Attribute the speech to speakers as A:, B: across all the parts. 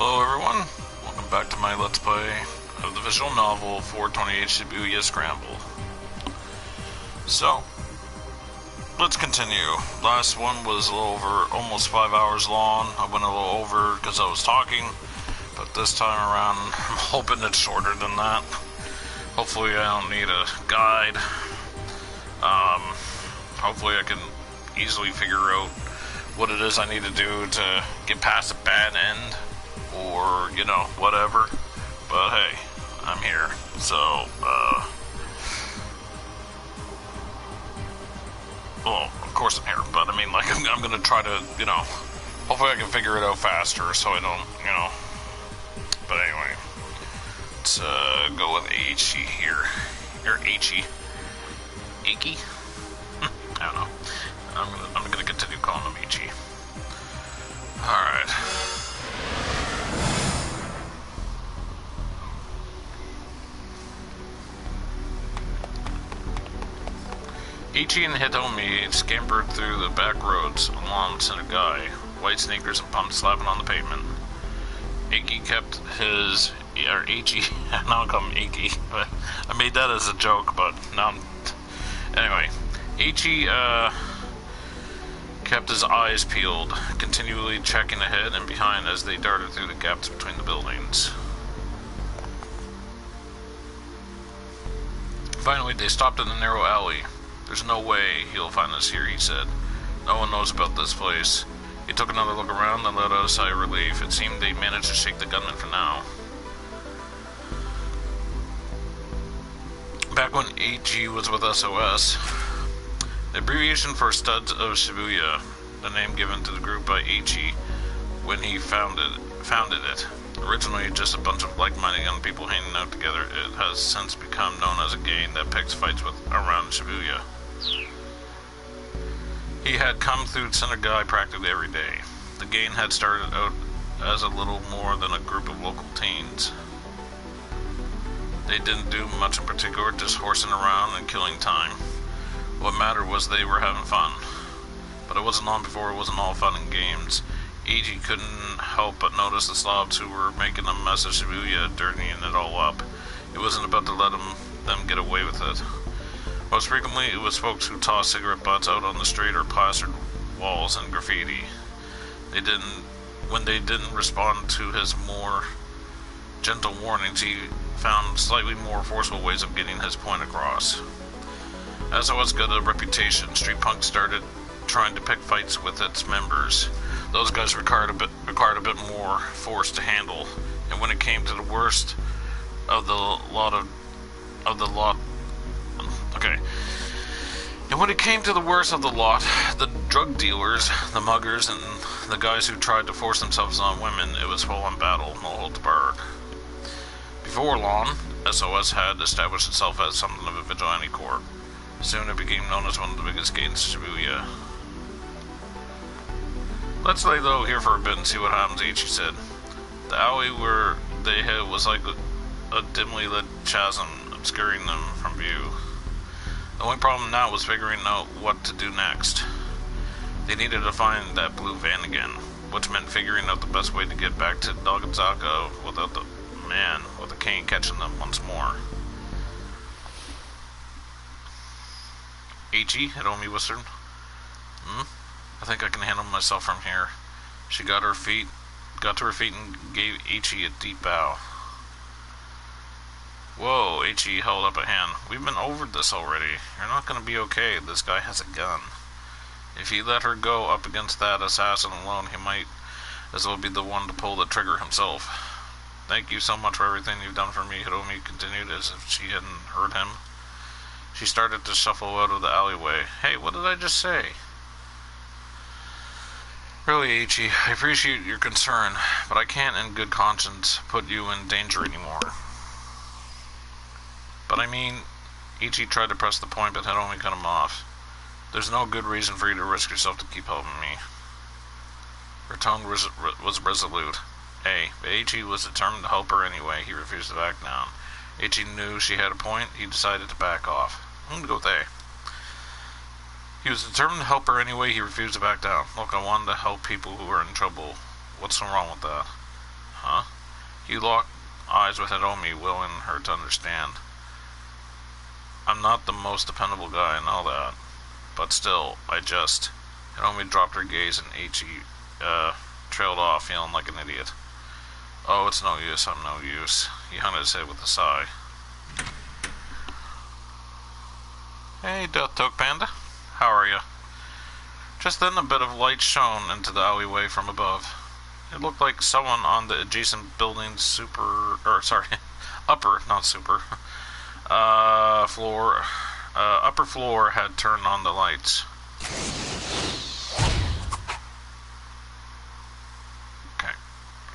A: Hello everyone, welcome back to my Let's Play of the visual novel 428 Shibuya Scramble. So, let's continue. Last one was a little over, almost 5 hours long. I went a little over because I was talking, but this time around I'm hoping it's shorter than that. Hopefully I don't need a guide. Hopefully I can easily figure out what it is I need to do to get past a bad end. Or, you know, whatever. But hey, I'm here. So, well, of course I'm here, but I mean, like, I'm gonna try to, you know, hopefully I can figure it out faster so I don't, you know. But anyway, let's, go with H here. Or H-E. Achy? I don't know. I'm gonna continue calling him H-E. Alright. Ichi and Hitomi scampered through the back roads along Senegai, white sneakers and pumps slapping on the pavement. Iki kept his, or Ichi, now I call him Iki, but I made that as a joke, but now anyway, Ichi, kept his eyes peeled, continually checking ahead and behind as they darted through the gaps between the buildings. Finally, they stopped in a narrow alley. "There's no way he'll find us here," he said. "No one knows about this place." He took another look around and let out a sigh of relief. It seemed they managed to shake the gunman for now. Back when AG was with SOS, the abbreviation for Studs of Shibuya, the name given to the group by AG when he founded it. Originally just a bunch of like-minded young people hanging out together, it has since become known as a gang that picks fights with around Shibuya. He had come through Senegai practically every day. The gang had started out as a little more than a group of local teens. They didn't do much in particular, just horsing around and killing time. What mattered was they were having fun. But it wasn't long before it wasn't all fun and games. Eiji couldn't help but notice the slobs who were making a mess of Shibuya, dirtying it all up. He wasn't about to let them get away with it. Most frequently, it was folks who tossed cigarette butts out on the street or plastered walls and graffiti. When they didn't respond to his more gentle warnings, he found slightly more forceful ways of getting his point across. SOS got a reputation. Street punk started trying to pick fights with its members. Those guys required a bit more force to handle, and when it came to the worst of the lot, the drug dealers, the muggers, and the guys who tried to force themselves on women, it was full-on battle, no holds barred. Before long, SOS had established itself as something of a vigilante corps. Soon it became known as one of the biggest gangs in Shibuya. "Let's lay low here for a bit and see what happens," Ichi said. The alley where they hid was like a dimly lit chasm, obscuring them from view. The only problem now was figuring out what to do next. They needed to find that blue van again, which meant figuring out the best way to get back to Nagasaki without the man with the cane catching them once more. "Ichi," Hitomi whispered. "I think I can handle myself from here." She got to her feet and gave Ichi a deep bow. "Whoa," Ichi held up a hand. "We've been over this already. You're not going to be okay. This guy has a gun. If he let her go up against that assassin alone, he might as well be the one to pull the trigger himself." "Thank you so much for everything you've done for me," Hitomi continued as if she hadn't heard him. She started to shuffle out of the alleyway. "Hey, what did I just say?" "Really, Ichi, I appreciate your concern, but I can't in good conscience put you in danger anymore." "But I mean," Ichi tried to press the point, but had only cut him off. "There's no good reason for you to risk yourself to keep helping me." Her tone was resolute. But Ichi was determined to help her anyway. He refused to back down. Ichi knew she had a point. He decided to back off. I'm gonna go with A. He was determined to help her anyway. He refused to back down. "Look, I wanted to help people who are in trouble. What's so wrong with that?" Huh? He locked eyes with Hiromi, willing her to understand. I'm not the most dependable guy, I know that. But still, Hiromi dropped her gaze and Ichi, trailed off, feeling like an idiot. Oh, it's no use, I'm no use. He hung his head with a sigh. Hey, Death Toke Panda. How are you? Just then a bit of light shone into the alleyway from above. It looked like someone on the adjacent building's upper, not super, upper floor had turned on the lights. Okay,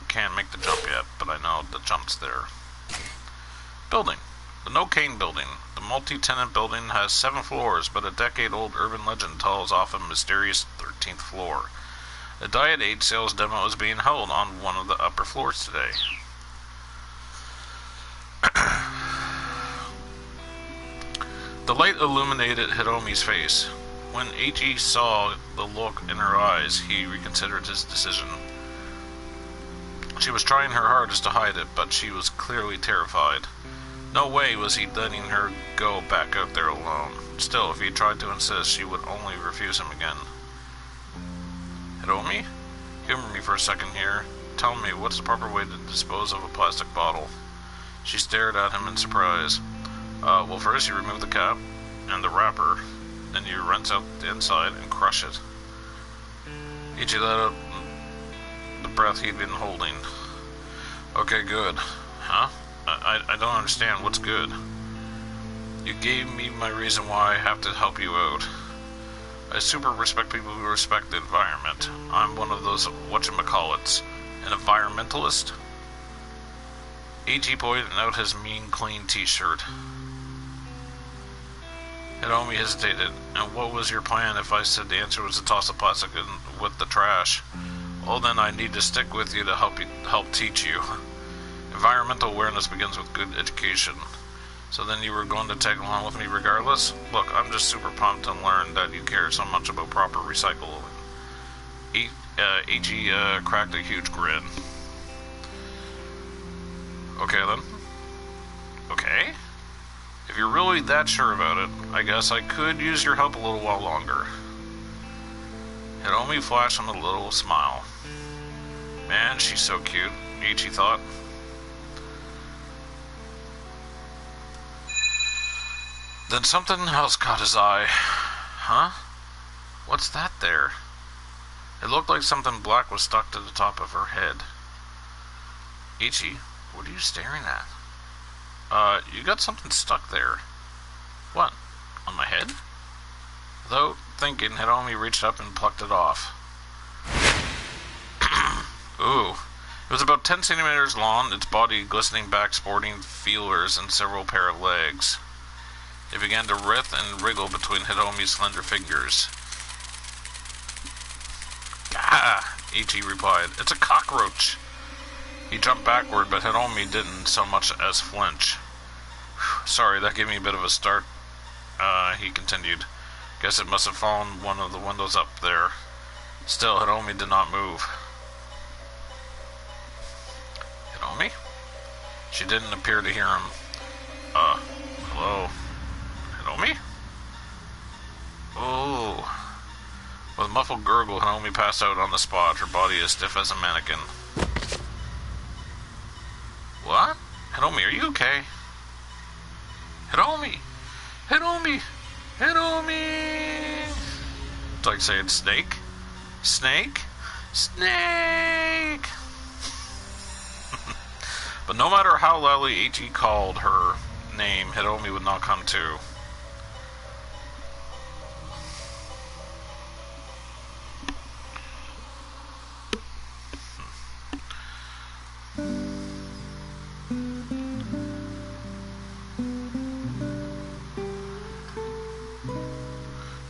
A: can't make the jump yet, but I know the jump's there. Building. The No Cane Building. The multi-tenant building has 7 floors, but a decade-old urban legend tells off a mysterious 13th floor. A Diet Age sales demo is being held on one of the upper floors today. The light illuminated Hiromi's face. When Ichi saw the look in her eyes, he reconsidered his decision. She was trying her hardest to hide it, but she was clearly terrified. No way was he letting her go back out there alone. Still, if he tried to insist, she would only refuse him again. Hiromi? Humor me for a second here. Tell me, what's the proper way to dispose of a plastic bottle? She stared at him in surprise. Well, first you remove the cap and the wrapper. Then you rinse out the inside and crush it. Ichi let out the breath he'd been holding. Okay, good. Huh? I don't understand. What's good? You gave me my reason why I have to help you out. I super respect people who respect the environment. I'm one of those whatchamacallits. An environmentalist? Ichi pointed out his mean, clean t-shirt. Hiromi hesitated. And what was your plan if I said the answer was to toss the plastic in with the trash? Well, then I need to stick with you to help teach you. Environmental awareness begins with good education. So then you were going to tag along with me regardless? Look, I'm just super pumped to learn that you care so much about proper recycling. Ichi cracked a huge grin. Okay then. Okay? If you're really that sure about it, I guess I could use your help a little while longer. Hiromi flashed him a little smile. Man, she's so cute, Ichi thought. Then something else caught his eye. Huh? What's that there? It looked like something black was stuck to the top of her head. Ichi, what are you staring at? You got something stuck there. What? On my head? Without thinking, Hiromi reached up and plucked it off. Ooh. It was about 10 centimeters long, its body glistening back, sporting feelers and several pair of legs. It began to writhe and wriggle between Hiromi's slender fingers. Ah, Ichi replied. It's a cockroach. He jumped backward, but Hiromi didn't so much as flinch. Sorry, that gave me a bit of a start, he continued. Guess it must have fallen one of the windows up there. Still, Hiromi did not move. Hiromi? She didn't appear to hear him. Hello? Hiromi? Oh. With a muffled gurgle, Hiromi passed out on the spot, her body as stiff as a mannequin. What? Hiromi, are you okay? Hiromi! Hiromi! Hiromi! It's like saying snake. Snake? Snake! But no matter how loudly Ichi called her name, Hiromi would not come to.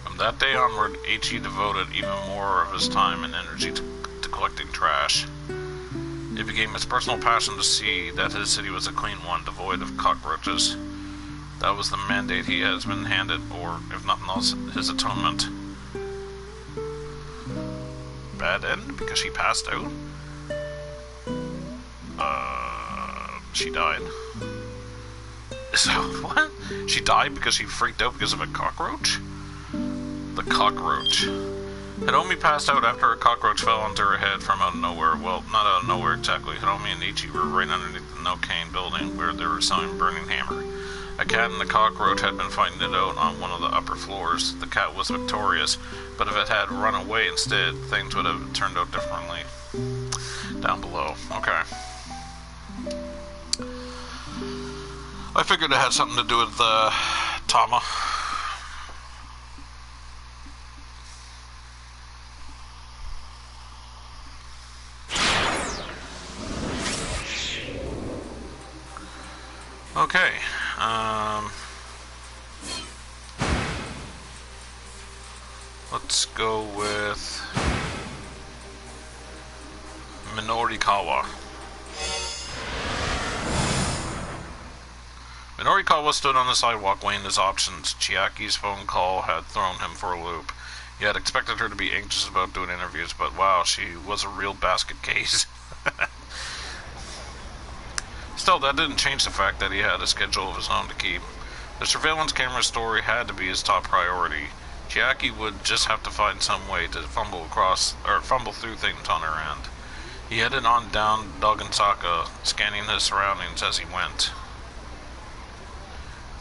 A: From that day onward, Ichi devoted even more of his time and energy to collecting trash. It became his personal passion to see that his city was a clean one, devoid of cockroaches. That was the mandate he has been handed, or, if nothing else, his atonement. Bad end because she passed out? she died. So, what? She died because she freaked out because of a cockroach? The cockroach. Hiromi passed out after a cockroach fell onto her head from out of nowhere. Well, not out of nowhere exactly. Hiromi and Ichi were right underneath the Nokain building where they were selling Burning Hammer. A cat and a cockroach had been fighting it out on one of the upper floors. The cat was victorious, but if it had run away instead, things would have turned out differently. Down below. Okay. I figured it had something to do with Tama. Okay, let's go with Minorikawa. Minorikawa stood on the sidewalk weighing his options. Chiaki's phone call had thrown him for a loop. He had expected her to be anxious about doing interviews, but wow, she was a real basket case. Still, that didn't change the fact that he had a schedule of his own to keep. The surveillance camera story had to be his top priority. Chiaki would just have to find some way to fumble through things on her end. He headed on down Dogensaka, scanning his surroundings as he went.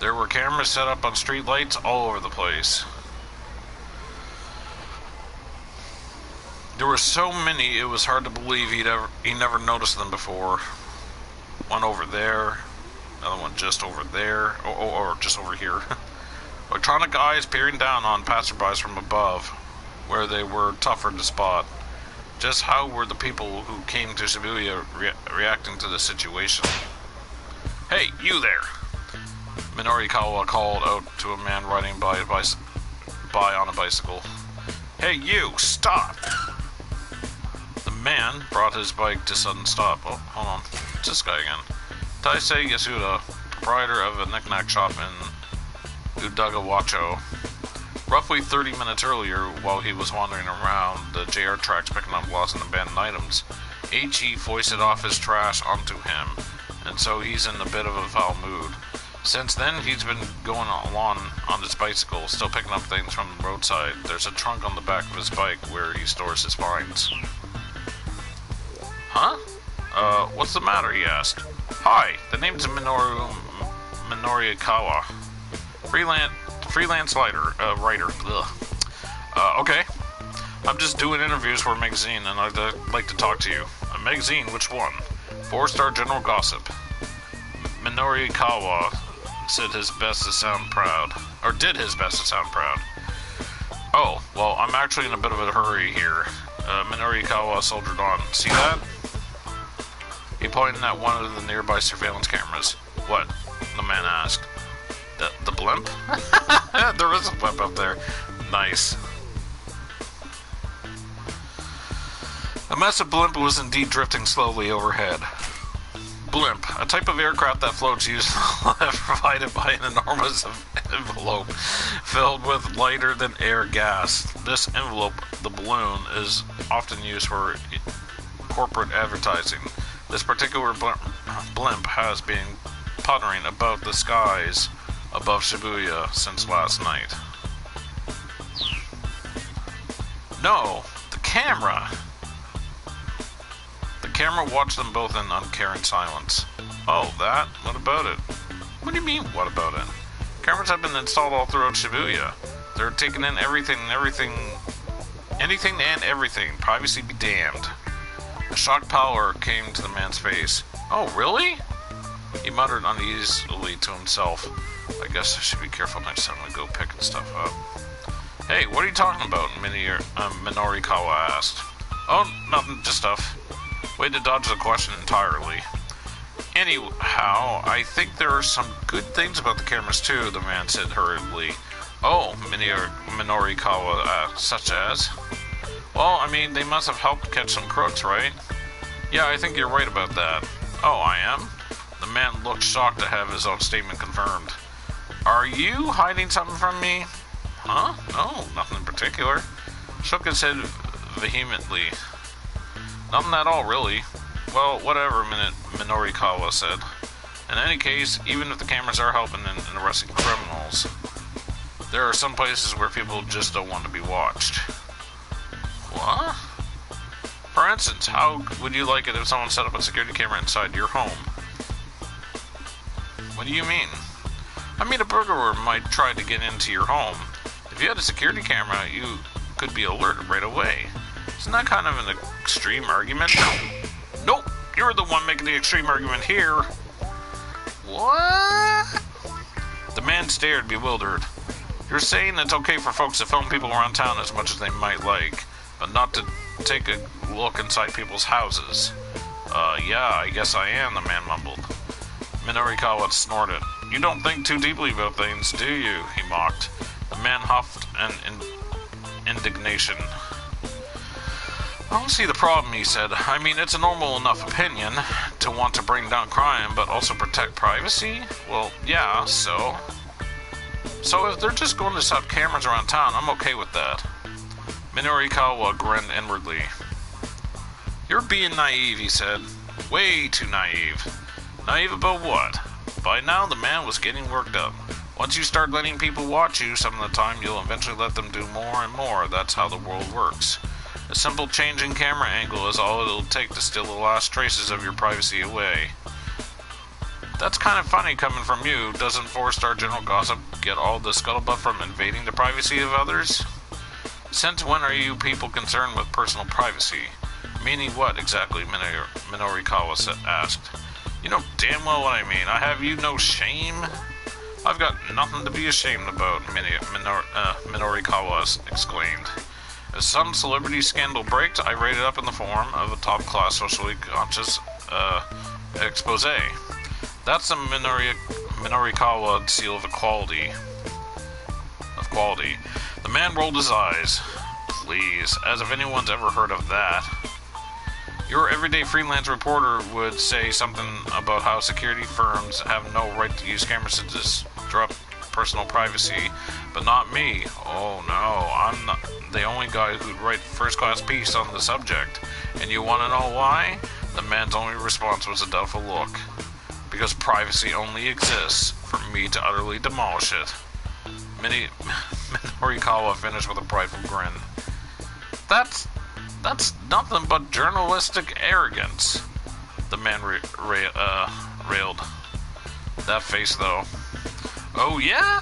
A: There were cameras set up on street lights all over the place. There were so many, it was hard to believe he never noticed them before. One over there, another one just over there, or just over here. Electronic eyes peering down on passerbys from above, where they were tougher to spot. Just how were the people who came to Shibuya reacting to the situation? Hey, you there! Minorikawa called out to a man riding by on a bicycle. Hey, you, stop! The man brought his bike to sudden stop. Oh, hold on. It's this guy again. Taisei Yasuda, proprietor of a knick-knack shop in Udagawacho. Roughly 30 minutes earlier, while he was wandering around the JR tracks picking up lost and abandoned items, H.E. foisted off his trash onto him, and so he's in a bit of a foul mood. Since then, he's been going along on his bicycle, still picking up things from the roadside. There's a trunk on the back of his bike where he stores his finds. Huh? What's the matter? He asked. Hi, the name's Minorikawa. Freelance writer. Ugh. Okay. I'm just doing interviews for a magazine, and I'd like to talk to you. A magazine? Which one? 4-Star General Gossip. Minorikawa said his best to sound proud. Or did his best to sound proud. Oh, well, I'm actually in a bit of a hurry here. Minorikawa soldiered on. See that? He pointed at one of the nearby surveillance cameras. What? The man asked. The blimp? There is a blimp up there. Nice. A massive blimp was indeed drifting slowly overhead. Blimp, a type of aircraft that floats usually provided by an enormous envelope filled with lighter-than-air gas. This envelope, the balloon, is often used for corporate advertising. This particular blimp has been puttering about the skies above Shibuya since last night. No, the camera! The camera watched them both in uncaring silence. Oh, that? What about it? What do you mean, what about it? Cameras have been installed all throughout Shibuya. They're taking in anything and everything. Privacy be damned. A shocked pallor came to the man's face. Oh, really? He muttered uneasily to himself. I guess I should be careful next time I go picking stuff up. Hey, what are you talking about? Minorikawa asked. Oh, nothing, just stuff. Way to dodge the question entirely. Anyhow, I think there are some good things about the cameras too, the man said hurriedly. Oh, Minorikawa asked, such as? Well, I mean, they must have helped catch some crooks, right? Yeah, I think you're right about that. Oh, I am? The man looked shocked to have his own statement confirmed. Are you hiding something from me? Huh? No, nothing in particular. Shook his head vehemently. Nothing at all, really. Well, whatever, Minorikawa said. In any case, even if the cameras are helping in arresting criminals, there are some places where people just don't want to be watched. What? For instance, how would you like it if someone set up a security camera inside your home? What do you mean? I mean, a burglar might try to get into your home. If you had a security camera, you could be alerted right away. Isn't that kind of an extreme argument? Nope, you're the one making the extreme argument here. What? The man stared, bewildered. You're saying it's okay for folks to film people around town as much as they might like, but not to take a look inside people's houses. Yeah, I guess I am, the man mumbled. Minorikawa snorted. You don't think too deeply about things, do you? He mocked. The man huffed in indignation. I don't see the problem, he said. I mean, it's a normal enough opinion to want to bring down crime, but also protect privacy? Well, yeah, so if they're just going to set up cameras around town, I'm okay with that. Minorikawa grinned inwardly. You're being naive, he said. Way too naive. Naive about what? By now, the man was getting worked up. Once you start letting people watch you some of the time, you'll eventually let them do more and more. That's how the world works. A simple change in camera angle is all it'll take to steal the last traces of your privacy away. That's kind of funny coming from you. Doesn't four-star general gossip get all the scuttlebutt from invading the privacy of others? Since when are you people concerned with personal privacy? Meaning what exactly, Minorikawa asked. You know damn well what I mean. I have you no shame? I've got nothing to be ashamed about, Minorikawa exclaimed. If some celebrity scandal breaks, I rate it up in the form of a top-class socially conscious expose. That's the Minorikawa seal of quality. The man rolled his eyes. Please, as if anyone's ever heard of that. Your everyday freelance reporter would say something about how security firms have no right to use cameras to disrupt personal privacy, but not me. Oh no, I'm not the only guy who'd write first-class piece on the subject. And you want to know why? The man's only response was a doubtful look. Because privacy only exists for me to utterly demolish it. Minorikawa finished with a prideful grin. That's nothing but journalistic arrogance, the man railed. That face, though. Oh, yeah?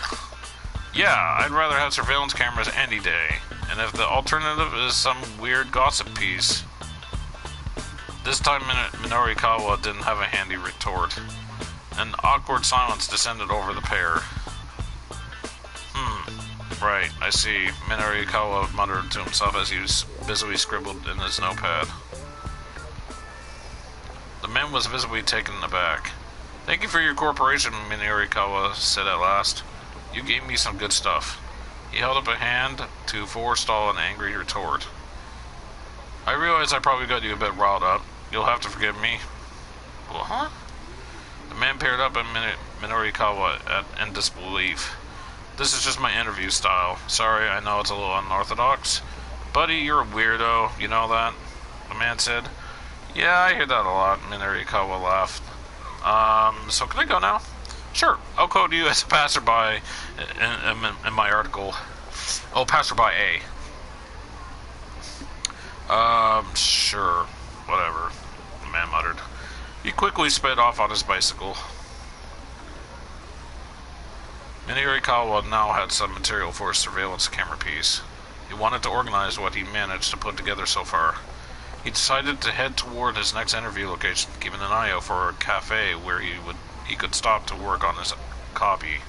A: Yeah, I'd rather have surveillance cameras any day. And if the alternative is some weird gossip piece... This time Minorikawa didn't have a handy retort. An awkward silence descended over the pair. Right, I see, Minorikawa muttered to himself as he busily scribbled in his notepad. The man was visibly taken aback. Thank you for your cooperation, Minorikawa said at last. You gave me some good stuff. He held up a hand to forestall an angry retort. I realize I probably got you a bit riled up. You'll have to forgive me. What? The man peered up at Minorikawa in disbelief. This is just my interview style. Sorry, I know it's a little unorthodox. Buddy, you're a weirdo, you know that? The man said. Yeah, I hear that a lot, Minorikawa laughed. So can I go now? Sure, I'll quote you as a passerby in my article. Oh, passerby A. Sure, whatever, the man muttered. He quickly sped off on his bicycle. Minorikawa now had some material for his surveillance camera piece. He wanted to organize what he managed to put together so far. He decided to head toward his next interview location, keeping an eye out for a cafe where he could stop to work on his copy.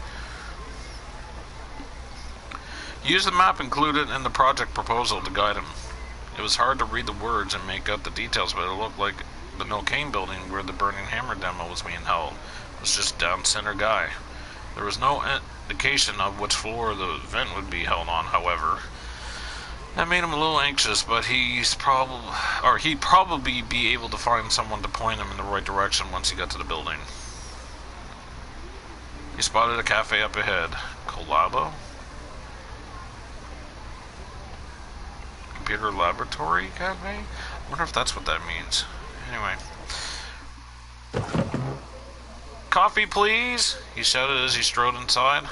A: He used the map included in the project proposal to guide him. It was hard to read the words and make out the details, but it looked like the Nocaine building where the Burning Hammer demo was being held was just down center guy. There was no indication of which floor the event would be held on, however. That made him a little anxious, but he'd probably be able to find someone to point him in the right direction once he got to the building. He spotted a cafe up ahead. Collabo? Computer Laboratory Cafe? I wonder if that's what that means. Anyway. Coffee, please? He shouted as he strode inside.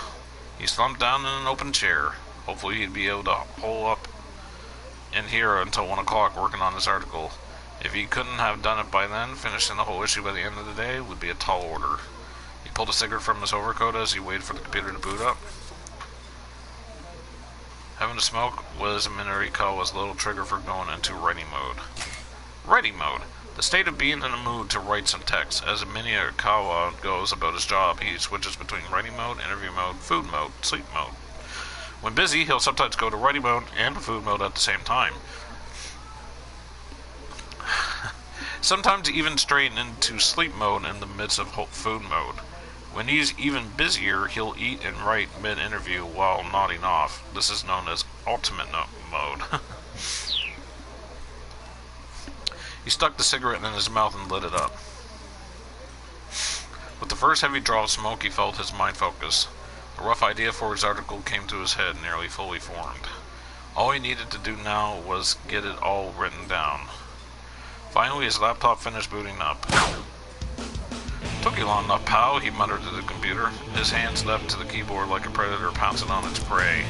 A: He slumped down in an open chair. Hopefully he'd be able to hole up in here until 1 o'clock working on his article. If he couldn't have done it by then, finishing the whole issue by the end of the day would be a tall order. He pulled a cigarette from his overcoat as he waited for the computer to boot up. Having a smoke was Minarikawa's little trigger for going into writing mode. Writing mode. The state of being in a mood to write some text. As Minarikawa goes about his job, he switches between writing mode, interview mode, food mode, sleep mode. When busy, he'll sometimes go to writing mode and food mode at the same time. Sometimes even straighten into sleep mode in the midst of food mode. When he's even busier, he'll eat and write mid-interview while nodding off. This is known as ultimate mode. He stuck the cigarette in his mouth and lit it up. With the first heavy draw of smoke, he felt his mind focus. A rough idea for his article came to his head, nearly fully formed. All he needed to do now was get it all written down. Finally, his laptop finished booting up. "Took you long enough, pal," he muttered to the computer. His hands leapt to the keyboard like a predator pouncing on its prey.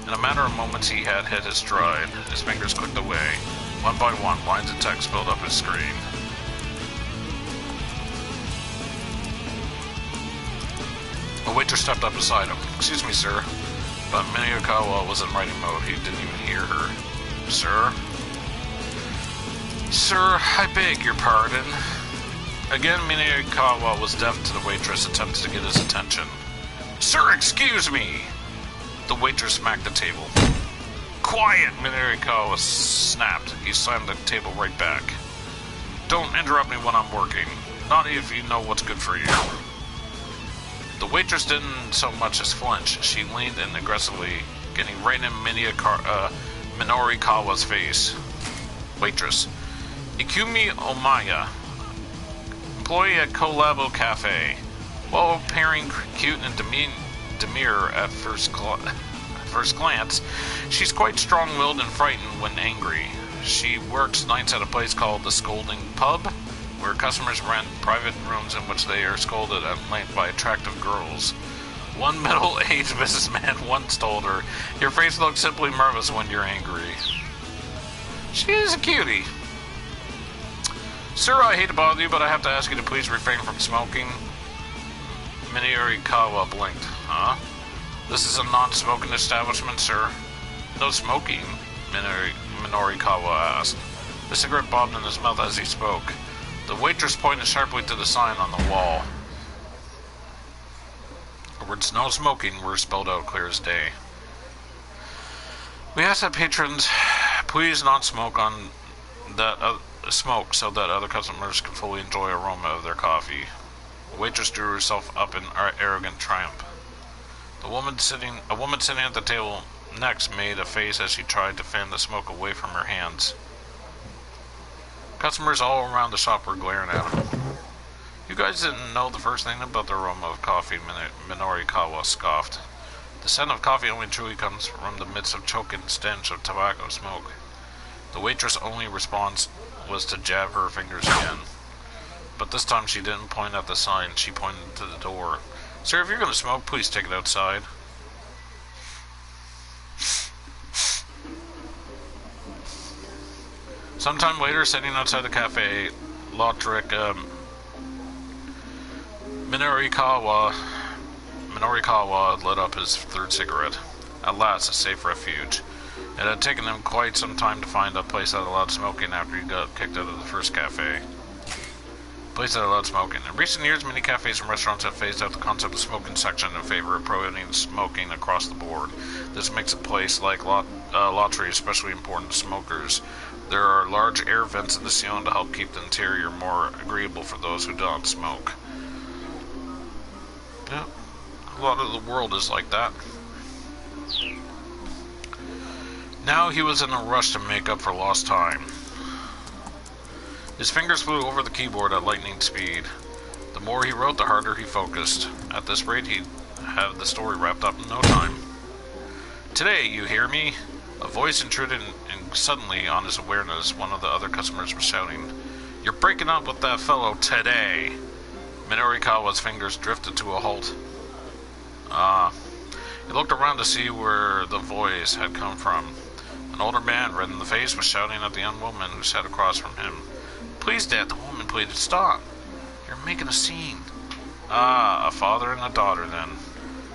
A: In a matter of moments, he had hit his stride. His fingers clicked away. One by one, lines of text filled up his screen. A waitress stepped up beside him. "Excuse me, sir." But Minarikawa was in writing mode. He didn't even hear her. "Sir?" "Sir, I beg your pardon." Again, Minarikawa was deaf to the waitress' attempts to get his attention. "Sir, excuse me!" The waitress smacked the table. "Quiet!" Minarikawa snapped. He slammed the table right back. "Don't interrupt me when I'm working. Not if you know what's good for you." The waitress didn't so much as flinch. She leaned in aggressively, getting right in Minarikawa's face. Waitress. "Ikumi Omaya, employee at Kolabo Cafe. While appearing cute and demure at first glance, she's quite strong-willed and frightened when angry. She works nights at a place called the Scolding Pub, where customers rent private rooms in which they are scolded at length by attractive girls. One middle-aged businessman once told her, 'Your face looks simply marvelous when you're angry.' She is a cutie. "Sir, I hate to bother you, but I have to ask you to please refrain from smoking." Minarikawa blinked. "Huh? This is a non-smoking establishment, sir." "No smoking?" Minarikawa asked. The cigarette bobbed in his mouth as he spoke. The waitress pointed sharply to the sign on the wall. The words "no smoking" were spelled out clear as day. "We ask that patrons please not smoke on that smoke so that other customers can fully enjoy the aroma of their coffee." The waitress drew herself up in arrogant triumph. A woman sitting at the table next made a face as she tried to fan the smoke away from her hands. Customers all around the shop were glaring at him. "You guys didn't know the first thing about the aroma of coffee," Minarikawa scoffed. "The scent of coffee only truly comes from the midst of choking stench of tobacco smoke." The waitress' only response was to jab her fingers again. But this time she didn't point at the sign, she pointed to the door. "Sir, if you're going to smoke, please take it outside." Sometime later, sitting outside the cafe, Lotric, Minarikawa lit up his third cigarette. At last, a safe refuge. It had taken him quite some time to find a place that allowed smoking after he got kicked out of the first cafe. Place that allowed smoking. In recent years, many cafes and restaurants have phased out the concept of smoking section in favor of prohibiting smoking across the board. This makes a place like Lottery especially important to smokers. There are large air vents in the ceiling to help keep the interior more agreeable for those who don't smoke. Yeah, a lot of the world is like that. Now he was in a rush to make up for lost time. His fingers flew over the keyboard at lightning speed. The more he wrote, the harder he focused. At this rate, he'd have the story wrapped up in no time. "Today, you hear me?" A voice intruded suddenly on his awareness. One of the other customers was shouting, "You're breaking up with that fellow today." Minorikawa's fingers drifted to a halt. He looked around to see where the voice had come from. An older man, red in the face, was shouting at the young woman who sat across from him. "Please, Dad," the woman pleaded. "Stop. You're making a scene." Ah, a father and a daughter, then.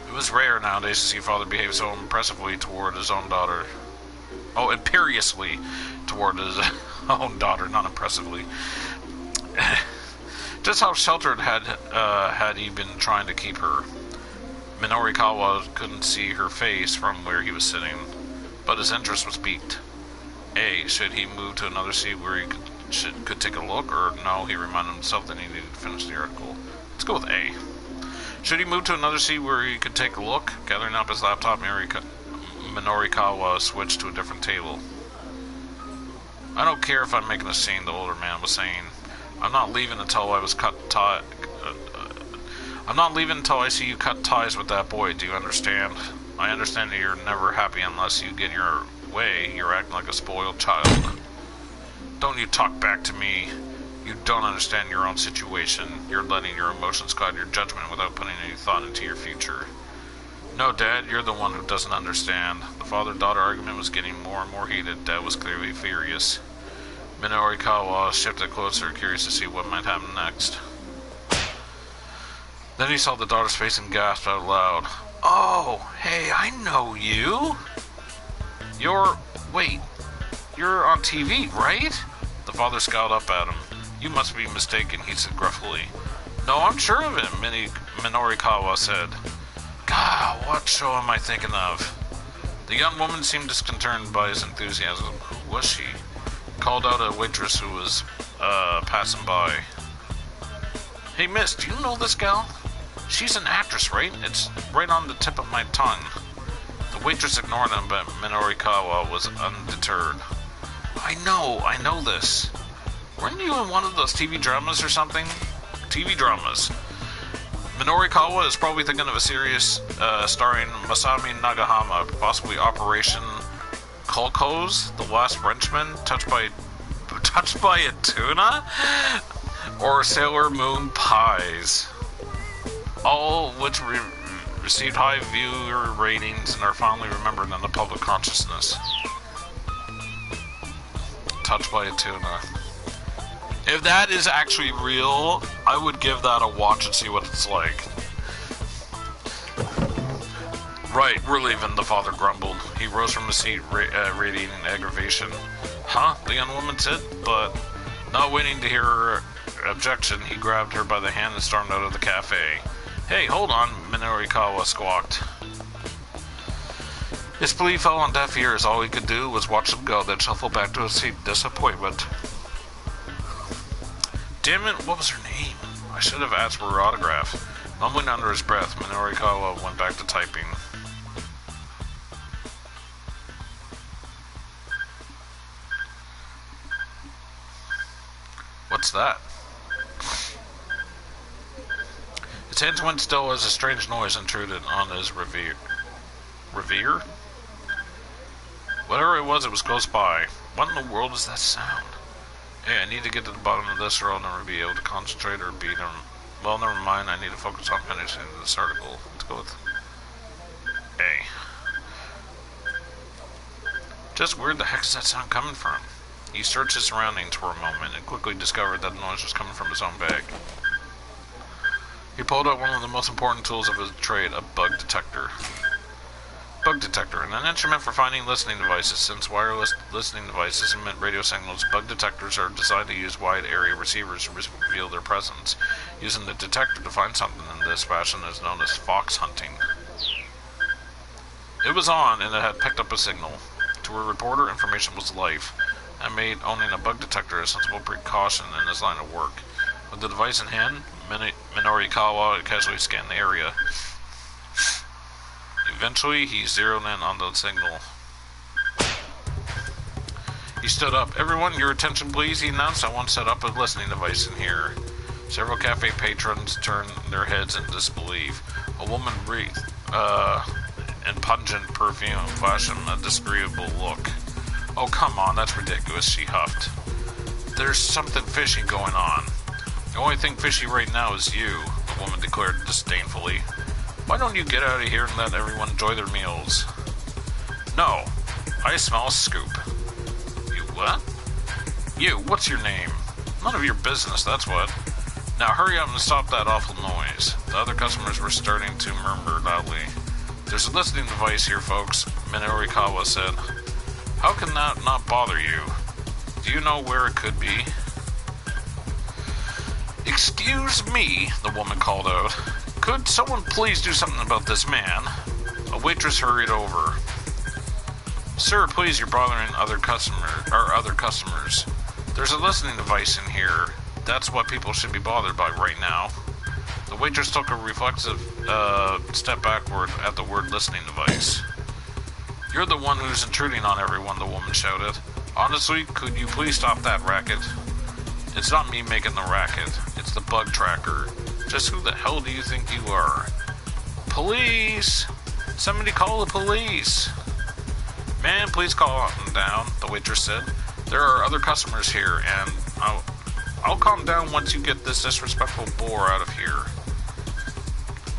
A: It was rare nowadays to see a father behave so impressively toward his own daughter. Oh, imperiously toward his own daughter, not impressively. Just how sheltered had he been trying to keep her. Minorikawa couldn't see her face from where he was sitting, but his interest was piqued. A, should he move to another seat where he could take a look, or no, he reminded himself that he needed to finish the article. Let's go with A. Should he move to another seat where he could take a look? Gathering up his laptop, Minorikawa switched to a different table. "I don't care if I'm making a scene," the older man was saying. I'm not leaving until I see you cut ties with that boy, do you understand? I understand that you're never happy unless you get your way. You're acting like a spoiled child. Don't you talk back to me. You don't understand your own situation. You're letting your emotions guide your judgment without putting any thought into your future. No, Dad, you're the one who doesn't understand. The father-daughter argument was getting more and more heated. Dad was clearly furious. Minorikawa shifted closer, curious to see what might happen next. Then he saw the daughter's face and gasped out loud. "Oh, hey, I know you. Wait, you're on TV, right?" The father scowled up at him. "You must be mistaken," he said gruffly. "No, I'm sure of it," Minorikawa said. "God, what show am I thinking of?" The young woman seemed disconcerted by his enthusiasm. Who was she? Called out a waitress who was passing by. "Hey, miss, do you know this gal? She's an actress, right? It's right on the tip of my tongue." The waitress ignored him, but Minorikawa was undeterred. I know this. Weren't you in one of those TV dramas or something?" TV dramas. Minorikawa is probably thinking of a series starring Masami Nagahama, possibly Operation Kolkhoz, The Last Frenchman, touched by a tuna, or Sailor Moon Pies, all which received high viewer ratings and are fondly remembered in the public consciousness. Touched by a tuna. If that is actually real, I would give that a watch and see what it's like. "Right, we're leaving," the father grumbled. He rose from his seat, radiating aggravation. "Huh?" the young woman said, but not waiting to hear her objection, he grabbed her by the hand and stormed out of the cafe. "Hey, hold on," Minorikawa squawked. His plea fell on deaf ears. All he could do was watch them go, then shuffle back to his seat in disappointment. Damn it, what was her name? I should have asked for her autograph. Mumbling under his breath, Minorikawa went back to typing. What's that? His hands went still as a strange noise intruded on his reverie. Reverie? Whatever it was close by. What in the world is that sound? Hey, I need to get to the bottom of this or I'll never be able to concentrate or beat him. Well, never mind, I need to focus on finishing this article. Let's go with A. Just where the heck is that sound coming from? He searched his surroundings for a moment and quickly discovered that the noise was coming from his own bag. He pulled out one of the most important tools of his trade, a bug detector. Bug detector, an instrument for finding listening devices. Since wireless listening devices emit radio signals, bug detectors are designed to use wide area receivers to reveal their presence. Using the detector to find something in this fashion is known as fox hunting. It was on, and it had picked up a signal. To a reporter, information was life, and made owning a bug detector a sensible precaution in his line of work. With the device in hand, Minorikawa casually scanned the area. Eventually, he zeroed in on the signal. He stood up. "Everyone, your attention please," he announced. "I want to set up a listening device in here." Several cafe patrons turned their heads in disbelief. A woman breathed in pungent perfume, flashed him a disagreeable look. "Oh, come on, that's ridiculous," she huffed. "There's something fishy going on." The only thing fishy right now is you, the woman declared disdainfully. Why don't you get out of here and let everyone enjoy their meals? No, I smell a scoop. You what? You, what's your name? None of your business, that's what. Now hurry up and stop that awful noise. The other customers were starting to murmur loudly. There's a listening device here, folks, Minorikawa said. How can that not bother you? Do you know where it could be? Excuse me, the woman called out. Could someone please do something about this man? A waitress hurried over. Sir, please, you're bothering other customers. There's a listening device in here. That's what people should be bothered by right now. The waitress took a reflexive step backward at the word listening device. You're the one who's intruding on everyone, the woman shouted. Honestly, could you please stop that racket? It's not me making the racket. It's the bug tracker. Just who the hell do you think you are? Police! Somebody call the police! Man, please call them down, the waitress said. There are other customers here, and I'll calm down once you get this disrespectful bore out of here.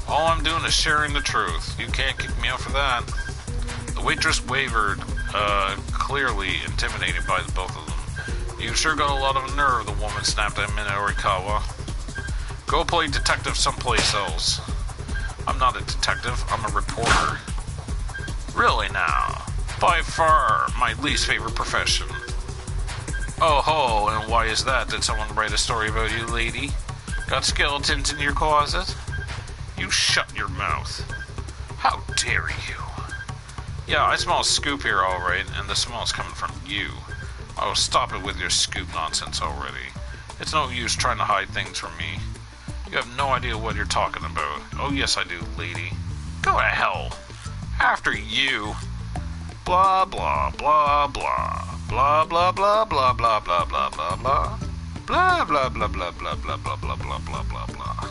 A: All I'm doing is sharing the truth. You can't kick me out for that. The waitress wavered, clearly intimidated by the both of them. You sure got a lot of nerve, the woman snapped at Minorikawa. Go play detective someplace else. I'm not a detective, I'm a reporter. Really now? By far my least favorite profession. Oh ho, and why is that? Did someone write a story about you, lady? Got skeletons in your closet? You shut your mouth. How dare you? Yeah, I smell a scoop here alright, and the smell's coming from you. Oh, stop it with your scoop nonsense already. It's no use trying to hide things from me. You have no idea what you're talking about. Oh yes I do, lady. Go to hell. After you. Blah blah blah blah. Blah blah blah blah blah blah blah blah blah. Blah blah blah blah blah blah blah blah blah blah blah blah.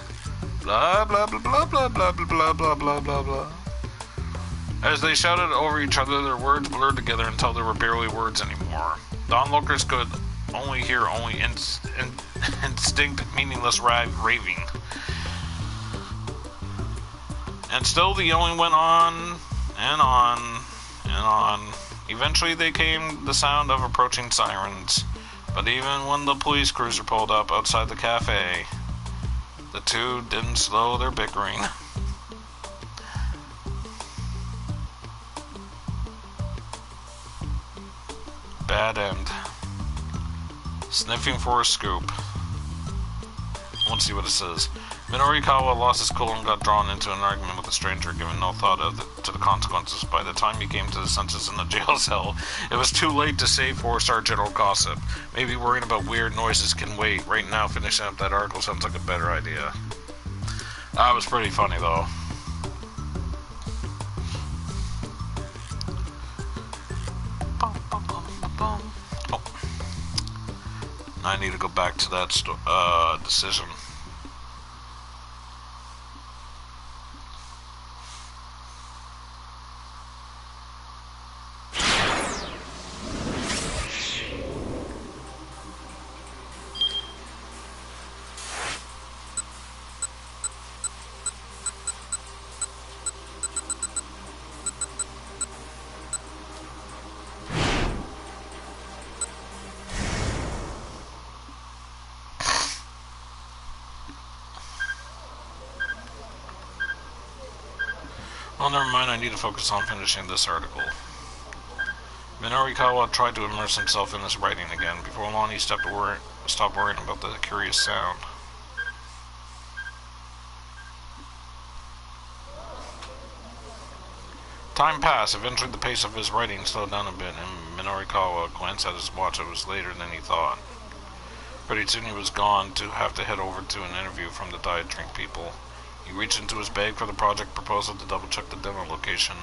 A: Blah blah blah blah blah blah blah blah blah blah blah. As they shouted over each other, their words blurred together until there were barely words anymore. The onlookers could only hear instinct, meaningless raving. And still the yelling went on and on and on. Eventually they came the sound of approaching sirens. But even when the police cruiser pulled up outside the cafe, the two didn't slow their bickering. Bad end. Sniffing for a scoop. Let's see what it says. Minorikawa lost his cool and got drawn into an argument with a stranger, giving no thought to the consequences. By the time he came to his senses in the jail cell, it was too late to save four-star general gossip. Maybe worrying about weird noises can wait. Right now, finishing up that article sounds like a better idea. That was pretty funny, though. Oh. I need to go back to that decision. Well, never mind, I need to focus on finishing this article. Minorikawa tried to immerse himself in his writing again. Before long, he stopped worrying about the curious sound. Time passed. Eventually, the pace of his writing slowed down a bit, and Minorikawa glanced at his watch. It was later than he thought. Pretty soon he was gone to have to head over to an interview from the diet drink people. He reached into his bag for the project proposal to double-check the demo location.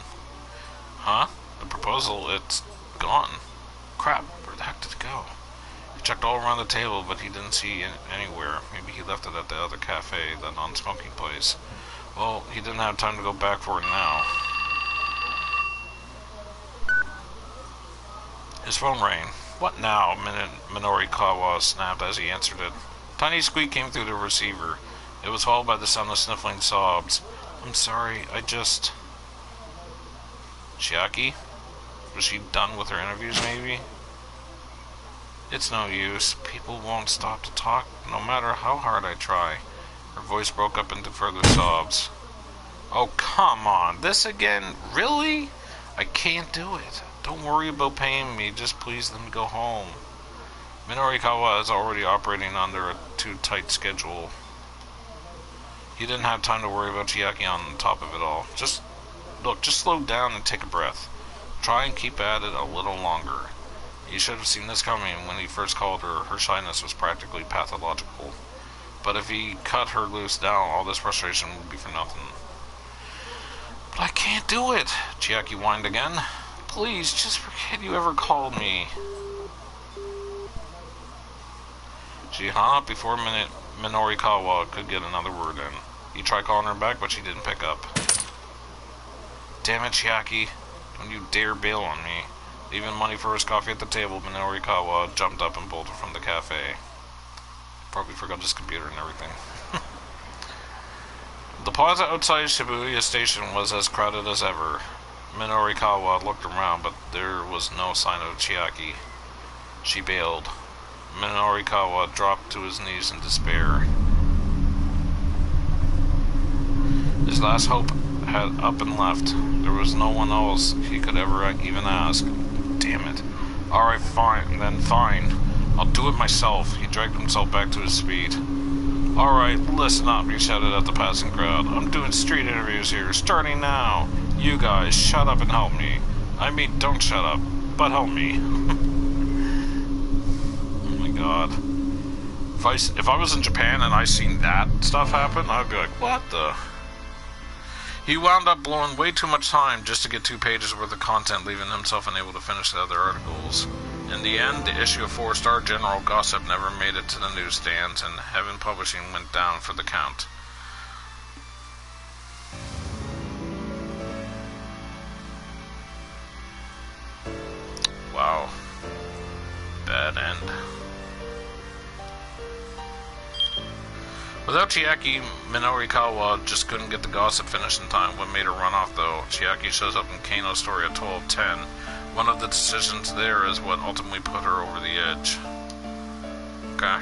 A: Huh? The proposal? It's gone. Crap, where the heck did it go? He checked all around the table, but he didn't see it anywhere. Maybe he left it at the other cafe, the non-smoking place. Well, he didn't have time to go back for it now. His phone rang. What now? Minorikawa snapped as he answered it. Tiny squeak came through the receiver. It was followed by the sound of sniffling sobs. I'm sorry, Chiaki? Was she done with her interviews, maybe? It's no use. People won't stop to talk, no matter how hard I try. Her voice broke up into further sobs. Oh, come on. This again? Really? I can't do it. Don't worry about paying me. Just please let me go home. Minorikawa is already operating under a too tight schedule. He didn't have time to worry about Chiaki on top of it all. Just slow down and take a breath. Try and keep at it a little longer. You should have seen this coming when he first called her. Her shyness was practically pathological. But if he cut her loose now, all this frustration would be for nothing. But I can't do it, Chiaki whined again. Please, just forget you ever called me. She hung up before Minorikawa could get another word in. He tried calling her back, but she didn't pick up. Damn it, Chiaki. Don't you dare bail on me. Leaving money for his coffee at the table, Minorikawa jumped up and bolted from the cafe. Probably forgot his computer and everything. The plaza outside Shibuya station was as crowded as ever. Minorikawa looked around, but there was no sign of Chiaki. She bailed. Minorikawa dropped to his knees in despair. His last hope had up and left. There was no one else he could ever even ask. Damn it. Alright, fine. Then fine. I'll do it myself. He dragged himself back to his feet. Alright, listen up, he shouted at the passing crowd. I'm doing street interviews here, starting now. You guys, shut up and help me. I mean, don't shut up, but help me. Oh my god. If I was in Japan and I seen that stuff happen, I'd be like, what the... He wound up blowing way too much time just to get 2 pages worth of content, leaving himself unable to finish the other articles. In the end, the issue of 4-star General Gossip never made it to the newsstands, and Heaven Publishing went down for the count. Wow. Bad end. Without Chiaki, Minorikawa just couldn't get the gossip finished in time. What made her run off, though? Chiaki shows up in Kano's story at 12:10. One of the decisions there is what ultimately put her over the edge. Okay.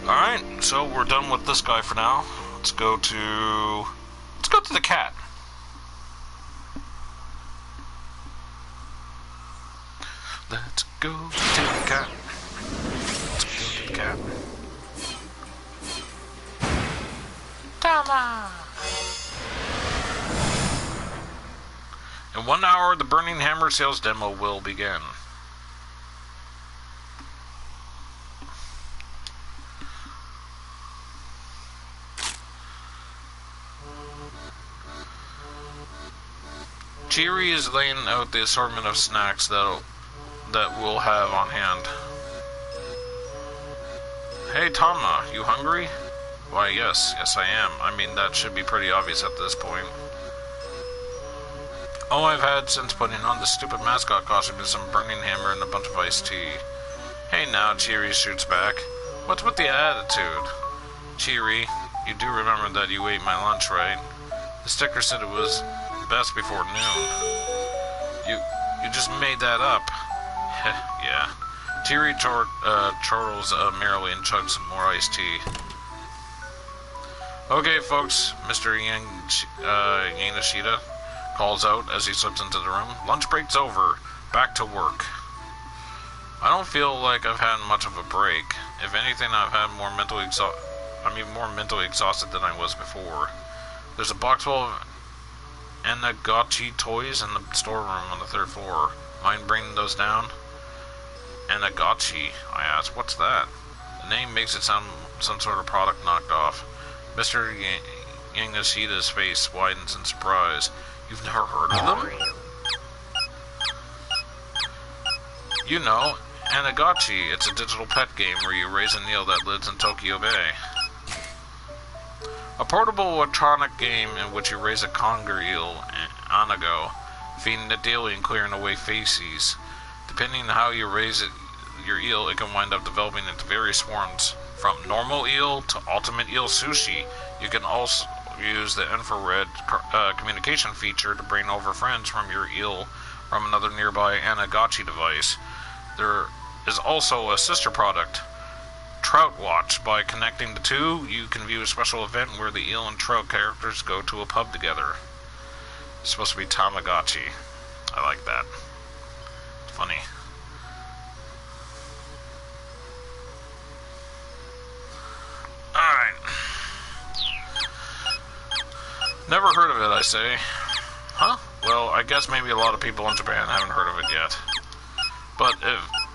A: Alright, so we're done with this guy for now. Let's go to the cat. Let's go to the cat. Let's go to the cat. Tama! In 1 hour, the Burning Hammer sales demo will begin. Chiri is laying out the assortment of snacks that we'll have on hand. Hey Tama, you hungry? Why yes I am. I mean, that should be pretty obvious at this point. All I've had since putting on the stupid mascot costume is some Burning Hammer and a bunch of iced tea. Hey now, Chiri shoots back. What's with the attitude? Chiri, you do remember that you ate my lunch, right? The sticker said it was best before noon. You just made that up. Yeah. Chiri chortles merrily and chugs some more iced tea. Okay, folks, Mr. Yanashida calls out as he slips into the room. Lunch break's over. Back to work. I don't feel like I've had much of a break. If anything, I'm even more mentally exhausted than I was before. There's a box full of Anagachi toys in the storeroom on the 3rd floor. Mind bringing those down? Anagachi, I asked. What's that? The name makes it sound some sort of product knocked off. Mr. Yanashida's face widens in surprise. You've never heard of them? You know, Anagachi. It's a digital pet game where you raise a eel that lives in Tokyo Bay. A portable electronic game in which you raise a conger eel, Anago, feeding it daily and clearing away feces. Depending on how you raise your eel, it can wind up developing into various forms From normal eel to ultimate eel sushi. You can also use the infrared communication feature to bring over friends from your eel from another nearby Anagachi device. There is also a sister product, Trout Watch. By connecting the two, you can view a special event where the eel and trout characters go to a pub together. It's supposed to be Tamagotchi. I like that. It's funny. Alright. Never heard of it, I say. Huh? Well, I guess maybe a lot of people in Japan haven't heard of it yet. But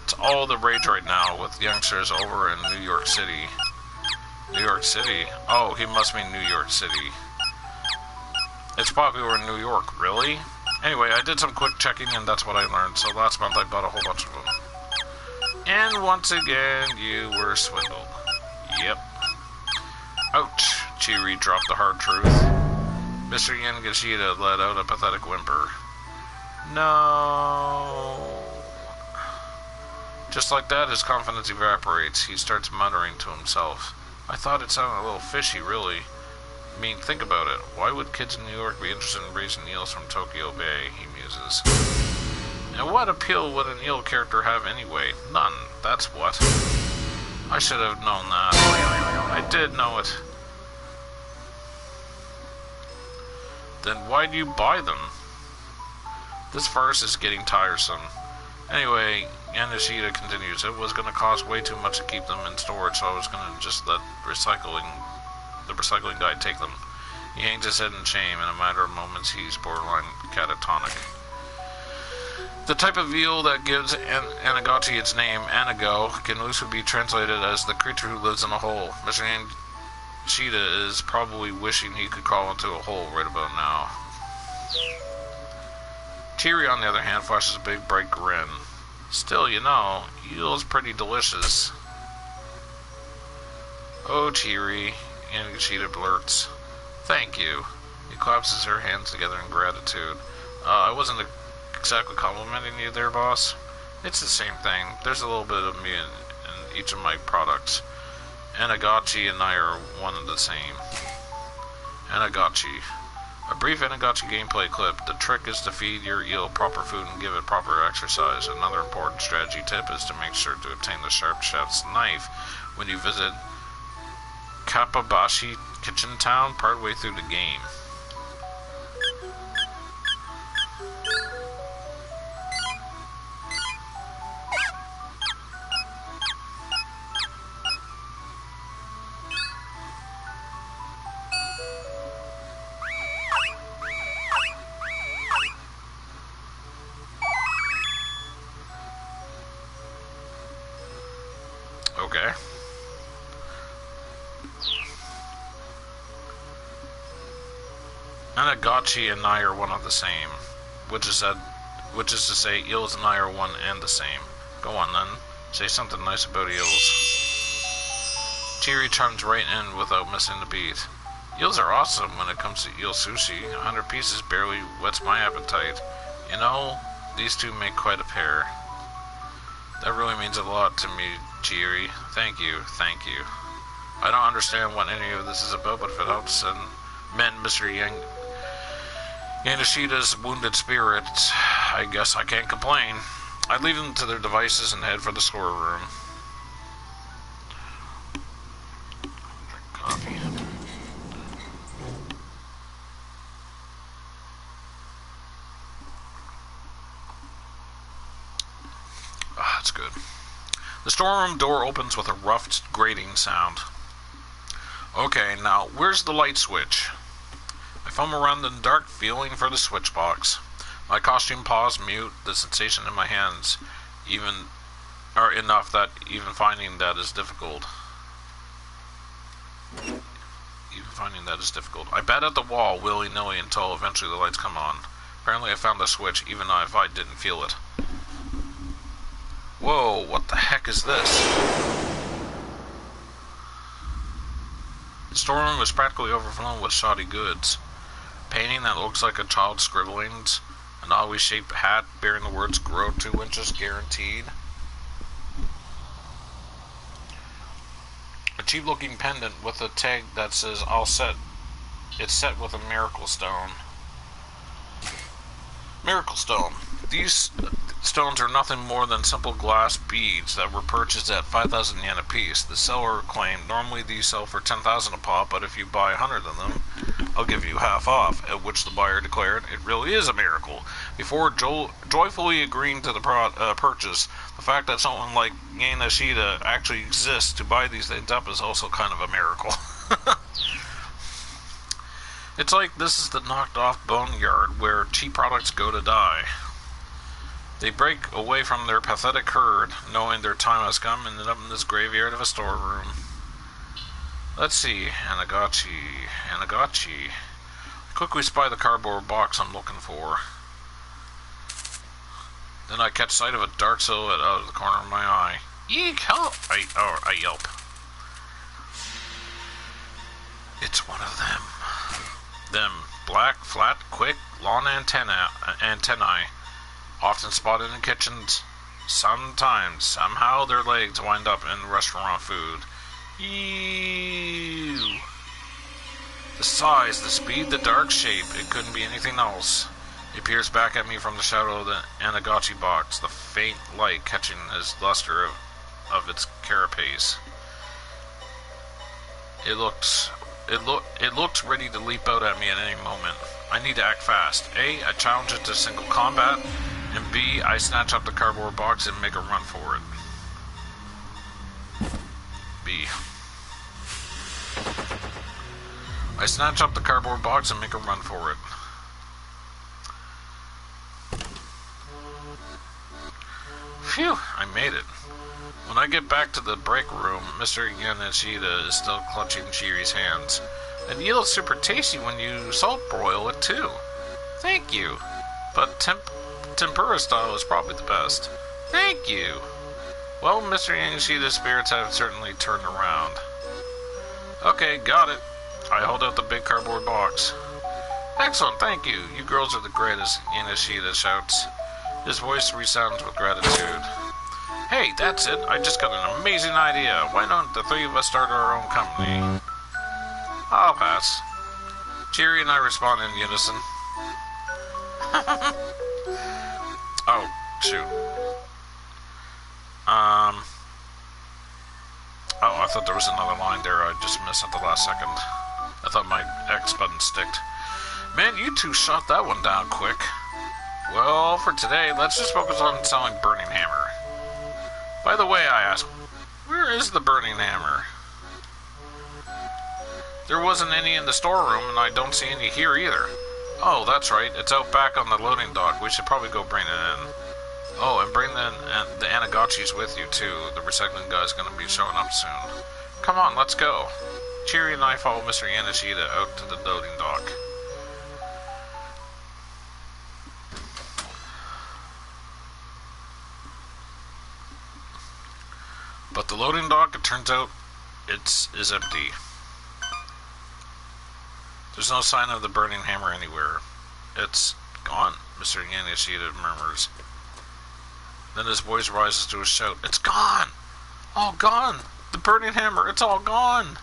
A: it's all the rage right now with youngsters over in New York City. New York City? Oh, he must mean New York City. It's popular in New York, really? Anyway, I did some quick checking and that's what I learned. So last month I bought a whole bunch of them. And once again, you were swindled. Yep. Ouch. Chiri dropped the hard truth. Mr. Yangishida let out a pathetic whimper. No. Just like that, his confidence evaporates. He starts muttering to himself. I thought it sounded a little fishy, really. I mean, think about it. Why would kids in New York be interested in raising eels from Tokyo Bay, he muses. And what appeal would an eel character have anyway? None. That's what. I should have known that. I did know it. Then why do you buy them? This farce is getting tiresome. Anyway, Yanishida continues, it was going to cost way too much to keep them in storage, so I was going to just let the recycling guy take them. He hangs his head in shame. In a matter of moments, he's borderline catatonic. The type of eel that gives Anagachi its name, Anago, can loosely be translated as the creature who lives in a hole. Mr. Yanishida is probably wishing he could crawl into a hole right about now. Chiri, on the other hand, flashes a big, bright grin. Still, you know, eel's pretty delicious. Oh, Chiri, Yanishida blurts. Thank you. He claps her hands together in gratitude. I wasn't exactly complimenting you there, boss. It's the same thing. There's a little bit of me in each of my products. Anagachi and I are one and the same. Anagachi. A brief Anagachi gameplay clip. The trick is to feed your eel proper food and give it proper exercise. Another important strategy tip is to make sure to obtain the sharp chef's knife when you visit Kappabashi Kitchen Town partway through the game. Okay. Anagachi and I are one of the same, which is to say, eels and I are one and the same. Go on then, say something nice about eels. Chiri chimes right in without missing a beat. Eels are awesome when it comes to eel sushi. 100 pieces barely whets my appetite. You know, these two make quite a pair. That really means a lot to me, Chiri. Thank you, thank you. I don't understand what any of this is about, but if it helps and mend Mr. Yanishida's wounded spirit, I guess I can't complain. I leave them to their devices and head for the storeroom. Drink coffee. Ah, that's good. The storeroom door opens with a rough grating sound. Okay, now, where's the light switch? I fumble around in the dark, feeling for the switch box. My costume paws mute, the sensation in my hands are enough that even finding that is difficult. I bat at the wall willy-nilly until eventually the lights come on. Apparently I found the switch, even if I didn't feel it. Whoa, what the heck is this? The storeroom is practically overflowing with shoddy goods. Painting that looks like a child's scribblings, an oddly shaped hat bearing the words "Grow 2 inches guaranteed." A cheap-looking pendant with a tag that says "All set." It's set with a miracle stone. Miracle stone. These stones are nothing more than simple glass beads that were purchased at 5,000 yen a piece. The seller claimed normally these sell for 10,000 a pop, but if you buy 100 of them, I'll give you half off, at which the buyer declared, "It really is a miracle." Before joyfully agreeing to the purchase, the fact that someone like Yanashida actually exists to buy these things up is also kind of a miracle. It's like this is the knocked-off boneyard where cheap products go to die. They break away from their pathetic herd, knowing their time has come, and end up in this graveyard of a storeroom. Let's see, Anagachi. Quickly spy the cardboard box I'm looking for. Then I catch sight of a dark silhouette out of the corner of my eye. Eek! Help! I yelp. It's one of them. Them black, flat, quick, long antennae, often spotted in kitchens. Sometimes, somehow, their legs wind up in restaurant food. Ew! The size, the speed, the dark shape, it couldn't be anything else. It peers back at me from the shadow of the Anagachi box, the faint light catching its luster of its carapace. It looks ready to leap out at me at any moment. I need to act fast. A, I challenge it to single combat, and B, I snatch up the cardboard box and make a run for it. B. I snatch up the cardboard box and make a run for it. Phew, I made it. When I get back to the break room, Mr. Yanashida is still clutching Chiri's hands. And you look super tasty when you salt broil it too. Thank you. But tempura style is probably the best. Thank you. Well, Mr. Yanashida's spirits have certainly turned around. Okay, got it. I hold out the big cardboard box. Excellent, thank you. You girls are the greatest, Yanashida shouts. His voice resounds with gratitude. Hey, that's it. I just got an amazing idea. Why don't the three of us start our own company? I'll pass. Chiri and I respond in unison. Oh, shoot. Oh, I thought there was another line there I just missed at the last second. I thought my X button sticked. Man, you two shot that one down quick. Well, for today, let's just focus on selling Burning Hammer. By the way, I ask, where is the Burning Hammer? There wasn't any in the storeroom, and I don't see any here either. Oh, that's right, it's out back on the loading dock. We should probably go bring it in. Oh, and bring the Anagachis with you, too. The recycling guy's gonna be showing up soon. Come on, let's go. Chiri and I follow Mr. Yanashida out to the loading dock. But the loading dock, it turns out, is empty. There's no sign of the Burning Hammer anywhere. It's gone, Mr. Yanashida murmurs. Then his voice rises to a shout. It's gone! All gone! The Burning Hammer, it's all gone!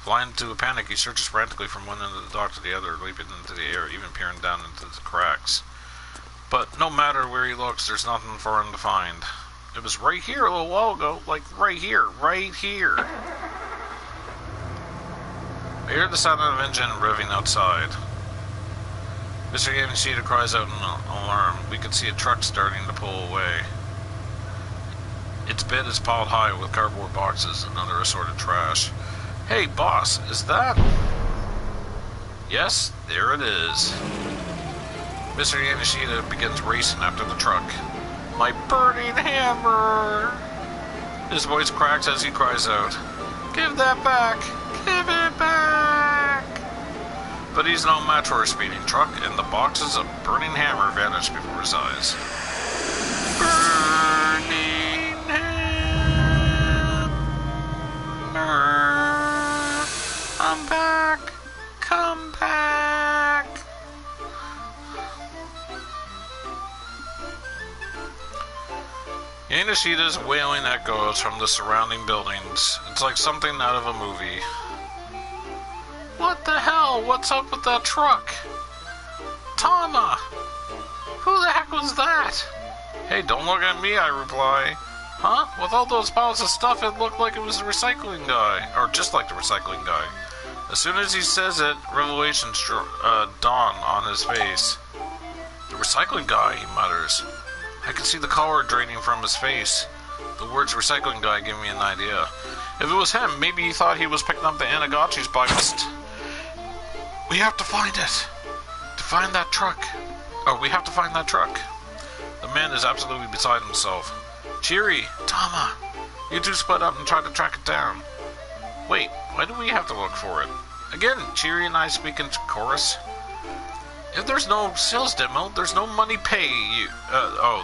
A: Flying into a panic, he searches frantically from one end of the dock to the other, leaping into the air, even peering down into the cracks. But no matter where he looks, there's nothing for him to find. It was right here a little while ago, like right here. I hear the sound of an engine revving outside. Mr. Yanashida cries out in alarm. We can see a truck starting to pull away. Its bed is piled high with cardboard boxes and other assorted trash. Hey, boss, is that... Yes, there it is. Mr. Yanashida begins racing after the truck. My Burning Hammer! His voice cracks as he cries out, Give that back! Give it back! But he's no match for a speeding truck, and the boxes of Burning Hammer vanish before his eyes. Burning Hammer! I'm back! Come back! Yanishita's wailing echoes from the surrounding buildings. It's like something out of a movie. What the hell? What's up with that truck? Tama! Who the heck was that? Hey, don't look at me, I reply. Huh? With all those piles of stuff, it looked like it was the recycling guy. Or just like the recycling guy. As soon as he says it, revelations dawn on his face. The recycling guy, he mutters. I can see the color draining from his face. The words recycling guy give me an idea. If it was him, maybe he thought he was picking up the Anagachis by mistake. We have to find it. To find that truck. Oh, we have to find that truck. The man is absolutely beside himself. Chiri, Tama, you two split up and try to track it down. Wait, why do we have to look for it? Again, Chiri and I speak in chorus. If there's no sales demo, there's no money pay you.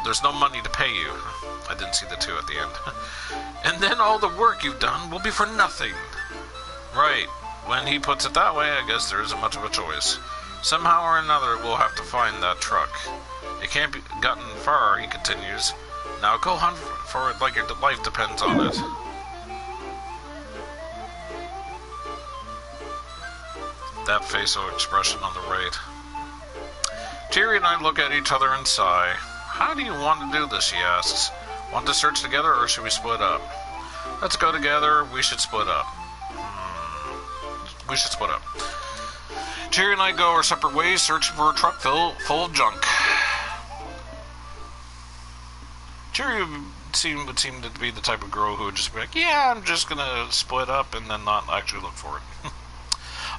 A: There's no money to pay you. I didn't see the two at the end. And then all the work you've done will be for nothing. Right. When he puts it that way, I guess there isn't much of a choice. Somehow or another, we'll have to find that truck. It can't be gotten far, he continues. Now go hunt for it like your life depends on it. That facial expression on the right. Chiri and I look at each other and sigh. How do you want to do this, she asks. Want to search together or should we split up? Let's go together, we should split up. We should split up. Chiri and I go our separate ways, searching for a truck full of junk. Chiri would seem to be the type of girl who would just be like, yeah, I'm just gonna split up and then not actually look for it.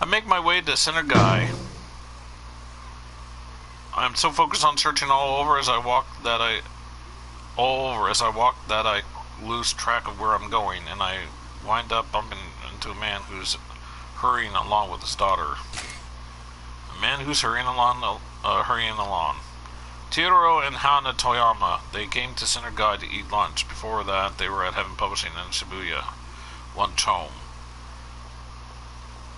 A: I make my way to Center Guy. I'm so focused on searching all over as I walk that I lose track of where I'm going, and I wind up bumping into a man who's hurrying along with his daughter. A man who's hurrying along. Teruo and Hana Toyama. They came to Center Guy to eat lunch. Before that, they were at Heaven Publishing in Shibuya. Lunch home.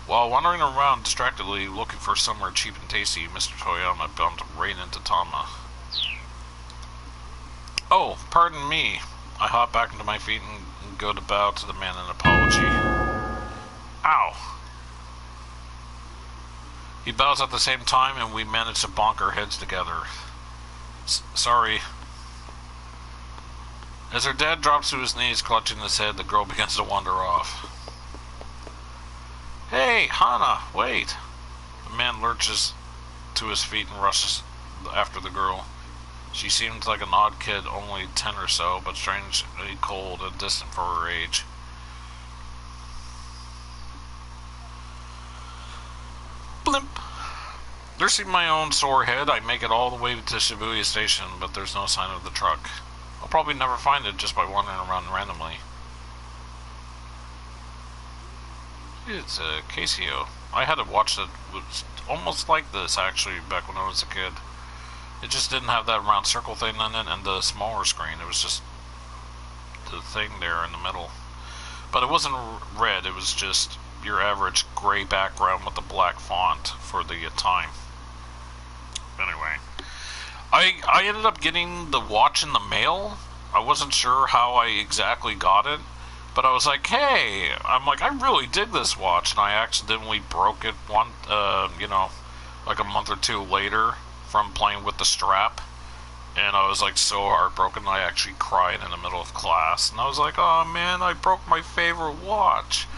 A: While wandering around distractedly looking for somewhere cheap and tasty, Mr. Toyama bumped right into Tama. Oh, pardon me. I hop back into my feet and go to bow to the man in apology. Ow. He bows at the same time and we manage to bonk our heads together. Sorry. As her dad drops to his knees, clutching his head, the girl begins to wander off. Hey, Hana, wait. The man lurches to his feet and rushes after the girl. She seems like an odd kid, only 10 or so, but strangely cold and distant for her age. Blimp. Nursing my own sore head, I make it all the way to Shibuya Station, but there's no sign of the truck. I'll probably never find it just by wandering around randomly. It's a Casio. I had to watch it. It was almost like this, actually, back when I was a kid. It just didn't have that round circle thing on it and the smaller screen. It was just the thing there in the middle. But it wasn't red. It was just your average gray background with the black font for the time. Anyway, I ended up getting the watch in the mail. I wasn't sure how I exactly got it, but I was like, hey, I really dig this watch, and I accidentally broke it like a month or two later from playing with the strap, and I was like so heartbroken I actually cried in the middle of class, and I was like, oh man, I broke my favorite watch.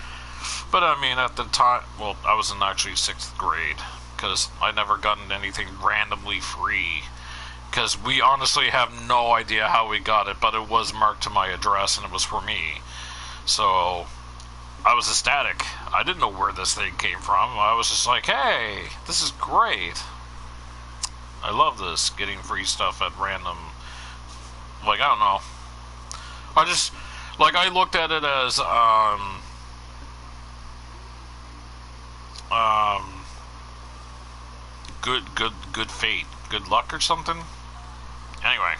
A: But I mean, at the time, well, I was in actually 6th grade, because I never gotten anything randomly free, because we honestly have no idea how we got it, but it was marked to my address, and it was for me. So, I was ecstatic. I didn't know where this thing came from. I was just like, hey, this is great. I love this, getting free stuff at random. Like, I don't know. I looked at it as, good fate, good luck or something. Anyway,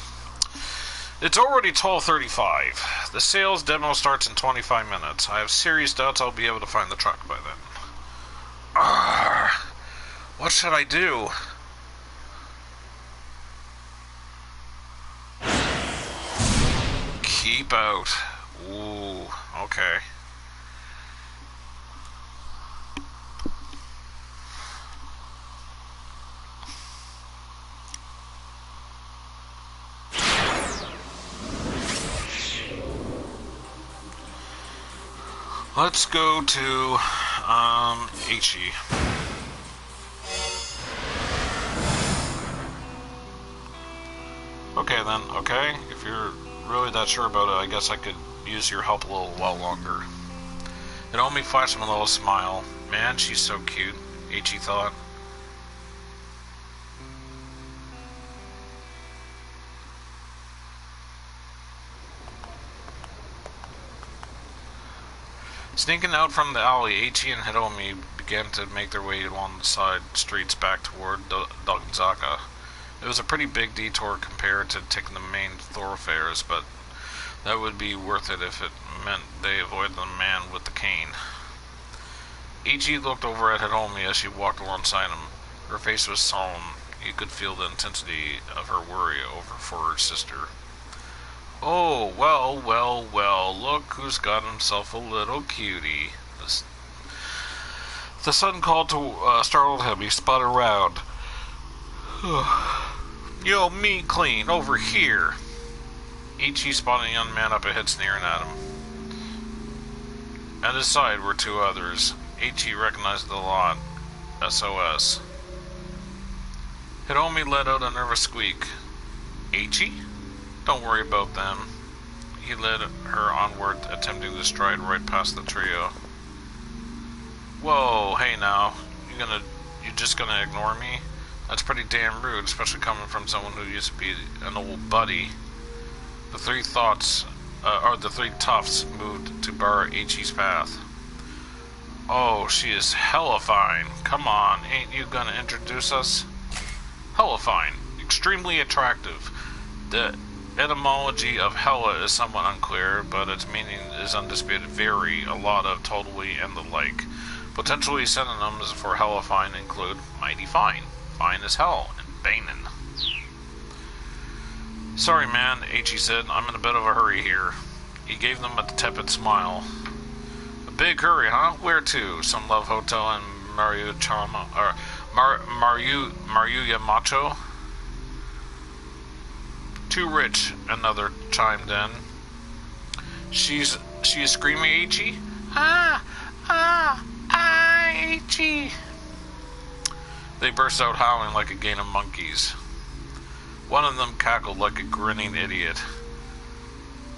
A: it's already 12:35. The sales demo starts in 25 minutes. I have serious doubts I'll be able to find the truck by then. What should I do? Keep out. Ooh, okay. Let's go to, Ichi. Okay then, okay. If you're really that sure about it, I guess I could use your help a little while longer. It flashed him a little smile. Man, she's so cute, Ichi thought. Sneaking out from the alley, Ichi and Hiromi began to make their way along the side streets back toward Dogenzaka. It was a pretty big detour compared to taking the main thoroughfares, but that would be worth it if it meant they avoided the man with the cane. Ichi looked over at Hiromi as she walked alongside him. Her face was solemn. You could feel the intensity of her worry for her sister. Oh, well, well, well, look who's got himself a little cutie. The sudden call to startled him. He spun around. Yo, me clean, over here. Ichi spotted a young man up ahead sneering at him. At his side were two others. Ichi recognized the lot. SOS. Hiromi let out a nervous squeak. Ichi? Don't worry about them. He led her onward, attempting to stride right past the trio. Whoa, hey now. You just gonna ignore me? That's pretty damn rude, especially coming from someone who used to be an old buddy. The three toughs moved to bar Ichi's path. Oh, she is hella fine. Come on, ain't you gonna introduce us? Hella fine. Extremely attractive. The etymology of hella is somewhat unclear, but its meaning is undisputed. Very, a lot of, totally, and the like. Potentially synonyms for hella fine include mighty fine, fine as hell, and banin. Sorry man, Ichi said, I'm in a bit of a hurry here. He gave them a tepid smile. A big hurry, huh? Where to? Some love hotel in Maruya Macho? Too rich, another chimed in. She is screaming, Ichi? Ichi! They burst out howling like a gang of monkeys. One of them cackled like a grinning idiot.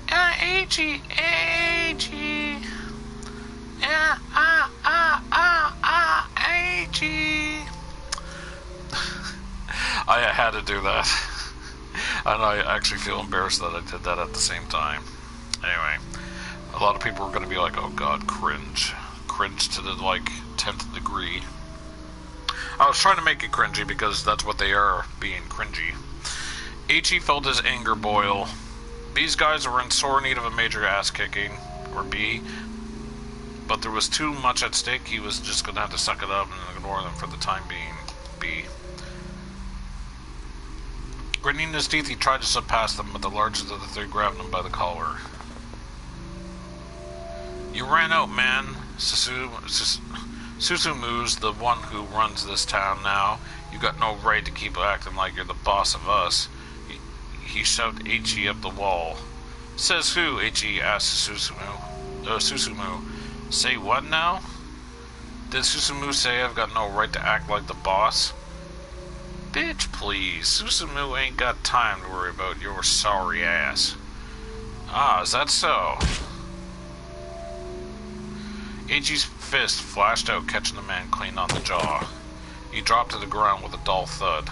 A: Ichi! Ichi! Ichi! I had to do that. And I actually feel embarrassed that I did that at the same time. Anyway, a lot of people are going to be like, oh god, cringe. Cringe to the, 10th degree. I was trying to make it cringy because that's what they are, being cringy. Ichi felt his anger boil. These guys were in sore need of a major ass-kicking, or B, but there was too much at stake. He was just going to have to suck it up and ignore them for the time being, B. Gritting his teeth, he tried to slip past them, but the largest of the three grabbed him by the collar. You ran out, man. Susumu's the one who runs this town now. You got no right to keep acting like you're the boss of us. He shoved Ichi up the wall. Says who? Ichi asked Susumu. Say what now? Did Susumu say I've got no right to act like the boss? Bitch, please. Susumu ain't got time to worry about your sorry ass. Ah, is that so? Ichi's fist flashed out, catching the man clean on the jaw. He dropped to the ground with a dull thud.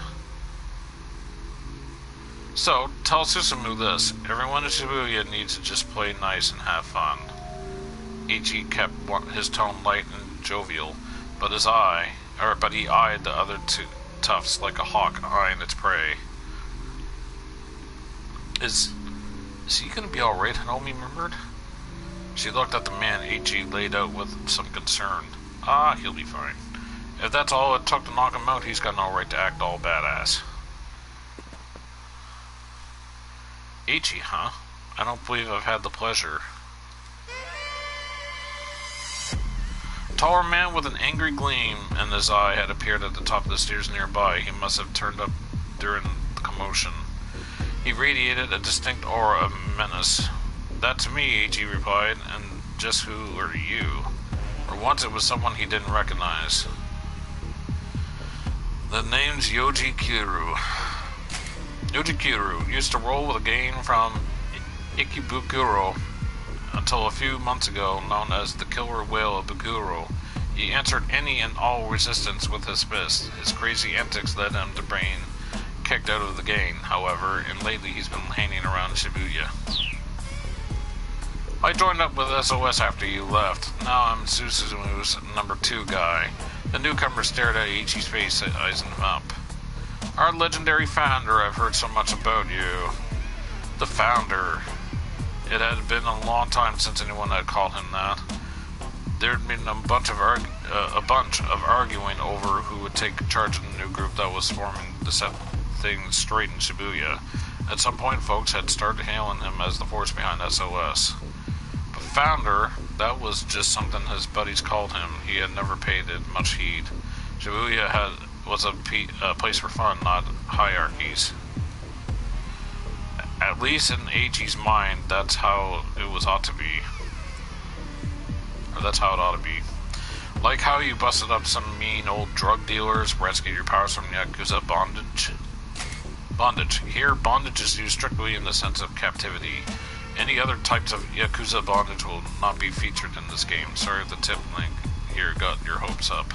A: So, tell Susumu this. Everyone in Shibuya needs to just play nice and have fun. Ichi kept his tone light and jovial, but he eyed the other two toughs like a hawk eyeing its prey. Is he gonna be alright? Hiromi murmured. She looked at the man Ichi laid out with some concern. Ah, he'll be fine. If that's all it took to knock him out, he's got no right to act all badass. Ichi, huh? I don't believe I've had the pleasure. A taller man with an angry gleam in his eye had appeared at the top of the stairs nearby. He must have turned up during the commotion. He radiated a distinct aura of menace. That's me, Ichi replied, and just who are you? For once it was someone he didn't recognize. The name's Yoji Kiru. Yoji Kiru used to roll with a gang from Ikebukuro until a few months ago, known as the Killer Whale of Bukuro. He answered any and all resistance with his fist. His crazy antics led him to being kicked out of the gang, however, and lately he's been hanging around Shibuya. I joined up with SOS after you left. Now I'm Susumu's number 2 guy. The newcomer stared at Ichi's face, sizing him up. Our legendary founder, I've heard so much about you. The founder. It had been a long time since anyone had called him that. There'd been a bunch of arguing over who would take charge of the new group that was forming to set things straight in Shibuya. At some point, folks had started hailing him as the force behind SOS. But founder, that was just something his buddies called him. He had never paid it much heed. Shibuya was a place for fun, not hierarchies. At least in Eiichi's mind, that's how it ought to be. Or that's how it ought to be. Like how you busted up some mean old drug dealers, rescued your powers from Yakuza bondage. Here, bondage is used strictly in the sense of captivity. Any other types of Yakuza bondage will not be featured in this game. Sorry if the tip link here got your hopes up.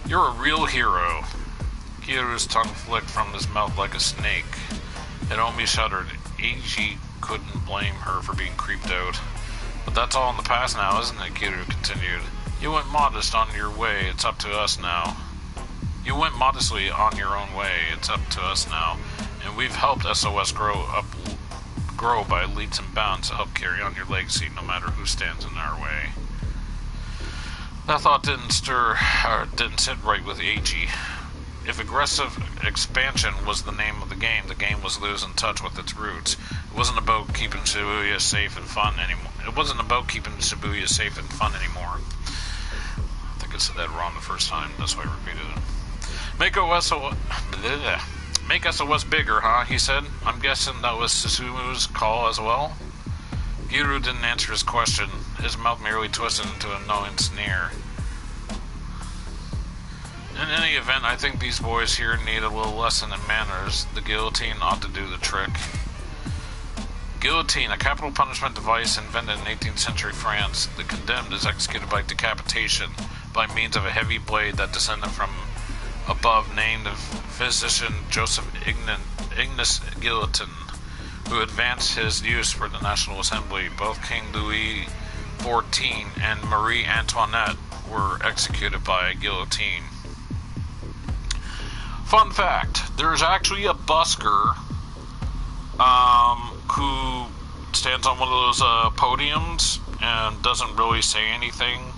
A: You're a real hero. Kiru's tongue flicked from his mouth like a snake. Hitomi shuddered. Eiichi couldn't blame her for being creeped out. But that's all in the past now, isn't it? Kiru continued. You went modest on your way. It's up to us now. You went modestly on your own way. It's up to us now. And we've helped SOS grow by leaps and bounds to help carry on your legacy, no matter who stands in our way. That thought didn't sit right with Eiichi. If aggressive expansion was the name of the game was losing touch with its roots. It wasn't about keeping Shibuya safe and fun anymore. I think I said that wrong the first time. That's why I repeated it. Make SOS bigger, huh? He said. I'm guessing that was Susumu's call as well. Kiru didn't answer his question. His mouth merely twisted into a knowing sneer. In any event, I think these boys here need a little lesson in manners. The guillotine ought to do the trick. Guillotine, a capital punishment device invented in 18th century France. The condemned is executed by decapitation by means of a heavy blade that descended from above, named physician Joseph Ignace Guillotin, who advanced his use for the National Assembly. Both King Louis XIV and Marie Antoinette were executed by a guillotine. Fun fact, there's actually a busker who stands on one of those podiums and doesn't really say anything.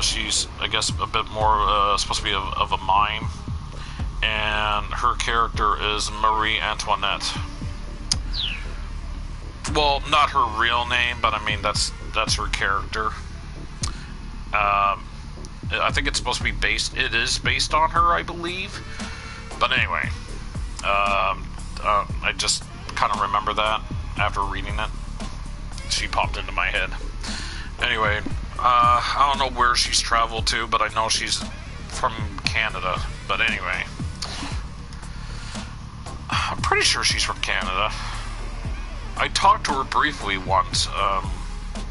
A: She's, I guess, a bit more supposed to be of a mime. And her character is Marie Antoinette. Well, not her real name, but I mean, that's her character. I think it's supposed to be it is based on her, I believe. But anyway, I just kind of remember that after reading it. She popped into my head. Anyway, I don't know where she's traveled to, but I know she's from Canada. But anyway, I'm pretty sure she's from Canada. I talked to her briefly once,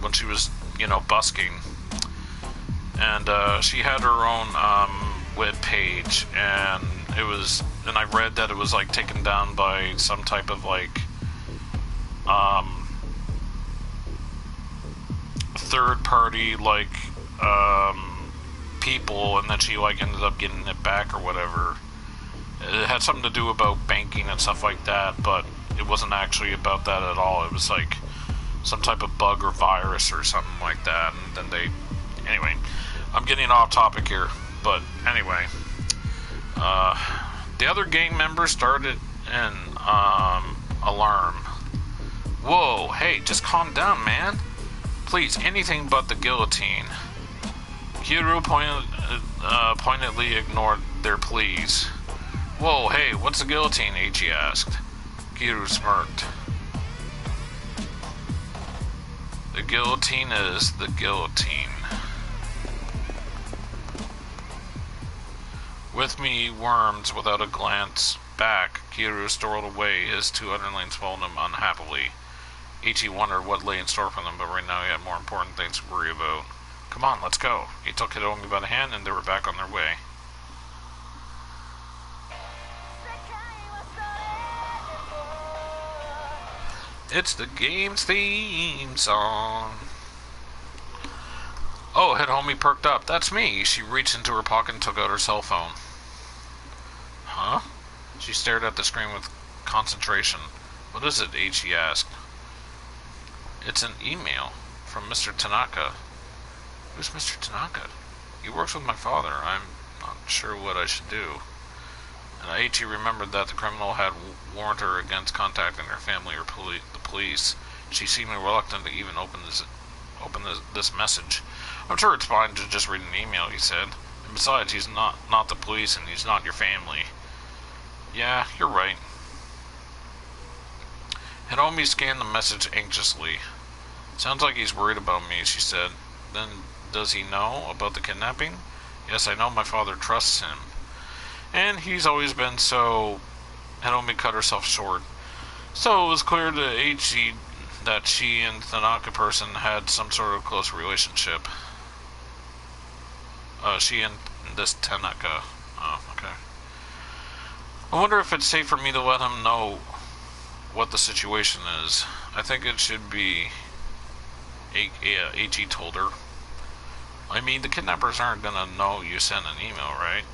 A: when she was, busking. And she had her own web page, and I read that it was like taken down by some type of third party people, and then she ended up getting it back or whatever. It had something to do about banking and stuff like that, but it wasn't actually about that at all. It was like some type of bug or virus or something like that, and then anyway, I'm getting off topic here, but anyway, the other gang members started in alarm. Whoa, hey, just calm down, man. Please, anything but the guillotine. Kiru pointedly ignored their pleas. Whoa, hey, what's the guillotine? Eiichi asked. Kiru smirked. The guillotine is the guillotine. With me, worms, without a glance back, Kiru strolled away. His two underlings followed him unhappily. Eiichi wondered what lay in store for them, but right now he had more important things to worry about. Come on, let's go. He took Hitomi by the hand, and they were back on their way. It's the game's theme song. Oh, Hitomi perked up. That's me. She reached into her pocket and took out her cell phone. Huh? She stared at the screen with concentration. What is it? Eiichi asked. It's an email from Mr. Tanaka. Who's Mr. Tanaka? He works with my father. I'm not sure what I should do. And Eiichi remembered that the criminal had warned her against contacting her family or the police. She seemed reluctant to even open this message. I'm sure it's fine to just read an email, he said. And besides, he's not the police and he's not your family. Yeah, you're right. Hitomi scanned the message anxiously. Sounds like he's worried about me, she said. Then, does he know about the kidnapping? Yes, I know my father trusts him. And he's always been so... Hitomi cut herself short. So it was clear to Eiichi that she and Tanaka person had some sort of close relationship. She and this Tanaka. Oh, okay. I wonder if it's safe for me to let him know what the situation is. I think it should be... Eiichi told her. I mean, the kidnappers aren't gonna know you sent an email, right?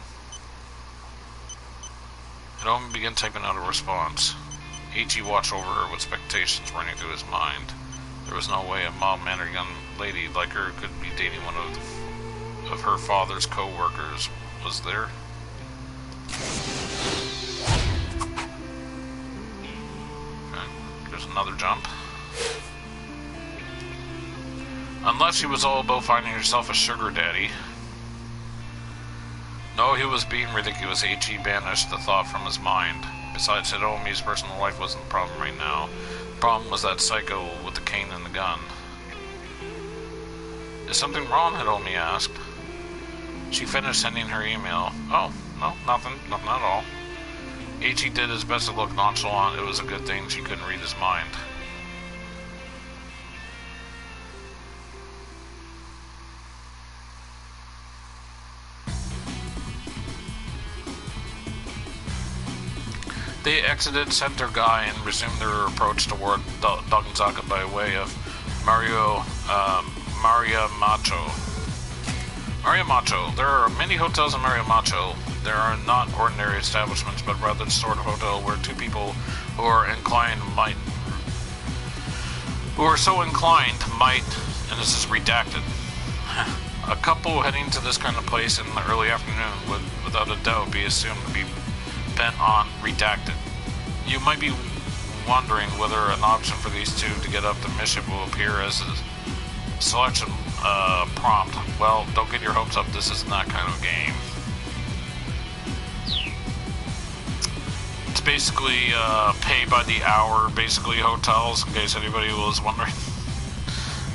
A: Hitomi began typing out a response. Eiichi watched over her with expectations running through his mind. There was no way a mild-mannered young lady like her could be dating one of her father's co-workers. Was there? Okay, there's another jump. Unless she was all about finding herself a sugar daddy. No, he was being ridiculous. Eiichi banished the thought from his mind. Besides, Hitomi's personal life wasn't the problem right now. The problem was that psycho with the cane and the gun. Is something wrong? Hitomi asked. She finished sending her email. Oh, no, nothing at all. Eiichi did his best to look nonchalant. It was a good thing she couldn't read his mind. They exited Center Guy and resumed their approach toward Dogenzaka by way of Mariamacho. There are many hotels in Mariamacho. There are not ordinary establishments, but rather the sort of hotel where two people who are so inclined might, and this is redacted. A couple heading to this kind of place in the early afternoon would, without a doubt, be assumed to be bent on redacted. You might be wondering whether an option for these two to get up the mission will appear as a selection prompt. Well, don't get your hopes up, this isn't that kind of game. It's basically pay by the hour, basically hotels, in case anybody was wondering.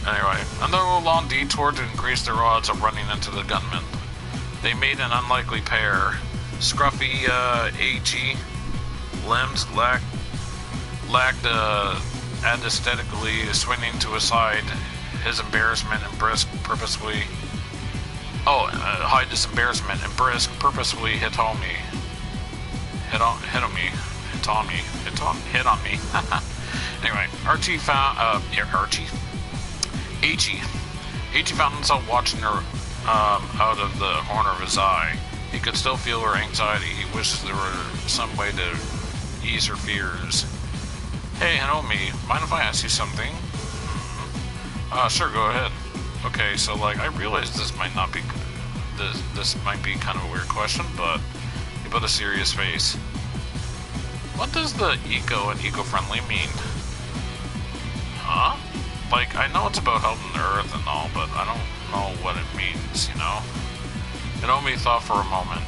A: Anyway, another long detour to increase their odds of running into the gunman. They made an unlikely pair. Scruffy Eiichi limbs lacked aesthetically swinging to his side. His embarrassment and brisk purposefully hide his embarrassment and brisk purposefully hit on me. Anyway, Eiichi found himself watching her out of the corner of his eye. He could still feel her anxiety. He wishes there were some way to ease her fears. Hey, Hitomi, mind if I ask you something? Sure, go ahead. Okay, so like, I realize this might not be, this might be kind of a weird question, but you put a serious face. What does the eco and eco-friendly mean? Huh? Like, I know it's about helping the earth and all, but I don't know what it means, you know? Hitomi thought for a moment.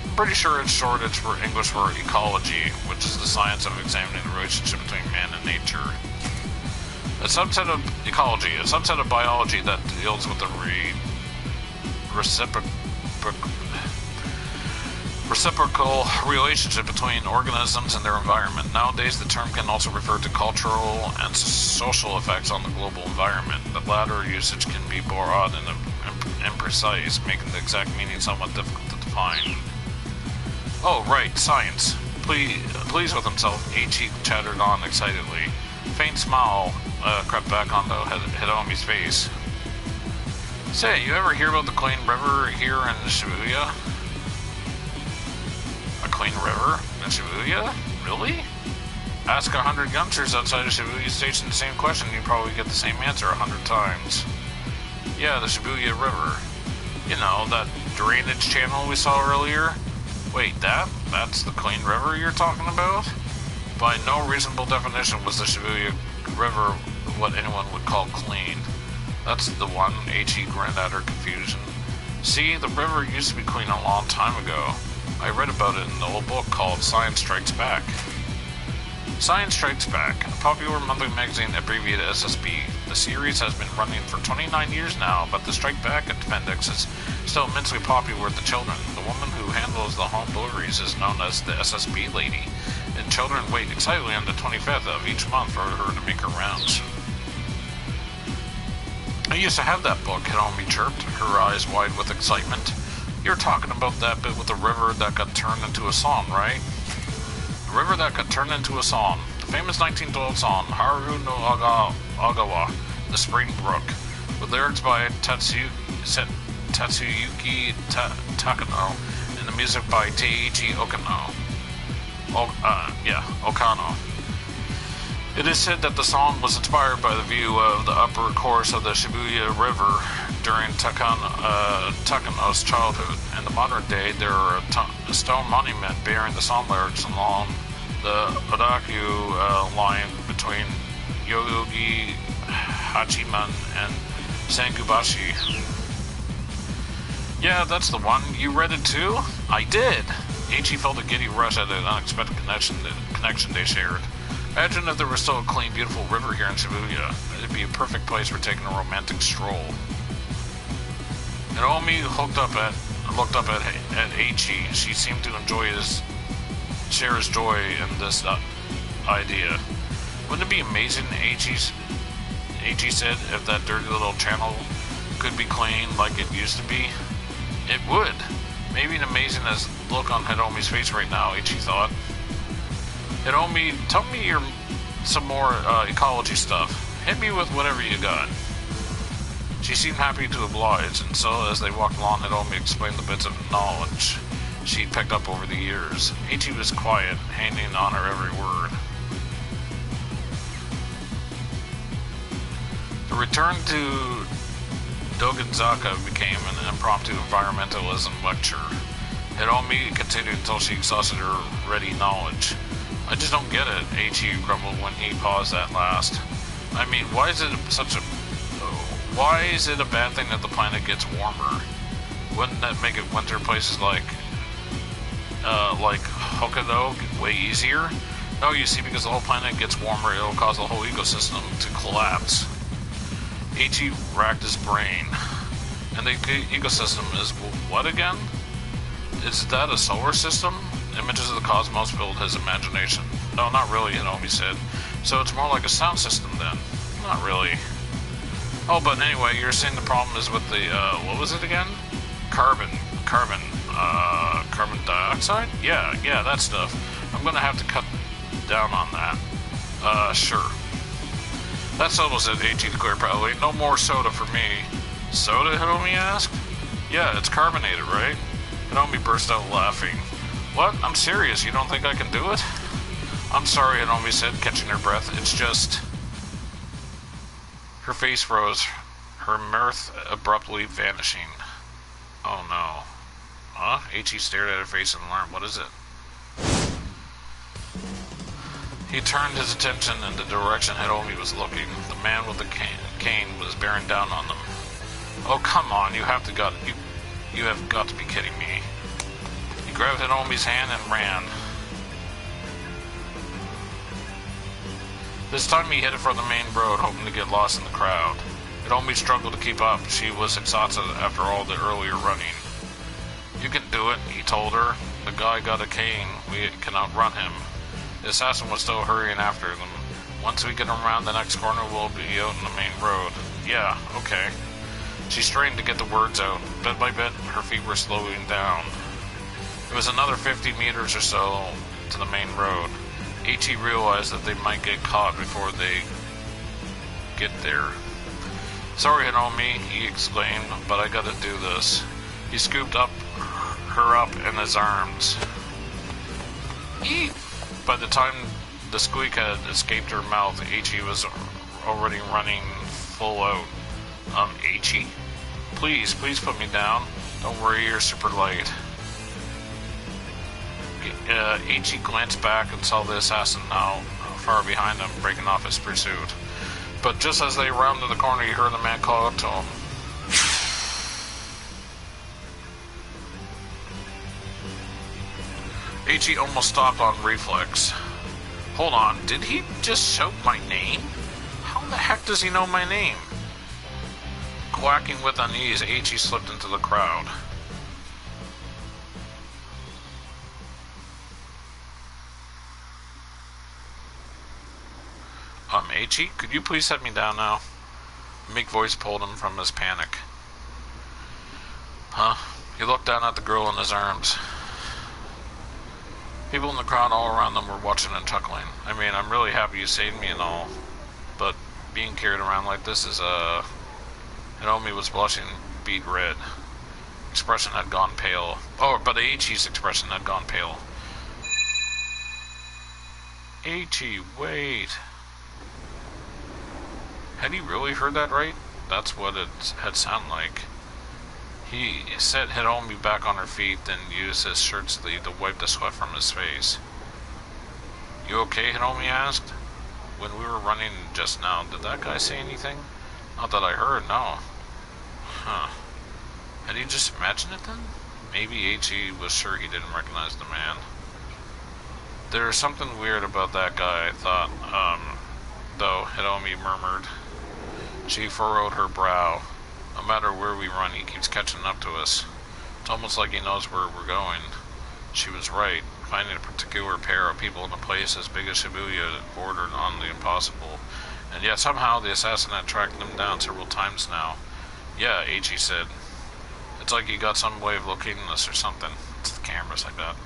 A: I'm pretty sure it's shortage for English for ecology, which is the science of examining the relationship between man and nature. A subset of ecology, a subset of biology that deals with the reciprocal relationship between organisms and their environment. Nowadays, the term can also refer to cultural and social effects on the global environment. The latter usage can be broad and imprecise, making the exact meaning somewhat difficult to define. Oh, right, science. Pleased with himself, Eiichi chattered on excitedly. A faint smile crept back onto Hitomi's face. Say, you ever hear about the clean river here in Shibuya? A clean river in Shibuya? Really? Ask 100 youngsters outside of Shibuya Station the same question, you probably get the same answer 100 times. Yeah, the Shibuya River. You know, that drainage channel we saw earlier? Wait, that's the clean river you're talking about? By no reasonable definition was the Shibuya River what anyone would call clean. That's the one, Eiichi grinned at her confusion. See, the river used to be clean a long time ago. I read about it in an old book called Science Strikes Back. Science Strikes Back, a popular monthly magazine abbreviated SSB. The series has been running for 29 years now, but the Strike Back appendix is still immensely popular with the children. The woman who handles the home deliveries is known as the SSB lady, and children wait excitedly on the 25th of each month for her to make her rounds. I used to have that book, Hitomi chirped, her eyes wide with excitement. You're talking about that bit with the river that got turned into a song, right? The river that got turned into a song. The famous 1912 song, Haru no Agawa, The Spring Brook, with lyrics by Tatsuyuki Takano, and the music by Teiichi Okano. Okano. It is said that the song was inspired by the view of the upper course of the Shibuya River during Takano's childhood. In the modern day, there are a stone monument bearing the song lyrics along the Odaku line between Yogi Hachiman and Sangubashi. Yeah, that's the one. You read it too? I did. Eiichi felt a giddy rush at an unexpected connection they shared. Imagine if there was still a clean, beautiful river here in Shibuya. It'd be a perfect place for taking a romantic stroll. Hitomi looked up at Eiichi. She seemed to share his joy in this idea. Wouldn't it be amazing, Eiichi said, if that dirty little channel could be clean like it used to be? It would. Maybe as amazing as the look on Hitomi's face right now, Eiichi thought. Hitomi, tell me some more ecology stuff. Hit me with whatever you got. She seemed happy to oblige, and so as they walked along, Hitomi explained the bits of knowledge she'd picked up over the years. Eiichi was quiet, hanging on her every word. The return to Dogenzaka became an impromptu environmentalism lecture. Hitomi continued until she exhausted her ready knowledge. I just don't get it, Eiichi grumbled when he paused at last. I mean, why is it a bad thing that the planet gets warmer? Wouldn't that make it winter places like Hokkaido way easier? No, you see, because the whole planet gets warmer, it'll cause the whole ecosystem to collapse. Eiichi racked his brain. And the ecosystem is what again? Is that a solar system? Images of the cosmos filled his imagination. No, not really, Hitomi said. So it's more like a sound system then. Not really. Oh, but anyway, you're saying the problem is with the, what was it again? Carbon dioxide? Yeah, that stuff. I'm gonna have to cut down on that. Sure. That settles it, Eiichi declared proudly. No more soda for me. Soda, Hitomi asked? Yeah, it's carbonated, right? Hitomi burst out laughing. What? I'm serious, you don't think I can do it? I'm sorry, Hitomi said, catching her breath. It's just... Her face froze, her mirth abruptly vanishing. Oh no. Huh? Eiichi stared at her face in alarm. What is it? He turned his attention in the direction Hiromi was looking. The man with the cane was bearing down on them. Oh, come on, you have got to be kidding me. He grabbed Hiromi's hand and ran. This time he headed for the main road, hoping to get lost in the crowd. Hiromi struggled to keep up. She was exhausted after all the earlier running. You can do it, he told her. The guy got a cane. We can outrun him. The assassin was still hurrying after them. Once we get around the next corner, we'll be out on the main road. Yeah, okay. She strained to get the words out. Bit by bit, her feet were slowing down. It was another 50 meters or so to the main road. Ichi realized that they might get caught before they get there. Sorry, Hiromi, he exclaimed, but I gotta do this. He scooped her up in his arms. Eep! By the time the squeak had escaped her mouth, Ichi was already running full out. Ichi? Please put me down. Don't worry, you're super light. Ichi glanced back and saw the assassin now far behind him, breaking off his pursuit. But just as they rounded the corner, he heard the man call out to him. Ichi almost stopped on reflex. Hold on, did he just shout my name? How the heck does he know my name? Quacking with unease, Ichi slipped into the crowd. Ichi, could you please set me down now? A meek voice pulled him from his panic. Huh? He looked down at the girl in his arms. People in the crowd all around them were watching and chuckling. I mean, I'm really happy you saved me and all, but being carried around like this is, Hiromi was blushing beet red. Expression had gone pale. Oh, but Ichi's expression had gone pale. Ichi, wait. Had he really heard that right? That's what it had sounded like. He set Hiromi back on her feet, then used his shirt sleeve to wipe the sweat from his face. You okay, Hiromi asked? When we were running just now, did that guy say anything? Not that I heard, no. Huh. Had he just imagined it then? Maybe Ichi was sure he didn't recognize the man. There's something weird about that guy, I thought, though, Hiromi murmured. She furrowed her brow. No matter where we run, he keeps catching up to us. It's almost like he knows where we're going. She was right. Finding a particular pair of people in a place as big as Shibuya bordered on the impossible. And yet somehow the assassin had tracked them down several times now. Yeah, Ichi said. It's like he got some way of locating us or something. It's the cameras, I bet.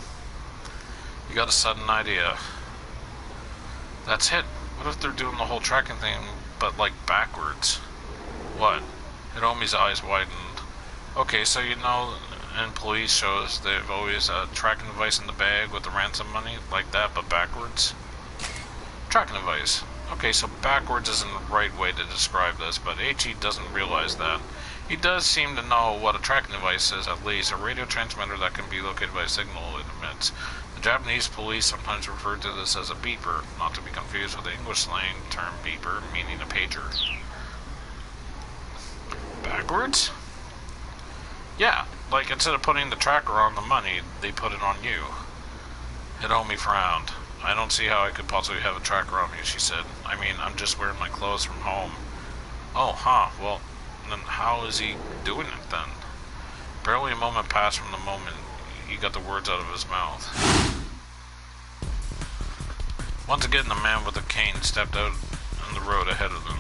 A: You got a sudden idea. That's it. What if they're doing the whole tracking thing, but like backwards? What? Hiromi's eyes widened. Okay, so you know in police shows they've always a tracking device in the bag with the ransom money, like that, but backwards? Tracking device. Okay, so backwards isn't the right way to describe this, but Ichi doesn't realize that. He does seem to know what a tracking device is, at least, a radio transmitter that can be located by a signal it emits. The Japanese police sometimes refer to this as a beeper, not to be confused with the English slang term beeper, meaning a pager. Backwards? Yeah, like instead of putting the tracker on the money, they put it on you. Hiromi frowned. I don't see how I could possibly have a tracker on me, she said. I mean, I'm just wearing my clothes from home. Oh, huh, well, then how is he doing it then? Barely a moment passed from the moment he got the words out of his mouth. Once again, the man with the cane stepped out on the road ahead of them.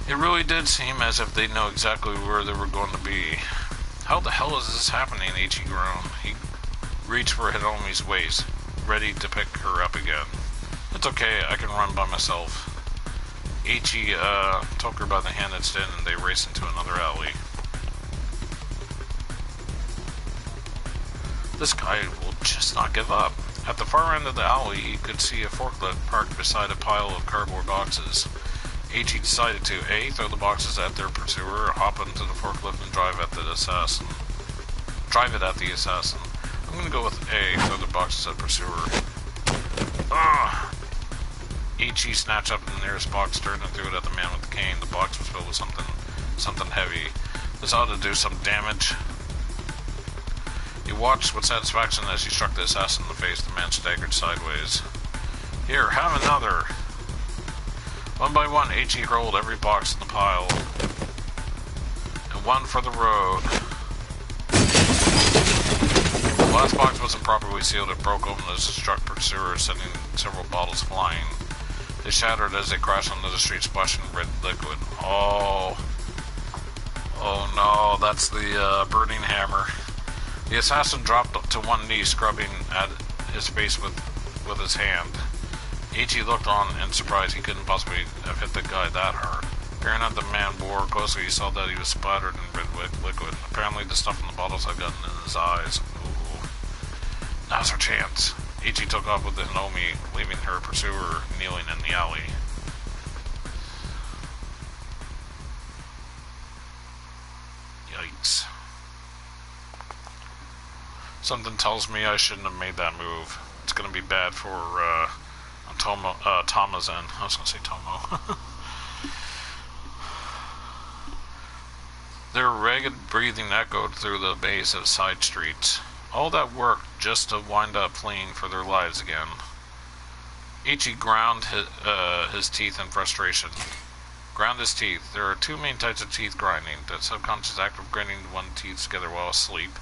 A: It really did seem as if they know exactly where they were going to be. How the hell is this happening? Ichi groaned. He reached for Hiromi's waist, ready to pick her up again. It's okay, I can run by myself. Ichi took her by the hand instead, and they raced into another alley. This guy will just not give up. At the far end of the alley, he could see a forklift parked beside a pile of cardboard boxes. Ichi decided to A, throw the boxes at their pursuer, or hop into the forklift and drive it at the assassin. I'm gonna go with A, throw the boxes at pursuer. Ugh. Ichi snatched up the nearest box, turned and threw it at the man with the cane. The box was filled with something heavy. This ought to do some damage. He watched with satisfaction as he struck the assassin in the face. The man staggered sideways. Here, have another. One by one, Ichi hurled every box in the pile. And one for the road. The last box was improperly sealed. It broke open as it struck pursuers, sending several bottles flying. They shattered as they crashed onto the street, splashing red liquid. Oh no, that's the burning hammer. The assassin dropped to one knee, scrubbing at his face with his hand. Ichi looked on in surprise. He couldn't possibly have hit the guy that hard. Peering at the man more closely, he saw that he was splattered in red liquid. Apparently the stuff in the bottles had gotten in his eyes. Ooh. Now's our chance. Ichi took off with Hinomi, leaving her pursuer kneeling in the alley. Yikes. Something tells me I shouldn't have made that move. It's gonna be bad for, Tamazen. I was gonna say Tomo. Their ragged breathing echoed through the maze of side streets. All that work just to wind up fleeing for their lives again. Ichi ground his teeth in frustration. Ground his teeth. There are two main types of teeth grinding. The subconscious act of grinding one's teeth together while asleep,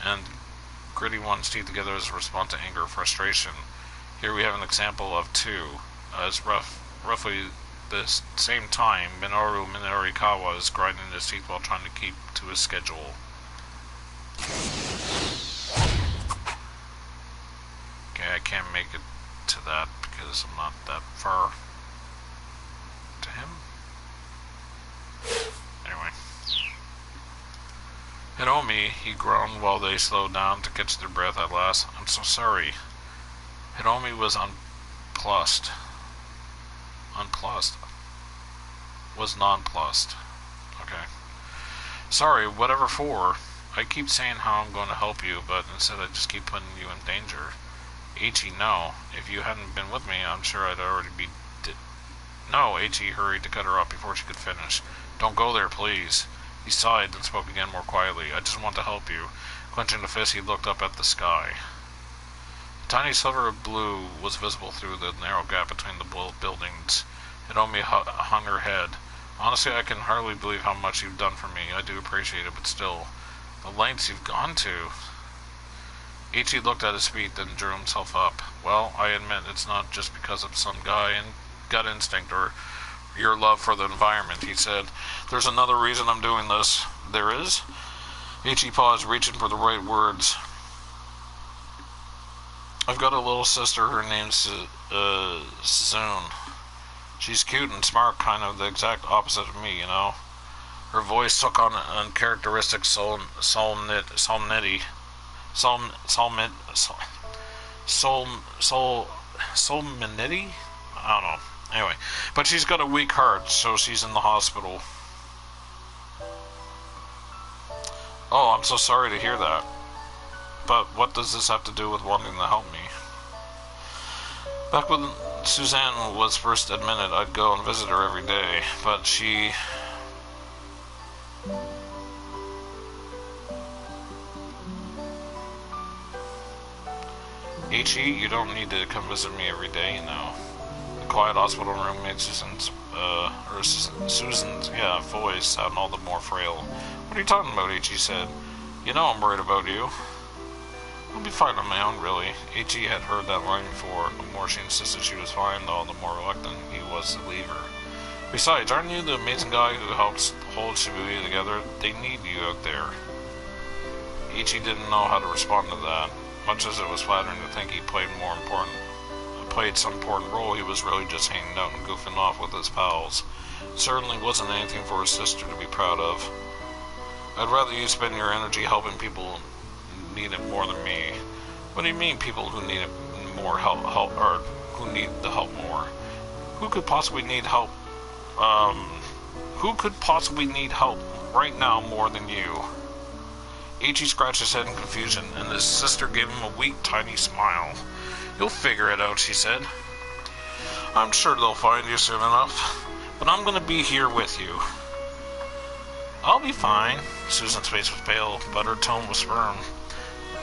A: and gritting one's teeth together as a response to anger or frustration. Here we have an example of two. As roughly the same time, Minoru Minorikawa is grinding his teeth while trying to keep to his schedule. Okay, I can't make it to that because I'm not that far to him. Anyway. Hinomi, he groaned while they slowed down to catch their breath at last. I'm so sorry. Hinomi was nonplussed. Was nonplussed. Okay. Sorry, whatever for. I keep saying how I'm going to help you, but instead I just keep putting you in danger. Ichi, no. If you hadn't been with me, I'm sure I'd already be dead. No, Ichi hurried to cut her off before she could finish. Don't go there, please. He sighed and spoke again more quietly. I just want to help you. Clenching the fist, he looked up at the sky. A tiny sliver of blue was visible through the narrow gap between the buildings. Hinomi hung her head. Honestly, I can hardly believe how much you've done for me. I do appreciate it, but still, the lengths you've gone to. Ichi looked at his feet, then drew himself up. Well, I admit it's not just because of some guy and gut instinct or your love for the environment, he said. There's another reason I'm doing this. There is? Ichi paused, reaching for the right words. I've got a little sister, her name's Suzune. She's cute and smart, kind of the exact opposite of me, you know. Her voice took on an uncharacteristic solemnity. I don't know. Anyway, but she's got a weak heart, so she's in the hospital. Oh, I'm so sorry to hear that. But what does this have to do with wanting to help me? Back when Suzanne was first admitted, I'd go and visit her every day, but she... Ichi, you don't need to come visit me every day, you know. The quiet hospital room made Susan's voice sound all the more frail. What are you talking about, Ichi said. You know I'm worried about you. I'll be fine on my own, really. Ichi had heard that line before. The more she insisted she was fine, though, the more reluctant he was to leave her. Besides, aren't you the amazing guy who helps hold Shibuya together? They need you out there. Ichi didn't know how to respond to that. Much as it was flattering to think he played some important role, he was really just hanging out and goofing off with his pals. It certainly wasn't anything for his sister to be proud of. I'd rather you spend your energy helping people who need it more than me. What do you mean, people who need it more help, or who need the help more? Who could possibly need help? Who could possibly need help right now more than you? Ichi scratched his head in confusion, and his sister gave him a weak, tiny smile. "You'll figure it out," she said. "I'm sure they'll find you soon enough, but I'm gonna be here with you." "I'll be fine." Susan's face was pale, but her tone was firm.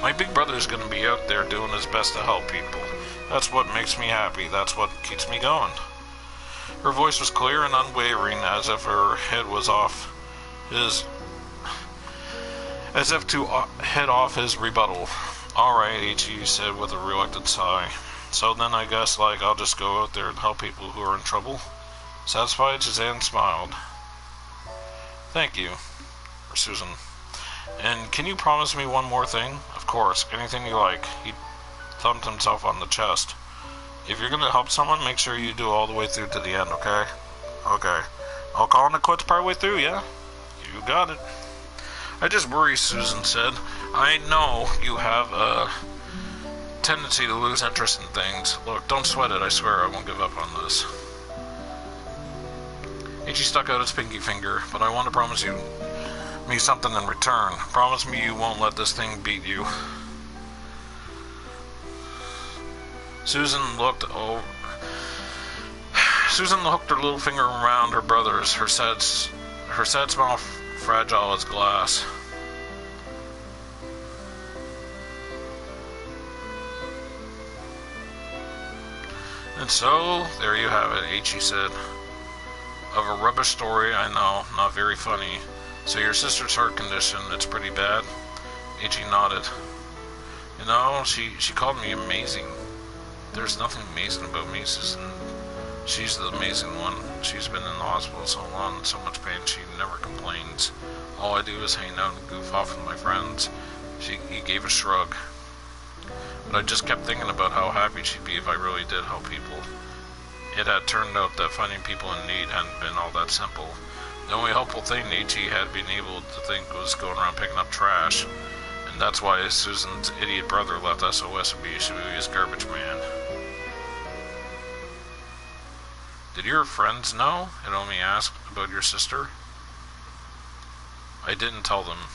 A: "My big brother's gonna be out there doing his best to help people. That's what makes me happy. That's what keeps me going." Her voice was clear and unwavering, as if her head was off his... as if to head off his rebuttal. "Alright," Ichi said with a reluctant sigh. "So then I guess, I'll just go out there and help people who are in trouble?" Satisfied, Suzanne smiled. "Thank you," for Susan. "And can you promise me one more thing?" "Of course, anything you like." He thumped himself on the chest. "If you're gonna help someone, make sure you do all the way through to the end, okay?" "Okay. I'll call it quits partway through, yeah?" "You got it." "I just worry," Susan said. "I know you have a tendency to lose interest in things. Look, don't sweat it, I swear I won't give up on this." Ichi stuck out his pinky finger. "But I want to promise me something in return. Promise me you won't let this thing beat you." Susan hooked her little finger around her brother's, her sad smile fragile as glass. "And so, there you have it," Ichi said. "Of a rubbish story, I know, not very funny. So your sister's heart condition, it's pretty bad?" Ichi nodded. "You know, she called me amazing." "There's nothing amazing about me, Susan. She's the amazing one. She's been in the hospital so long, in so much pain, she never complains. All I do is hang out and goof off with my friends." He gave a shrug. "But I just kept thinking about how happy she'd be if I really did help people. It had turned out that finding people in need hadn't been all that simple. The only helpful thing Ichi had been able to think was going around picking up trash, and that's why Susan's idiot brother left SOS to be Shibuya's garbage man." "Did your friends know?" Hiromi asked, "about your sister?" "I didn't tell them.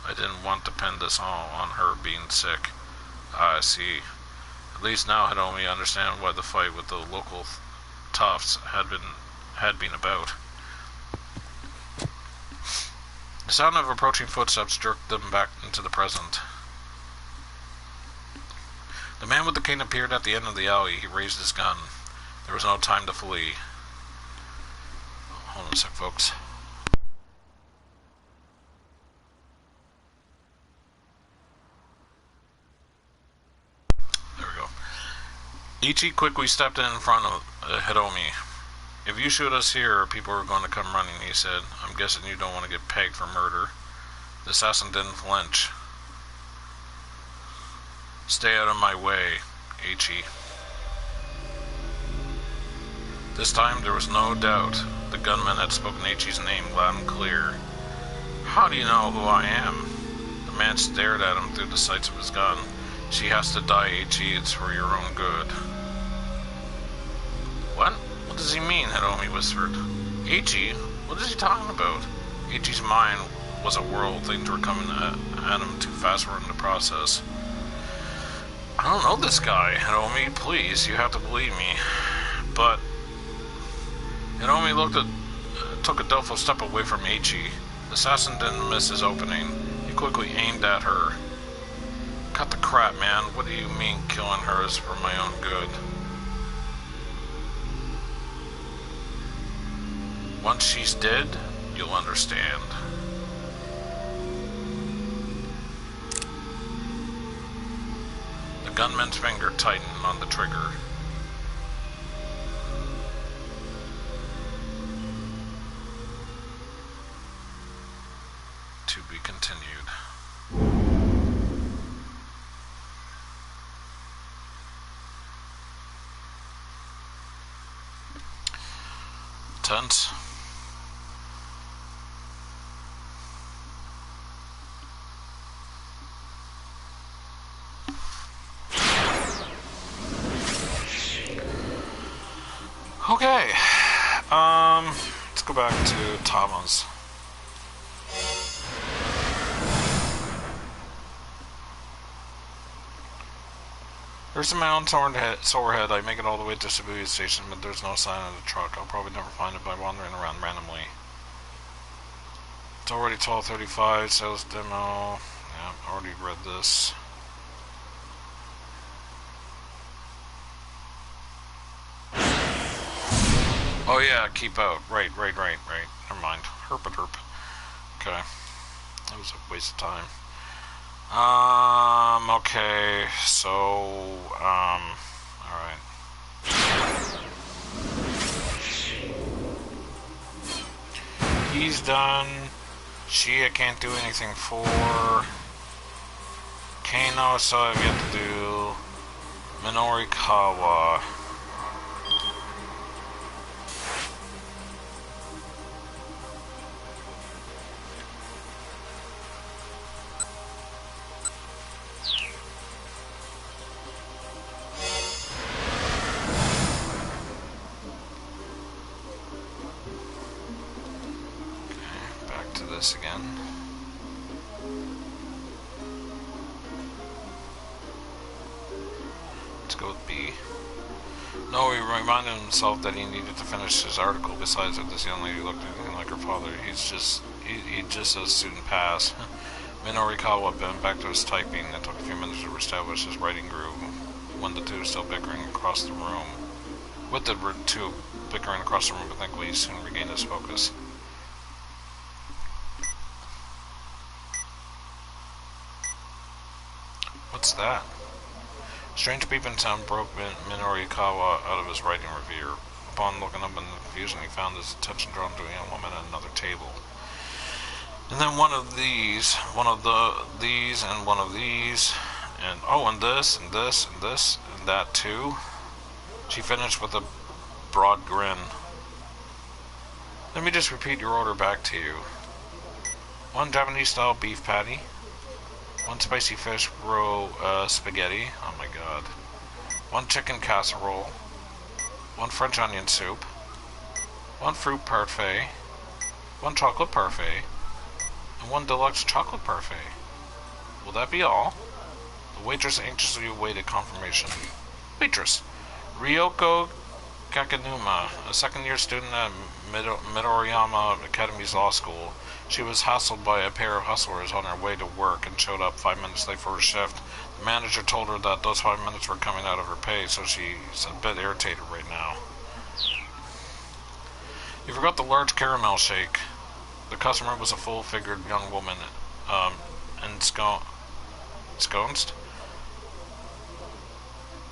A: I didn't want to pin this all on her being sick." "I see. At least now, Hiromi, understand why the fight with the local toughs had been about." The sound of approaching footsteps jerked them back into the present. The man with the cane appeared at the end of the alley. He raised his gun. There was no time to flee. Hold on a sec, folks. There we go. Ichi quickly stepped in front of Hiromi. "If you shoot us here, people are going to come running," he said. "I'm guessing you don't want to get pegged for murder." The assassin didn't flinch. "Stay out of my way, Ichi." This time there was no doubt. The gunman had spoken Ichi's name loud and clear. "How do you know who I am?" The man stared at him through the sights of his gun. "She has to die, Ichi. It's for your own good." "What? What does he mean?" Hiromi whispered. "Ichi? What is he talking about?" Ichi's mind was a whirl. Things were coming at him too fast for him to process. "I don't know this guy, Hiromi. Please, you have to believe me." But Hiromi took a doubtful step away from Ichi. The assassin didn't miss his opening. He quickly aimed at her. "Cut the crap, man. What do you mean killing her is for my own good?" "Once she's dead, you'll understand." The gunman's finger tightened on the trigger. To be continued. Tense. Okay, let's go back to Tama's. There's a man on sore head. I make it all the way to Shibuya station, but there's no sign of the truck. I'll probably never find it by wandering around randomly. It's already 12:35. Sales demo. Yeah, I already read this. Oh yeah, keep out. Right. Never mind. Herp. Okay. That was a waste of time. Okay, so, alright. He's done. She I can't do anything for. Kano, so I've yet to do. Minorikawa. Again. Let's go with B. No, he reminded himself that he needed to finish his article. Besides, if this young lady looked anything like her father, he'd just as soon pass. Minorikawa bent back to his typing. It took a few minutes to establish his writing groove. When the two still bickering across the room. With the two bickering across the room, but thankfully he soon regained his focus. What's that? Strange beeping sound broke Minorikawa out of his writing revere. Upon looking up in the confusion, he found his attention drawn to a young woman at another table. And then one of these, and one of these, and oh, and this, and this, and this, and that too. She finished with a broad grin. Let me just repeat your order back to you. 1 Japanese-style beef patty. 1 spicy fish roe spaghetti. Oh my god. 1 chicken casserole. 1 French onion soup. 1 fruit parfait. 1 chocolate parfait. And 1 deluxe chocolate parfait. Will that be all? The waitress anxiously awaited confirmation. Waitress! Ryoko Kakanuma, a second-year student at Midoriyama Academy's law school. She was hassled by a pair of hustlers on her way to work and showed up 5 minutes late for her shift. The manager told her that those 5 minutes were coming out of her pay, so she's a bit irritated right now. You forgot the large caramel shake. The customer was a full-figured young woman,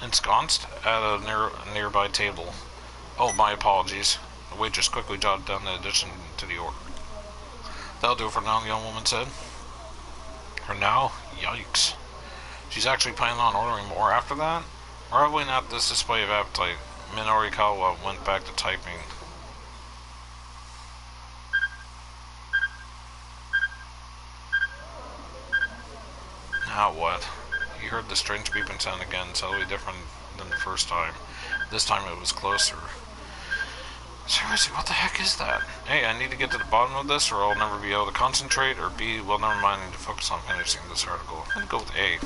A: ensconced at a nearby table. Oh, my apologies. The waitress quickly jotted down the addition to the order. That'll do for now, the young woman said. For now? Yikes. She's actually planning on ordering more after that? Marveling at this display of appetite, Minorikawa went back to typing. Now what? He heard the strange beeping sound again, subtly different than the first time. This time it was closer. Seriously, what the heck is that? A, I need to get to the bottom of this or I'll never be able to concentrate, or B, well, never mind, I need to focus on finishing this article. I'm gonna go with A.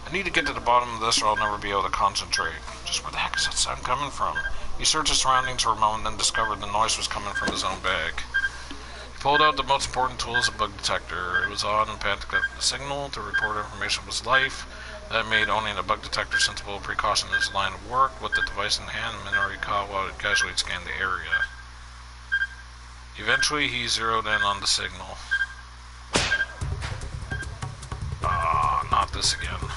A: I need to get to the bottom of this or I'll never be able to concentrate. Just where the heck is that sound coming from? He searched his surroundings for a moment, then discovered the noise was coming from his own bag. He pulled out the most important tool as a bug detector. It was on and panicked at the signal to report information was life. That made owning a bug detector sensible precaution in his line of work. With the device in hand, Minorikawa casually scanned the area. Eventually, he zeroed in on the signal. Not this again.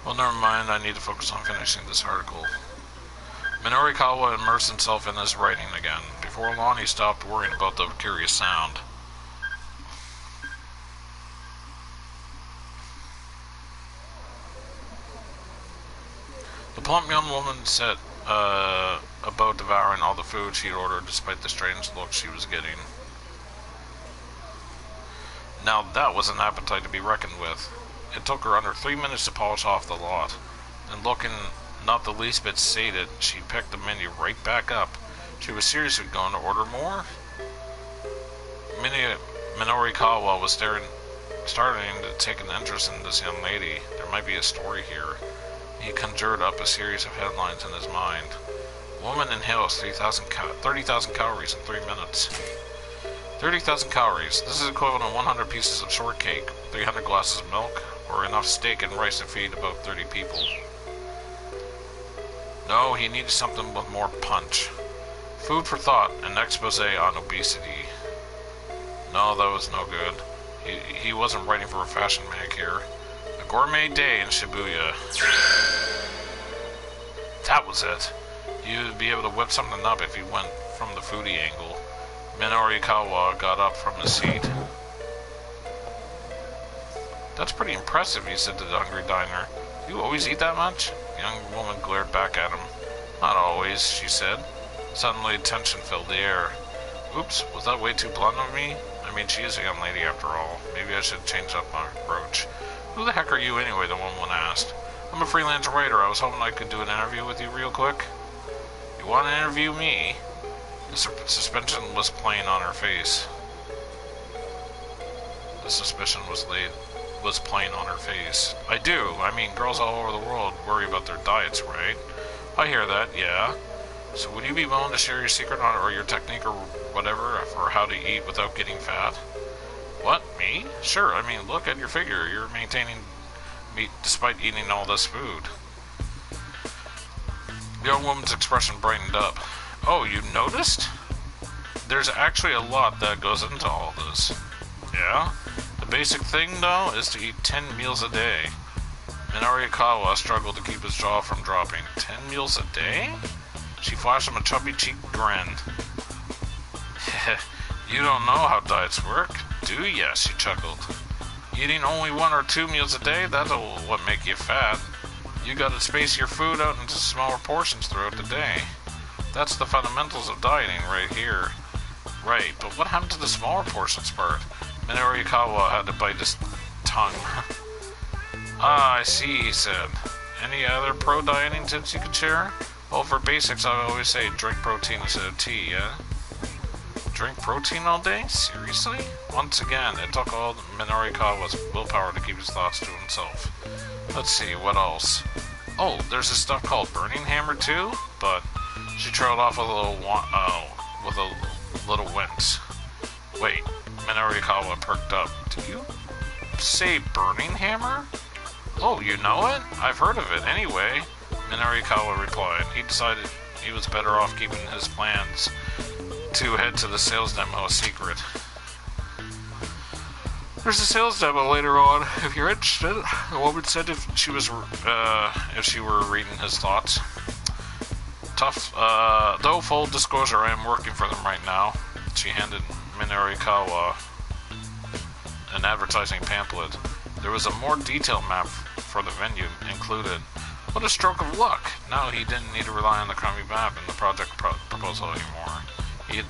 A: Well, never mind, I need to focus on finishing this article. Minorikawa immersed himself in his writing again. Before long, he stopped worrying about the curious sound. plump young woman set about devouring all the food she'd ordered despite the strange look she was getting. Now that was an appetite to be reckoned with. It took her under 3 minutes to polish off the lot, and looking not the least bit sated, she picked the menu right back up. She was seriously going to order more? Minorikawa was starting to take an interest in this young lady. There might be a story here. He conjured up a series of headlines in his mind. Woman inhales 30,000 calories in 3 minutes. 30,000 calories. This is equivalent to 100 pieces of shortcake, 300 glasses of milk, or enough steak and rice to feed about 30 people. No, he needed something with more punch. Food for thought, an expose on obesity. No, that was no good. He wasn't writing for a fashion mag here. A gourmet day in Shibuya. That was it. You'd be able to whip something up if you went from the foodie angle. Minorikawa got up from his seat. That's pretty impressive, he said to the hungry diner. You always eat that much? The young woman glared back at him. Not always, she said. Suddenly, tension filled the air. Oops, was that way too blunt of me? I mean, she is a young lady after all. Maybe I should change up my approach. Who the heck are you anyway, the woman asked. I'm a freelance writer. I was hoping I could do an interview with you real quick. You want to interview me? The suspension was plain on her face. The suspicion was plain on her face. I do. I mean, girls all over the world worry about their diets, right? I hear that, yeah. So would you be willing to share your secret on or your technique or whatever for how to eat without getting fat? What, me? Sure, I mean, look at your figure. You're maintaining meat despite eating all this food. The young woman's expression brightened up. Oh, you noticed? There's actually a lot that goes into all this. Yeah? The basic thing, though, is to eat 10 meals a day. Minorikawa struggled to keep his jaw from dropping. 10 meals a day? She flashed him a chubby-cheeked grin. You don't know how diets work, do ya? She chuckled. Eating only 1 or 2 meals a day, that'll what make you fat. You gotta space your food out into smaller portions throughout the day. That's the fundamentals of dieting right here. Right, but what happened to the smaller portions part? Minorikawa had to bite his tongue. Ah, I see, he said. Any other pro-dieting tips you could share? Well, for basics, I always say drink protein instead of tea, yeah? Drink protein all day? Seriously? Once again, it took all Minorikawa's willpower to keep his thoughts to himself. Let's see, what else? Oh, there's this stuff called burning hammer too? But she trailed off with a little wince. Wait, Minorikawa perked up. Did you say burning hammer? Oh, you know it? I've heard of it anyway. Minorikawa replied. He decided he was better off keeping his plans to head to the sales demo a secret. There's a sales demo later on, if you're interested. The woman said if she were reading his thoughts. Tough, though full disclosure, I am working for them right now. She handed Minorikawa an advertising pamphlet. There was a more detailed map for the venue included. What a stroke of luck! Now he didn't need to rely on the crummy map in the project proposal anymore. He'd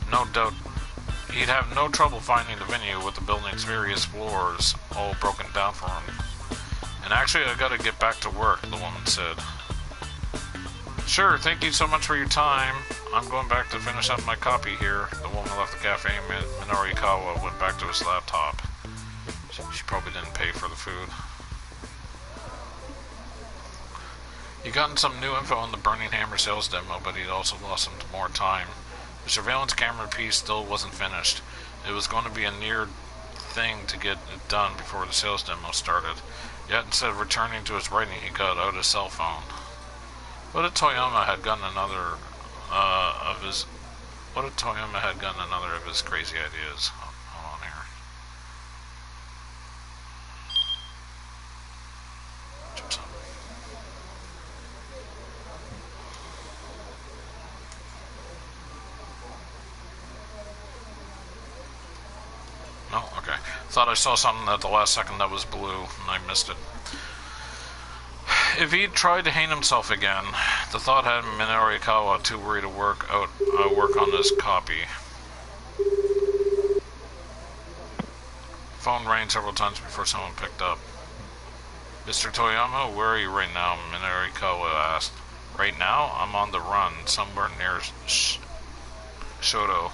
A: have no trouble finding the venue with the building's various floors all broken down for him. And actually, I gotta get back to work, the woman said. Sure, thank you so much for your time. I'm going back to finish up my copy here. The woman left the cafe and Minorikawa went back to his laptop. She probably didn't pay for the food. He'd gotten some new info on the Burning Hammer sales demo, but he'd also lost some more time. The surveillance camera piece still wasn't finished. It was going to be a near thing to get it done before the sales demo started. Yet instead of returning to his writing, he got out his cell phone. What if Toyama had gotten another of his crazy ideas? Hold on here. No? Okay. Thought I saw something at the last second that was blue, and I missed it. If he tried to hang himself again, the thought had Minorikawa too worried to work on his copy. Phone rang several times before someone picked up. Mr. Toyama, where are you right now? Minorikawa asked. Right now? I'm on the run, somewhere near Sato,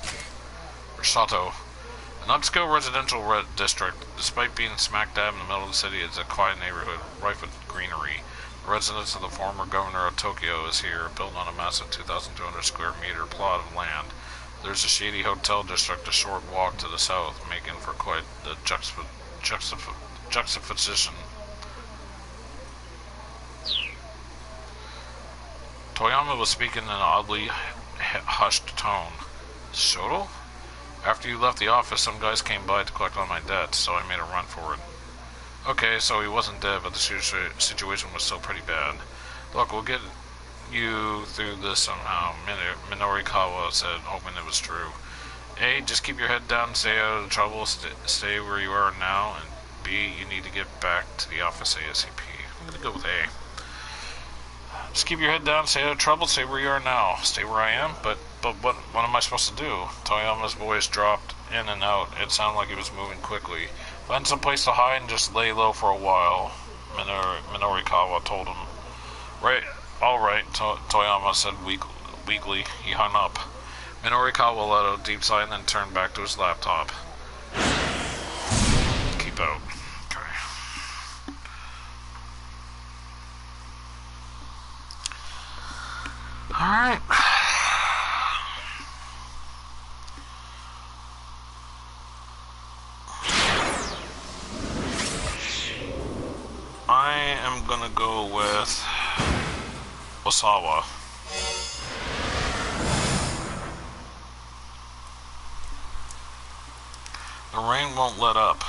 A: an upscale residential district. Despite being smack dab in the middle of the city, it's a quiet neighborhood rife with greenery. The residence of the former governor of Tokyo is here, built on a massive 2,200 square meter plot of land. There's a shady hotel district a short walk to the south, making for quite the juxtaposition. Toyama was speaking in an oddly hushed tone. Shoto? After you left the office, some guys came by to collect all my debts, so I made a run for it. Okay, so he wasn't dead, but the situation was still pretty bad. Look, we'll get you through this somehow, Minorikawa said, hoping it was true. A, just keep your head down and stay out of the trouble, stay where you are now, and B, you need to get back to the office ASAP. I'm gonna go with A. Just keep your head down, stay out of trouble, stay where you are now. Stay where I am? But what am I supposed to do? Toyama's voice dropped in and out. It sounded like he was moving quickly. Find some place to hide and just lay low for a while, Minorikawa told him. Right, alright, Toyama said weakly. He hung up. Minorikawa let out a deep sigh and then turned back to his laptop. Keep out. Alright. I am gonna go with Osawa. The rain won't let up.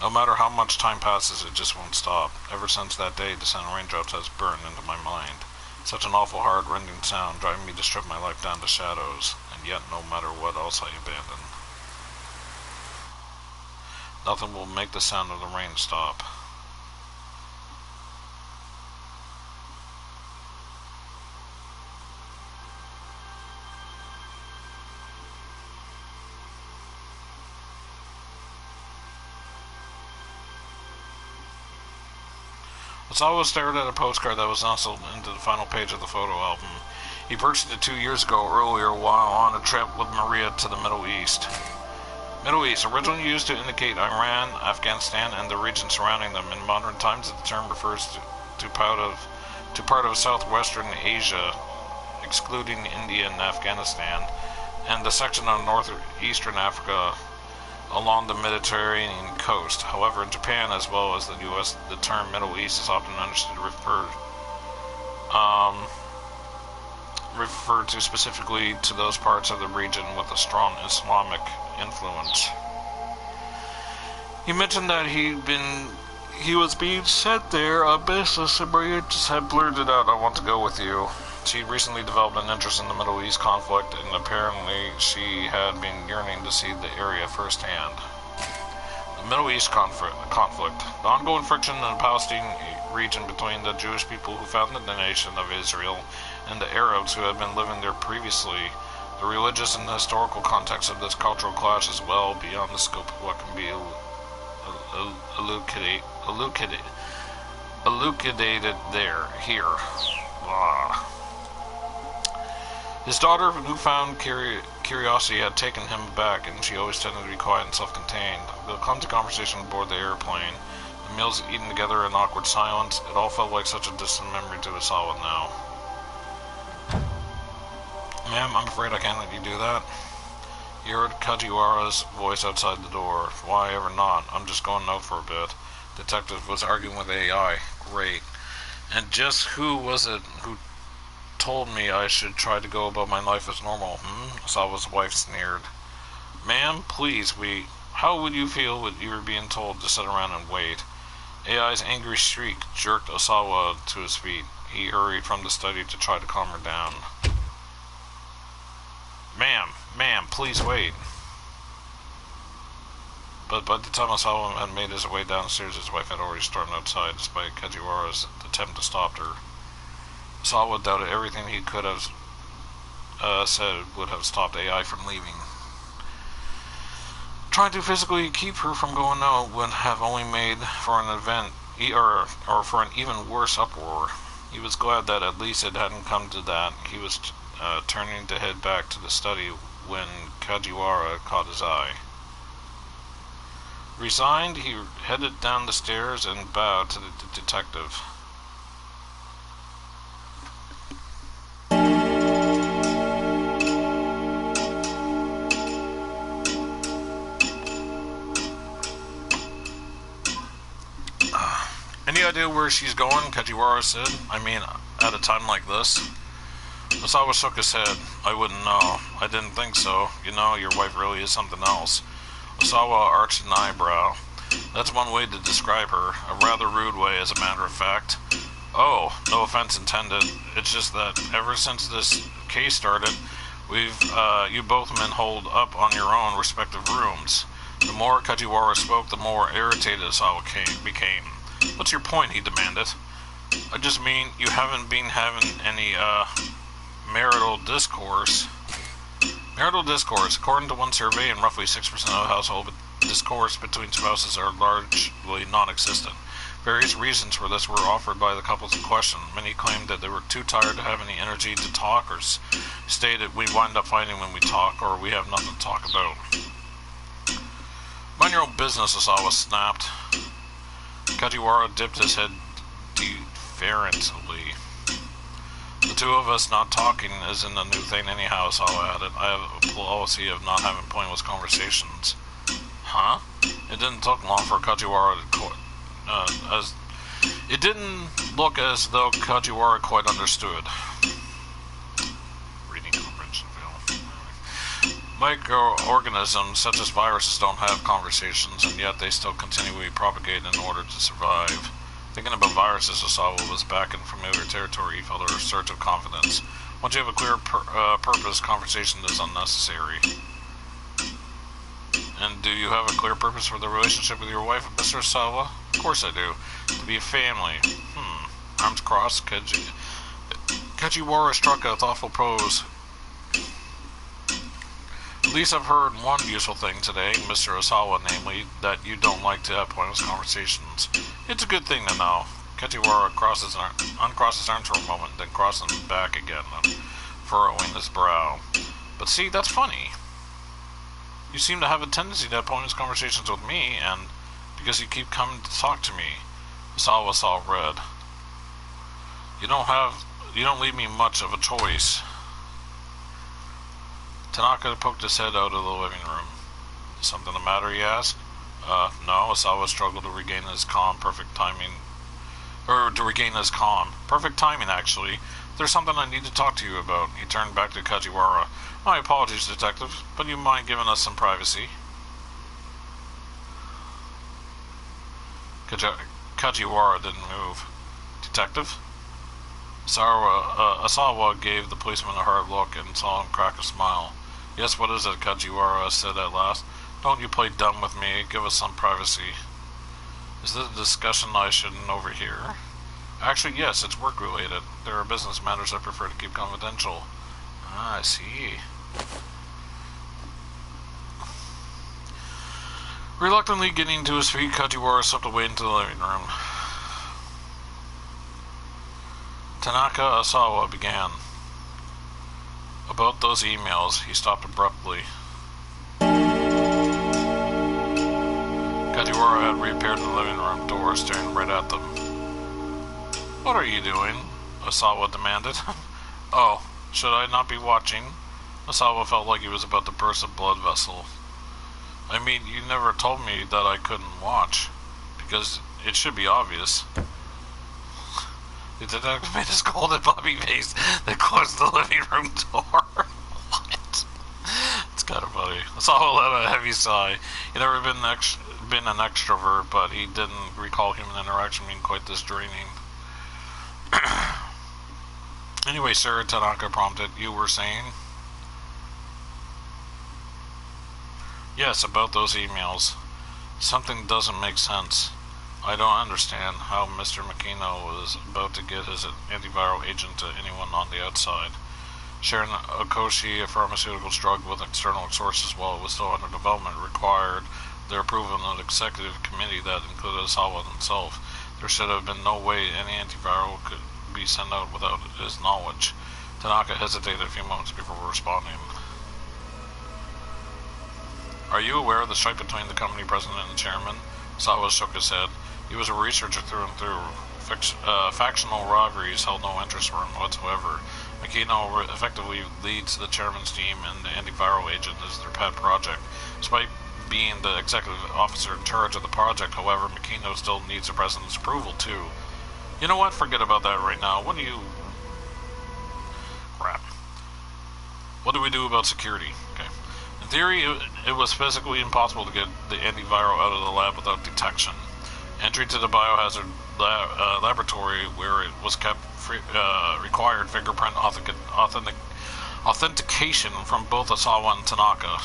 A: No matter how much time passes, it just won't stop. Ever since that day, the sound of raindrops has burned into my mind. Such an awful, heart-rending sound, driving me to strip my life down to shadows, and yet no matter what else I abandon, nothing will make the sound of the rain stop. Osawa stared at a postcard that was nestled into the final page of the photo album. He purchased it 2 years ago earlier while on a trip with Maria to the Middle East. Middle East, originally used to indicate Iran, Afghanistan, and the region surrounding them. In modern times, the term refers to part of southwestern Asia, excluding India and Afghanistan, and the section of northeastern Africa along the Mediterranean coast. However, in Japan as well as the U.S., the term Middle East is often understood to refer to specifically to those parts of the region with a strong Islamic influence. He mentioned that he was being sent there on business, and Maria just had blurted out, "I want to go with you." She recently developed an interest in the Middle East conflict, and apparently she had been yearning to see the area firsthand. The Middle East conflict. The ongoing friction in the Palestine region between the Jewish people who founded the nation of Israel and the Arabs who had been living there previously. The religious and historical context of this cultural clash is well beyond the scope of what can be elucidated here. Blah. His daughter, newfound curiosity, had taken him aback, and she always tended to be quiet and self-contained. The clumsy conversation aboard the airplane, the meals eaten together in awkward silence, it all felt like such a distant memory to Osawa now. Ma'am, I'm afraid I can't let you do that. He heard Kajiwara's voice outside the door. Why ever not? I'm just going out for a bit. Detective was arguing with AI. Great. And just who was it who told me I should try to go about my life as normal? Osawa's wife sneered. Ma'am, please, how would you feel if you were being told to sit around and wait? AI's angry shriek jerked Osawa to his feet. He hurried from the study to try to calm her down. Ma'am, please wait. But by the time Osawa had made his way downstairs, his wife had already stormed outside, despite Kajiwara's attempt to stop her. Osawa doubted everything he could have said would have stopped AI from leaving. Trying to physically keep her from going out would have only made for an event, or for an even worse uproar. He was glad that at least it hadn't come to that. He was turning to head back to the study when Kajiwara caught his eye. Resigned, he headed down the stairs and bowed to the detective. Any idea where she's going? Kajiwara said. I mean, at a time like this? Osawa shook his head. I wouldn't know. I didn't think so. You know, your wife really is something else. Osawa arched an eyebrow. That's one way to describe her. A rather rude way, as a matter of fact. Oh, no offense intended. It's just that ever since this case started, you both been holed up on your own respective rooms. The more Kajiwara spoke, the more irritated Osawa became. What's your point? He demanded. I just mean you haven't been having any, marital discourse. Marital discourse. According to one survey, in roughly 6% of household discourse between spouses are largely non-existent. Various reasons for this were offered by the couples in question. Many claimed that they were too tired to have any energy to talk, or stated we wind up fighting when we talk, or we have nothing to talk about. Mind your own business, Osawa snapped. Kajiwara dipped his head deferently. The two of us not talking isn't a new thing anyhow, Osawa added. I have a policy of not having pointless conversations. Huh? It didn't take long for Kajiwara to it didn't look as though Kajiwara quite understood. Reading comprehension fail. Microorganisms such as viruses don't have conversations, and yet they still continually propagate in order to survive. Thinking about viruses, Osawa was back in familiar territory. He felt a surge of confidence. Once you have a clear purpose, conversation is unnecessary. And do you have a clear purpose for the relationship with your wife, Mr. Osawa? Of course I do. To be a family. Arms crossed, Kajiwara struck a thoughtful pose. At least I've heard one useful thing today, Mr. Osawa, namely, that you don't like to have pointless conversations. It's a good thing to know. Kajiwara uncrossed his arms for a moment, then crossed them back again, furrowing his brow. But see, that's funny. You seem to have a tendency to have pointless conversations with me, and because you keep coming to talk to me. Osawa saw red. You don't leave me much of a choice. Tanaka poked his head out of the living room. Something the matter, he asked. No, Osawa struggled to regain his calm, perfect timing. Perfect timing, actually. There's something I need to talk to you about. He turned back to Kajiwara. My apologies, detective, but you mind giving us some privacy? Kajiwara didn't move. Detective? Osawa gave the policeman a hard look and saw him crack a smile. Yes, what is it? Kajiwara said at last. Don't you play dumb with me. Give us some privacy. Is this a discussion I shouldn't overhear? Actually, yes, it's work-related. There are business matters I prefer to keep confidential. Ah, I see. Reluctantly getting to his feet, Kajiwara slipped away into the living room. Tanaka Osawa began. About those emails, he stopped abruptly. Kajiwara had reappeared in the living room door, staring right at them. What are you doing? Osawa demanded. Oh, should I not be watching? Osawa felt like he was about to burst a blood vessel. I mean, you never told me that I couldn't watch, because it should be obvious. The detective made a scolded Bobby face that closed the living room door. What? It's kind of funny. Osawa let a heavy sigh. He'd never been an extrovert, but he didn't recall human interaction being quite this draining. Anyway, sir, Tanaka prompted, you were saying? Yes, about those emails. Something doesn't make sense. I don't understand how Mr. Makino was about to get his antiviral agent to anyone on the outside. Sharing Okoshi, a pharmaceutical drug, with external sources while it was still under development required their approval of an executive committee that included Osawa himself. There should have been no way any antiviral could be sent out without his knowledge. Tanaka hesitated a few moments before responding. Are you aware of the strife between the company president and chairman? Osawa shook his head. He was a researcher through and through. Factional rivalries held no interest for him whatsoever. Makino effectively leads the chairman's team, and the antiviral agent is their pet project. Despite being the executive officer in charge of the project, however, Makino still needs the president's approval, too. You know what? Forget about that right now. What do you... Crap. What do we do about security? Okay. In theory, it was physically impossible to get the antiviral out of the lab without detection. Entry to the biohazard laboratory where it was kept required fingerprint authentication from both Osawa and Tanaka.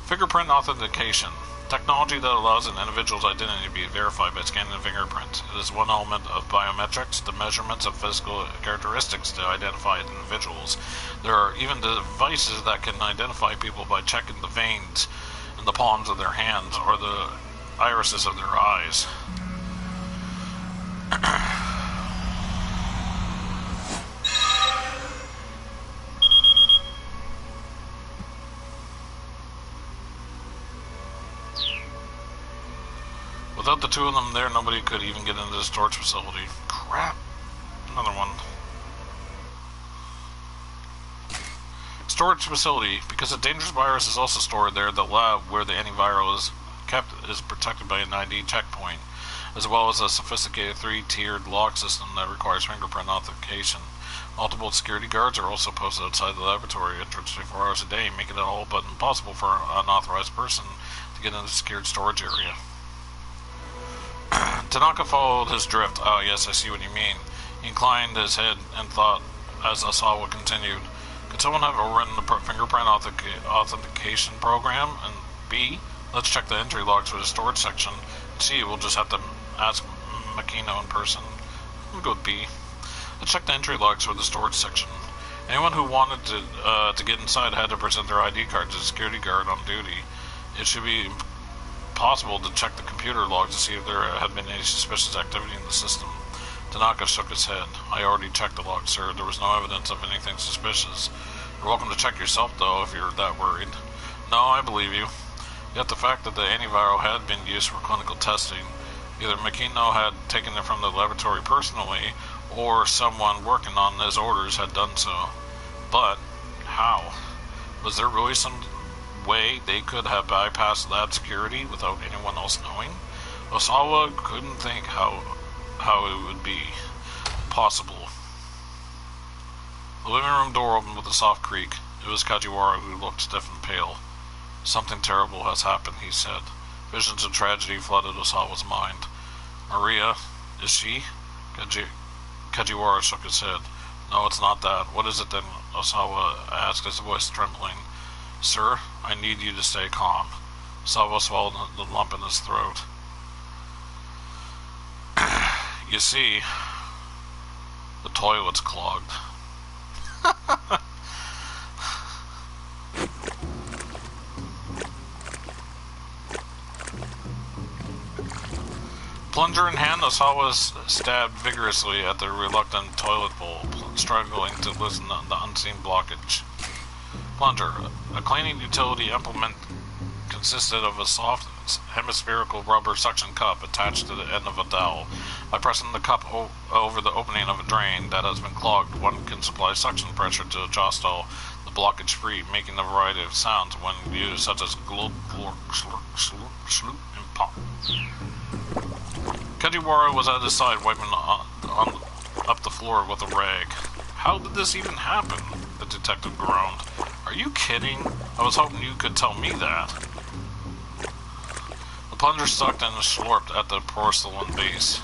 A: Fingerprint authentication. Technology that allows an individual's identity to be verified by scanning the fingerprint. It is one element of biometrics, the measurements of physical characteristics to identify individuals. There are even devices that can identify people by checking the veins in the palms of their hands or the irises of their eyes. Without the two of them there, nobody could even get into the storage facility. Crap. Another one. Storage facility. Because a dangerous virus is also stored there, the lab where the antiviral is kept is protected by an ID checkpoint, as well as a sophisticated 3-tiered lock system that requires fingerprint authentication. Multiple security guards are also posted outside the laboratory entrance 24 hours a day, making it all but impossible for an unauthorized person to get into the secured storage area. Tanaka followed his drift. Ah, yes, I see what you mean. He inclined his head and thought as Osawa continued. Could someone have written the fingerprint authentication program? And B, let's check the entry logs for the storage section. C, we'll just have to ask Makino in person. We'll go with B. Let's check the entry logs for the storage section. Anyone who wanted to get inside had to present their ID card to the security guard on duty. It should be possible to check the computer logs to see if there had been any suspicious activity in the system. Tanaka shook his head. I already checked the logs, sir. There was no evidence of anything suspicious. You're welcome to check yourself, though, if you're that worried. No, I believe you. Yet the fact that the antiviral had been used for clinical testing, either Makino had taken it from the laboratory personally, or someone working on his orders had done so. But how? Was there really some way they could have bypassed lab security without anyone else knowing? Osawa couldn't think how it would be possible. The living room door opened with a soft creak. It was Kajiwara who looked stiff and pale. Something terrible has happened, he said. Visions of tragedy flooded Osawa's mind. Maria, is she? Kajiwara shook his head. No, it's not that. What is it then? Osawa asked, his voice trembling. Sir, I need you to stay calm. Osawa swallowed the lump in his throat. You see, the toilet's clogged. Plunger in hand, Osawa stabbed vigorously at the reluctant toilet bowl, struggling to loosen the unseen blockage. Plunger, a cleaning utility implement, consisted of a soft hemispherical rubber suction cup attached to the end of a dowel. By pressing the cup over the opening of a drain that has been clogged, one can supply suction pressure to jostle the blockage free, making a variety of sounds when used, such as glug, glurk, slurk, slurp, sloop, and pop. Kajiwara was at his side, wiping up the floor with a rag. How did this even happen? The detective groaned. Are you kidding? I was hoping you could tell me that. The plunger sucked and slurped at the porcelain base.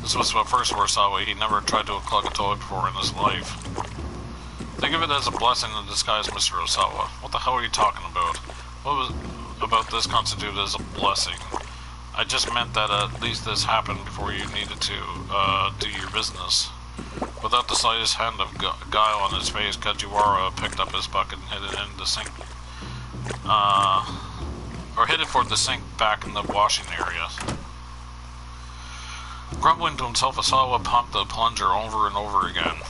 A: This was what first for Osawa. He never tried to unclog a toilet before in his life. Think of it as a blessing in disguise, Mr. Osawa. What the hell are you talking about? What was about this constituted as a blessing? I just meant that at least this happened before you needed to do your business. Without the slightest hint of guile on his face, Kajiwara picked up his bucket and hid it in the sink. Or headed for the sink back in the washing area. Grumbling to himself, Asawa pumped the plunger over and over again.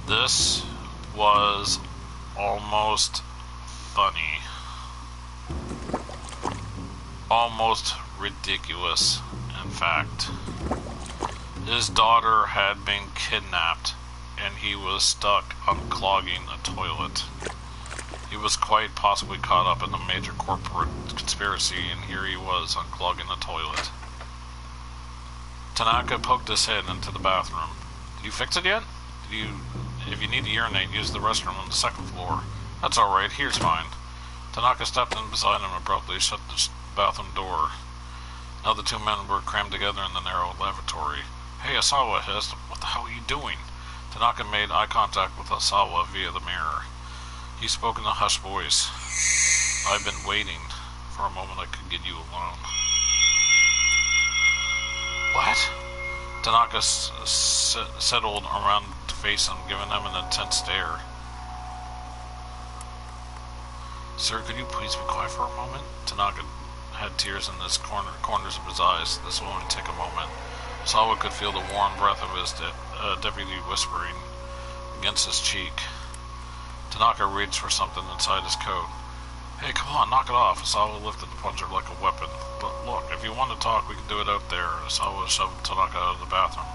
A: This was almost funny. Almost ridiculous, in fact. His daughter had been kidnapped, and he was stuck unclogging a toilet. He was quite possibly caught up in a major corporate conspiracy, and here he was unclogging a toilet. Tanaka poked his head into the bathroom. Did you fix it yet? If you need to urinate, use the restroom on the second floor. That's alright, here's fine. Tanaka stepped in beside him and abruptly shut the bathroom door. Now the two men were crammed together in the narrow lavatory. Hey, Asawa hissed. What the hell are you doing? Tanaka made eye contact with Asawa via the mirror. He spoke in a hushed voice. I've been waiting for a moment I could get you alone. What? Tanaka settled around to face him, giving him an intense stare. Sir, could you please be quiet for a moment? Tanaka had tears in the corners of his eyes. This will only take a moment. Sawa could feel the warm breath of his deputy whispering against his cheek. Tanaka reached for something inside his coat. Hey, come on, knock it off. Asawa lifted the plunger like a weapon. But look, if you want to talk, we can do it out there. Asawa shoved Tanaka out of the bathroom.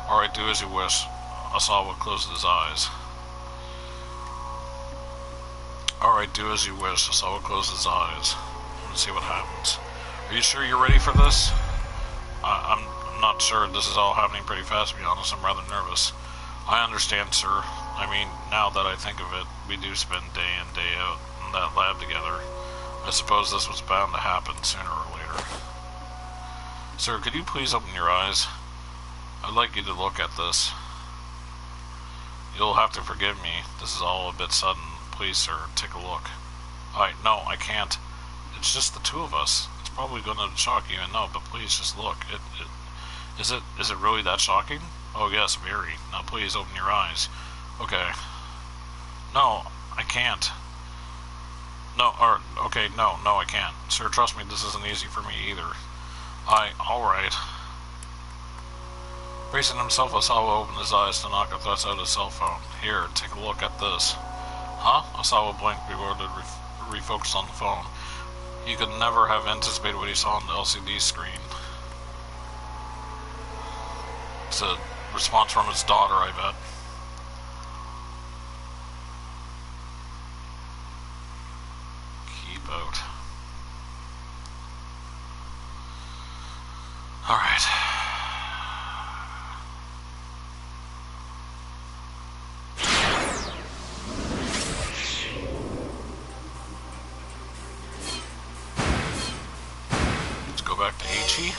A: Alright, do as you wish. Asawa closed his eyes. Alright, do as you wish. Asawa closed his eyes. Let's see what happens. Are you sure you're ready for this? I'm not sure. This is all happening pretty fast, to be honest. I'm rather nervous. I understand, sir. I mean, now that I think of it, we do spend day in, day out in that lab together. I suppose this was bound to happen sooner or later. Sir, could you please open your eyes? I'd like you to look at this. You'll have to forgive me. This is all a bit sudden. Please, sir, take a look. No, I can't. It's just the two of us. It's probably going to shock you, I know, but please just look. Is it really that shocking? Oh yes, very. Now please open your eyes. Okay. No, I can't. No, I can't. Sir, trust me, this isn't easy for me either. Alright. Bracing himself, Asawa opened his eyes. Tanaka thrust out his cell phone. Here, take a look at this. Huh? Asawa blinked before to refocus on the phone. He could never have anticipated what he saw on the LCD screen. It's a response from his daughter, I bet. Keep out. Alright. Let's go back to Ichi.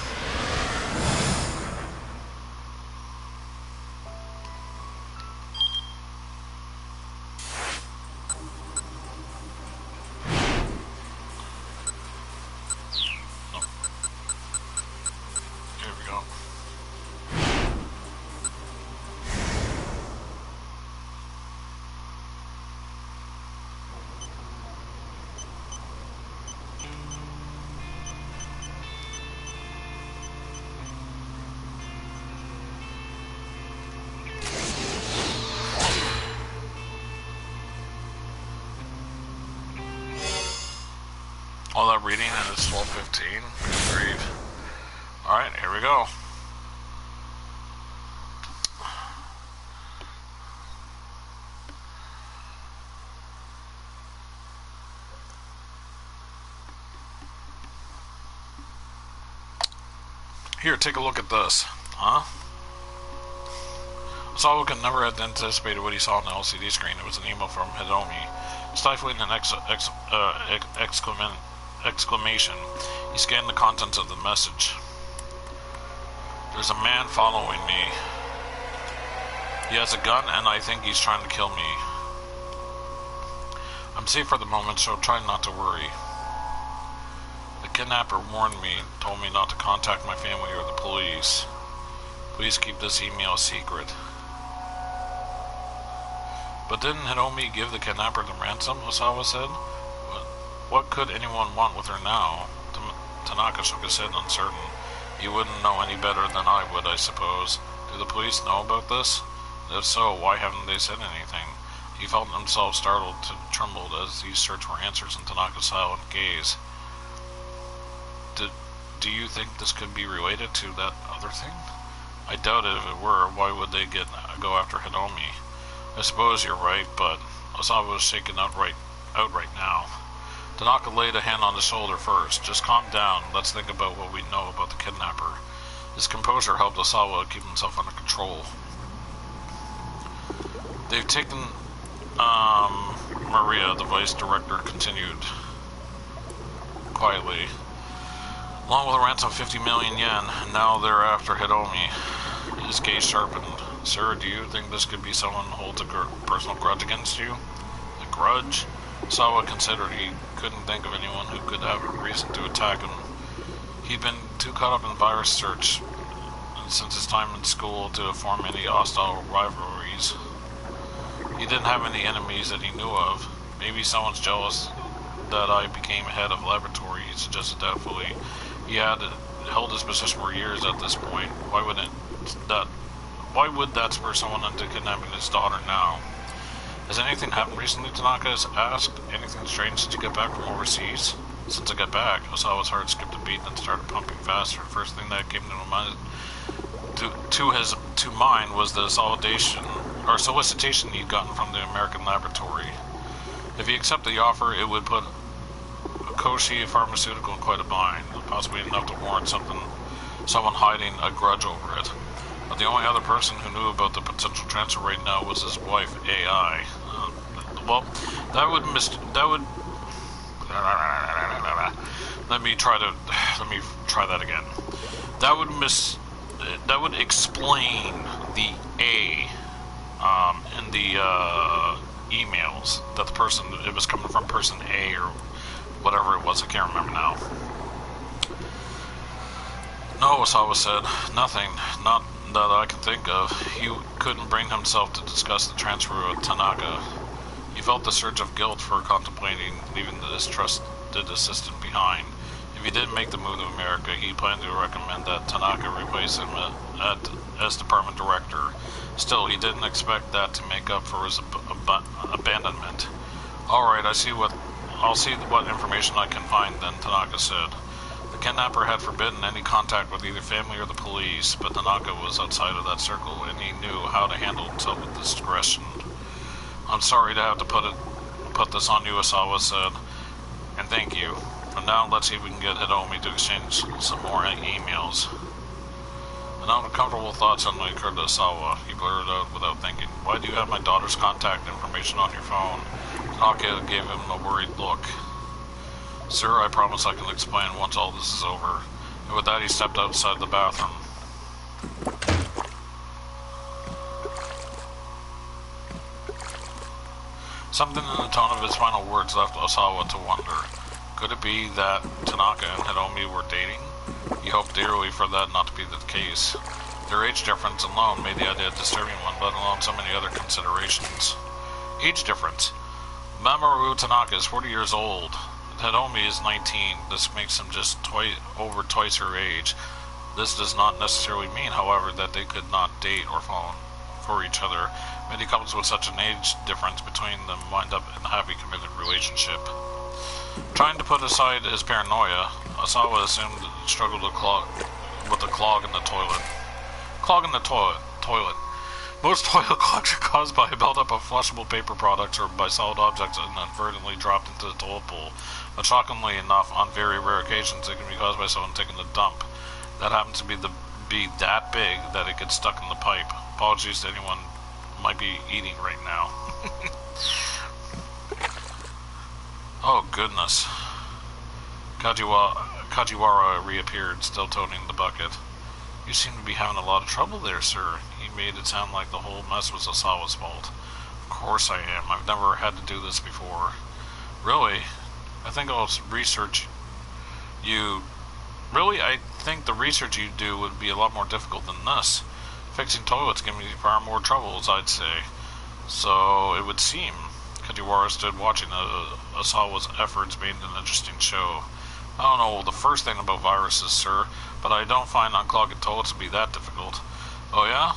A: All that reading and it's 12:15. Good grief. Alright, here we go. Here, take a look at this. Huh? Asawa could never have anticipated what he saw on the LCD screen. It was an email from Hidomi. Stifling an exclamation, he scanned the contents of the message. There's a man following me. He has a gun and I think he's trying to kill me. I'm safe for the moment, so try not to worry. The kidnapper warned me, told me not to contact my family or the police. Please keep this email a secret. But didn't Hiromi give the kidnapper the ransom, Osawa said? What could anyone want with her now? Tanaka shook his head, uncertain. You wouldn't know any better than I would, I suppose. Do the police know about this? If so, why haven't they said anything? He felt himself startled, trembled as he searched for answers in Tanaka's silent gaze. Do you think this could be related to that other thing? I doubt it. If it were, why would they go after Hiromi? I suppose you're right, but Osawa was shaken outright now. Tanaka laid a hand on his shoulder first. Just calm down. Let's think about what we know about the kidnapper. His composure helped Osawa keep himself under control. They've taken, Maria, the vice director, continued quietly. Along with a ransom of 50 million yen, and now they're after Hiromi. His gaze sharpened. Sir, do you think this could be someone who holds a personal grudge against you? A grudge? Sawa considered he couldn't think of anyone who could have a reason to attack him. He'd been too caught up in virus search since his time in school to form any hostile rivalries. He didn't have any enemies that he knew of. Maybe someone's jealous that I became head of laboratory, he suggested doubtfully. He had held his position for years at this point. Why would that spur someone into kidnapping his daughter now? Has anything happened recently, Tanaka has asked? Anything strange since you got back from overseas? Since I got back, Osawa's heart skipped a beat and started pumping faster. The first thing that came to mind was the solicitation he'd gotten from the American laboratory. If he accepted the offer, it would put Koshi Pharmaceutical in quite a bind, possibly enough to warrant someone hiding a grudge over it. But the only other person who knew about the potential transfer right now was his wife, AI. Let me try that again. That would explain the A in the emails that it was coming from person A or whatever it was. I can't remember now. No, Osawa said. Nothing. Not that I can think of. He couldn't bring himself to discuss the transfer with Tanaka. He felt the surge of guilt for contemplating leaving the distrusted assistant behind. If he didn't make the move to America, he planned to recommend that Tanaka replace him as department director. Still, he didn't expect that to make up for his abandonment. Alright, I'll see what information I can find then, Tanaka said. The kidnapper had forbidden any contact with either family or the police, but Tanaka was outside of that circle, and he knew how to handle himself with discretion. I'm sorry to have to put this on you, Osawa said, and thank you. For now, let's see if we can get Hiromi to exchange some more emails. An uncomfortable thought suddenly occurred to Osawa. He blurted out without thinking, Why do you have my daughter's contact information on your phone? Tanaka gave him a worried look. Sir, I promise I can explain once all this is over. And with that, he stepped outside the bathroom. Something in the tone of his final words left Osawa to wonder. Could it be that Tanaka and Hiromi were dating? He hoped dearly for that not to be the case. Their age difference alone made the idea a disturbing one, let alone so many other considerations. Age difference. Mamoru Tanaka is 40 years old. Hiromi is 19. This makes him just over twice her age. This does not necessarily mean, however, that they could not date or fall for each other. Many couples with such an age difference between them wind up in a happy, committed relationship. Trying to put aside his paranoia, Osawa assumed he struggled with a clog in the toilet. Clog in the toilet. Most toilet clogs are caused by a buildup of flushable paper products or by solid objects inadvertently dropped into the toilet bowl. But shockingly enough, on very rare occasions, it can be caused by someone taking a dump. That happens to be that big that it gets stuck in the pipe. Apologies to anyone who might be eating right now. Oh goodness. Kajiwara reappeared, still toting the bucket. You seem to be having a lot of trouble there, sir. He made it sound like the whole mess was Osawa's fault. Of course I am. I've never had to do this before. Really? I think I'll research You... Really? I think the research you do would be a lot more difficult than this. Fixing toilets gives me far more troubles, I'd say. So, it would seem. Kajiwara stood watching Asawa's efforts made an interesting show. I don't know the first thing about viruses, sir, but I don't find unclogging toilets to be that difficult. Oh yeah?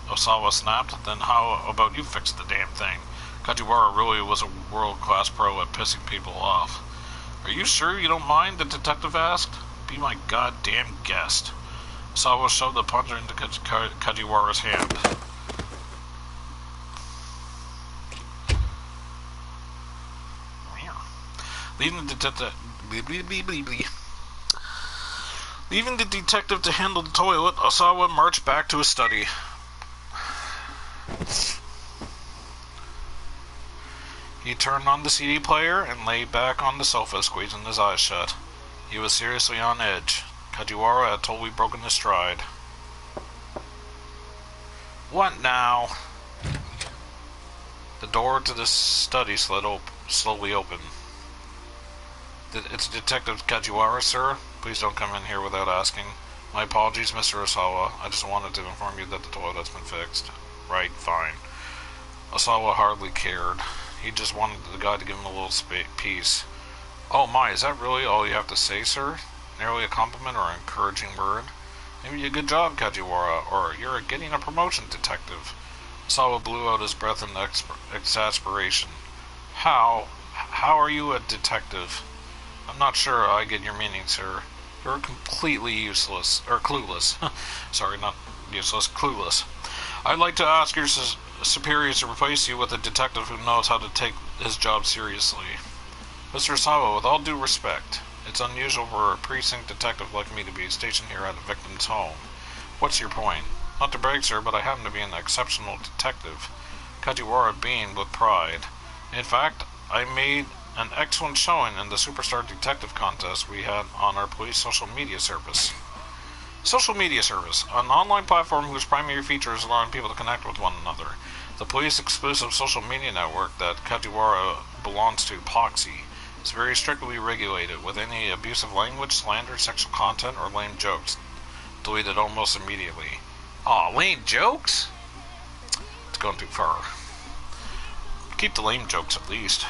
A: Osawa snapped. Then how about you fix the damn thing? Kajiwara really was a world-class pro at pissing people off. Are you sure you don't mind? The detective asked. Be my goddamn guest. Osawa shoved the plunger into Kajiwara's hand. Leaving the detective to handle the toilet, Osawa marched back to his study. He turned on the CD player and lay back on the sofa, squeezing his eyes shut. He was seriously on edge. Kajiwara had totally broken his stride. What now? The door to the study slowly opened. It's Detective Kajiwara, sir. Please don't come in here without asking. My apologies, Mr. Osawa. I just wanted to inform you that the toilet's been fixed. Right, fine. Osawa hardly cared. He just wanted the guy to give him a little peace. Oh my, is that really all you have to say, sir? Nearly a compliment or an encouraging word? Maybe a good job, Kajiwara, or you're getting a promotion, detective. Osawa blew out his breath in exasperation. How are you a detective? I'm not sure I get your meaning, sir. You're completely useless, or clueless. Sorry, not useless, clueless. I'd like to ask your superiors to replace you with a detective who knows how to take his job seriously. Mr. Osawa, with all due respect, it's unusual for a precinct detective like me to be stationed here at a victim's home. What's your point? Not to brag, sir, but I happen to be an exceptional detective. Kajiwara beamed with pride. In fact, I made an excellent showing in the Superstar Detective contest we had on our police social media service. Social media service, an online platform whose primary feature is allowing people to connect with one another. The police-exclusive social media network that Kajiwara belongs to, Poxy, is very strictly regulated, with any abusive language, slander, sexual content, or lame jokes deleted almost immediately. Aw, lame jokes? It's going too far. Keep the lame jokes at least.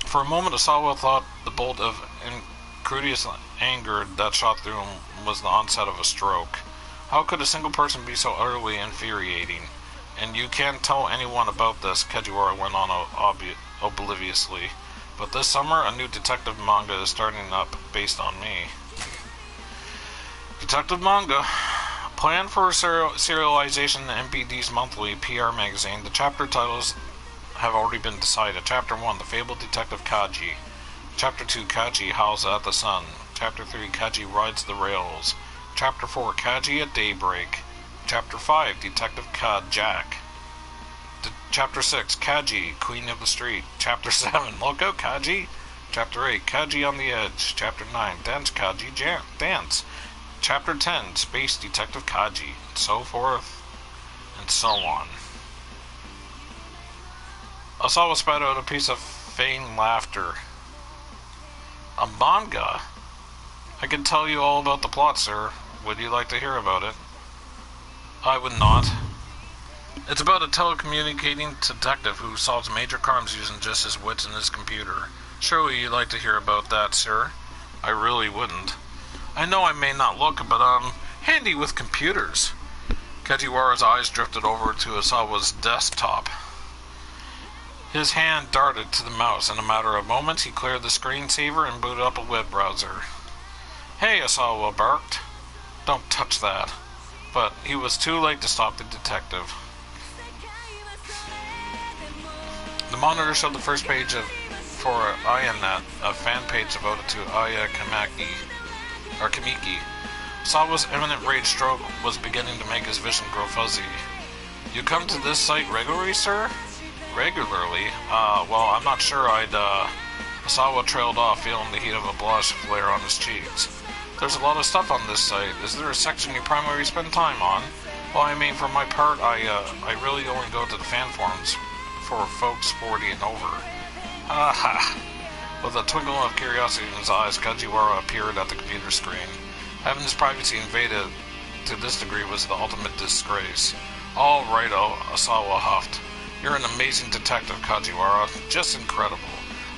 A: For a moment, Osawa thought the bolt of incredulous anger that shot through him was the onset of a stroke. How could a single person be so utterly infuriating? And you can't tell anyone about this, Kajiwara went on obliviously. But this summer, a new detective manga is starting up based on me. Detective manga. Plan for serialization in MPD's monthly PR magazine. The chapter titles have already been decided. Chapter 1, The Fabled Detective Kaji. Chapter 2, Kaji Howls at the Sun. Chapter 3, Kaji Rides the Rails. Chapter 4, Kaji at Daybreak. Chapter 5, Detective Jack. Chapter 6, Kaji, Queen of the Street. Chapter 7, Look Out Kaji. Chapter 8, Kaji on the Edge. Chapter 9, Dance Kaji Dance. Chapter 10, Space Detective Kaji. And so forth, and so on. Osawa spat out a piece of feigned laughter. A manga? I can tell you all about the plot, sir. Would you like to hear about it? I would not. It's about a telecommunicating detective who solves major crimes using just his wits and his computer. Surely you'd like to hear about that, sir? I really wouldn't. I know I may not look, but I'm handy with computers. Kajiwara's eyes drifted over to Osawa's desktop. His hand darted to the mouse. In a matter of moments, he cleared the screensaver and booted up a web browser. Hey, Osawa barked. Don't touch that. But he was too late to stop the detective. The monitor showed the first page for AyaNet, a fan page devoted to Aya Kamiki. Osawa's imminent rage stroke was beginning to make his vision grow fuzzy. You come to this site regularly, sir? Regularly? Well, I'm not sure Osawa trailed off, feeling the heat of a blush flare on his cheeks. There's a lot of stuff on this site. Is there a section you primarily spend time on? Well, I mean, for my part, I really only go to the fan forums for folks 40 and over. Aha! With a twinkle of curiosity in his eyes, Kajiwara appeared at the computer screen. Having his privacy invaded to this degree was the ultimate disgrace. All right, Osawa huffed. You're an amazing detective, Kajiwara. Just incredible.